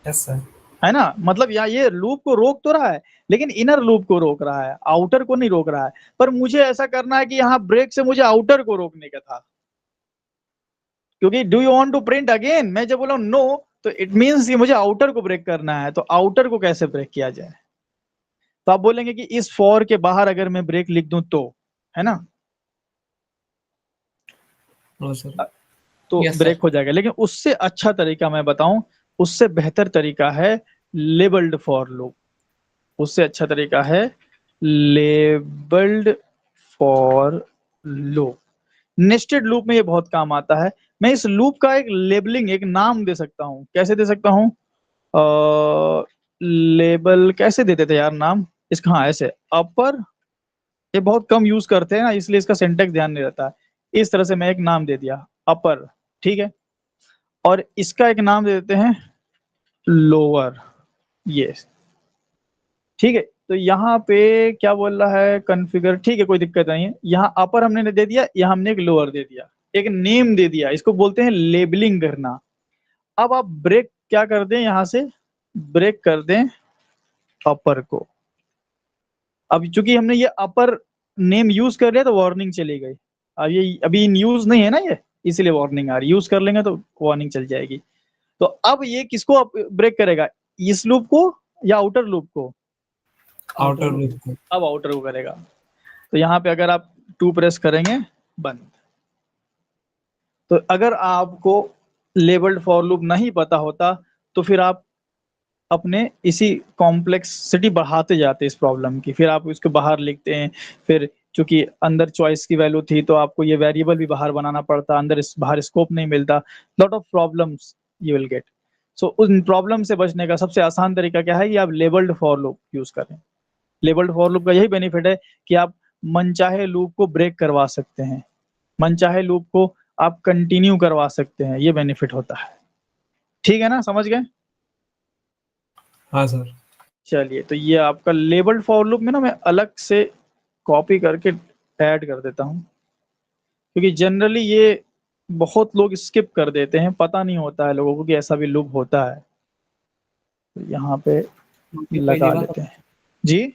yes sir. है ना? मतलब यहाँ ये लूप को रोक तो रहा है, लेकिन इनर लूप को रोक रहा है, आउटर को नहीं रोक रहा है। पर मुझे ऐसा करना है कि यहाँ ब्रेक से मुझे आउटर को रोकने का था, क्योंकि do you want to print again, मैं जब बोला नो तो इट मींस कि मुझे आउटर को ब्रेक करना है। तो आउटर को कैसे ब्रेक किया जाए? तो आप बोलेंगे कि इस फॉर के बाहर अगर मैं ब्रेक लिख दूं तो, है ना, नो सर। तो Yes, ब्रेक sir. हो जाएगा। लेकिन उससे अच्छा तरीका मैं बताऊं, उससे बेहतर तरीका है लेबल्ड फॉर लूप। उससे अच्छा तरीका है labelled for loop. Nested loop में ये बहुत काम आता है। मैं इस लूप का एक लेबलिंग, एक नाम दे सकता हूँ। कैसे दे सकता हूँ? लेबल कैसे देते थे यार नाम इसका? हाँ ऐसे, अपर, ये बहुत कम यूज करते हैं ना, इसलिए इसका सिंटेक्स ध्यान नहीं रहता है। इस तरह से मैं एक नाम दे दिया अपर, ठीक है, और इसका एक नाम दे देते हैं लोअर, ये ठीक है। तो यहाँ पे क्या बोल रहा है कॉन्फ़िगर, ठीक है कोई दिक्कत नहीं है। यहाँ अपर हमने दे दिया, यहाँ हमने एक लोअर दे दिया, एक नेम दे दिया। इसको बोलते हैं लेबलिंग करना। अब आप ब्रेक क्या कर दें, यहाँ से ब्रेक कर दें अपर को। अब चूंकि हमने ये अपर नेम यूज कर लिया तो वार्निंग चली गई। अब ये अभी इन यूज नहीं है ना ये, इसलिए वार्निंग आ रही। यूज कर लेंगे तो वार्निंग चल जाएगी। तो अब ये किसको ब्रेक करेगा, इस लूप को या आउटर लूप को? आउटर लूप को। अब आउटर को करेगा। तो यहाँ पे अगर आप 2 प्रेस करेंगे, बंद। तो अगर आपको लेबल्ड फॉर लूप नहीं पता होता तो फिर आप अपने इसी कॉम्प्लेक्सिटी बढ़ाते जाते इस प्रॉब्लम की। फिर आप इसको बाहर लिखते हैं, फिर चूंकि अंदर चॉइस की वैल्यू थी तो आपको ये वेरिएबल भी बाहर बनाना पड़ता, अंदर इस बाहर स्कोप नहीं मिलता। Lot of problems you will get. So उन प्रॉब्लम से बचने का सबसे आसान तरीका क्या है कि आप लेबल्ड फॉर लूप यूज करें। लेबल्ड फॉर लूप का यही बेनिफिट है कि आप मनचाहे लूप को ब्रेक करवा सकते हैं, मनचाहे लूप को आप कंटिन्यू करवा सकते हैं। ये बेनिफिट होता है। ठीक है ना, समझ गए? हाँ सर। चलिए, तो ये आपका लेबल्ड फॉर लूप में ना मैं अलग से कॉपी करके ऐड कर देता हूँ, क्योंकि जनरली ये बहुत लोग स्किप कर देते हैं, पता नहीं होता है लोगों को कि ऐसा भी लूप होता है। तो यहाँ पे मुझे लगा पहली बार लेते हैं जी।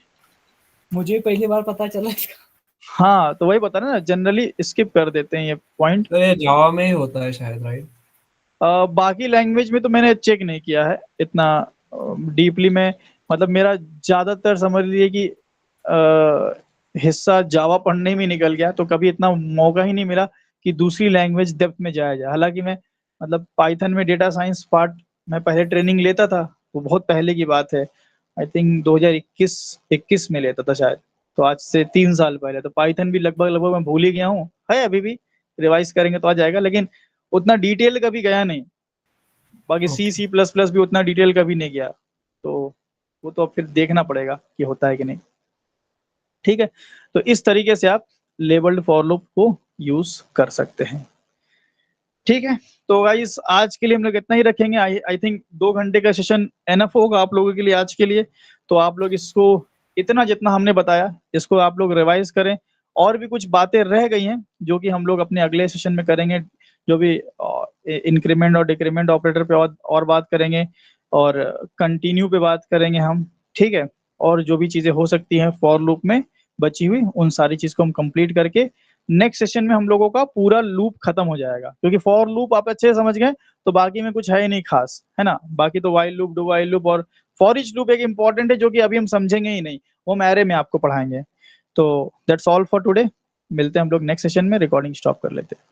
मुझे पहली बार पता चला इसका। हाँ तो वही बता रहे ना, जनरली स्किप कर देते हैं ये पॉइंट। तो ये जावा में ही होता है शायद, राइट? बाकी लैंग्वेज में तो मैंने चेक नहीं किया है इतना डीपली में। मतलब मेरा ज्यादातर समझ लीजिए कि हिस्सा जावा पढ़ने में निकल गया, तो कभी इतना मौका ही नहीं मिला कि दूसरी लैंग्वेज डेप्थ में जाया जाए। हालांकि मैं मतलब पाइथन में डेटा साइंस पार्ट मैं पहले ट्रेनिंग लेता था, वो बहुत पहले की बात है, आई थिंक 2021 में लेता था शायद। तो आज से 3 साल पहले। तो पाइथन भी लगभग लगभग मैं भूल ही गया हूँ, है अभी भी, रिवाइज करेंगे तो आ जाएगा, लेकिन उतना डिटेल कभी गया नहीं। बाकी सी ओके। सी प्लस प्लस भी उतना डिटेल कभी नहीं गया। तो वो तो अब फिर देखना पड़ेगा कि होता है कि नहीं। ठीक है, तो इस तरीके से आप लेबल्ड फॉर लूप को यूज कर सकते हैं। ठीक है, तो गाइस आज के लिए हम लोग इतना ही रखेंगे। आई थिंक 2 घंटे का सेशन एनफ होगा आप लोगों के लिए आज के लिए। तो आप लोग इसको इतना जितना हमने बताया इसको आप लोग रिवाइज करें। और भी कुछ बातें रह गई हैं जो कि हम लोग अपने अगले सेशन में करेंगे, जो भी इंक्रीमेंट और डिक्रीमेंट ऑपरेटर पे और बात करेंगे, और कंटिन्यू पे बात करेंगे हम। ठीक है, और जो भी चीजें हो सकती हैं फॉर लूप में बची हुई, उन सारी चीज को हम कंप्लीट करके नेक्स्ट सेशन में हम लोगों का पूरा लूप खत्म हो जाएगा। क्योंकि फॉर लूप आप अच्छे से समझ गए तो बाकी में कुछ है ही नहीं खास, है ना। बाकी तो while loop, do while loop और फॉर ईच लूप एक इंपॉर्टेंट है जो कि अभी हम समझेंगे ही नहीं, वो हम एरे में आपको पढ़ाएंगे। तो दैट्स ऑल फॉर टुडे। मिलते हैं हम लोग नेक्स्ट सेशन में। रिकॉर्डिंग स्टॉप कर लेते हैं।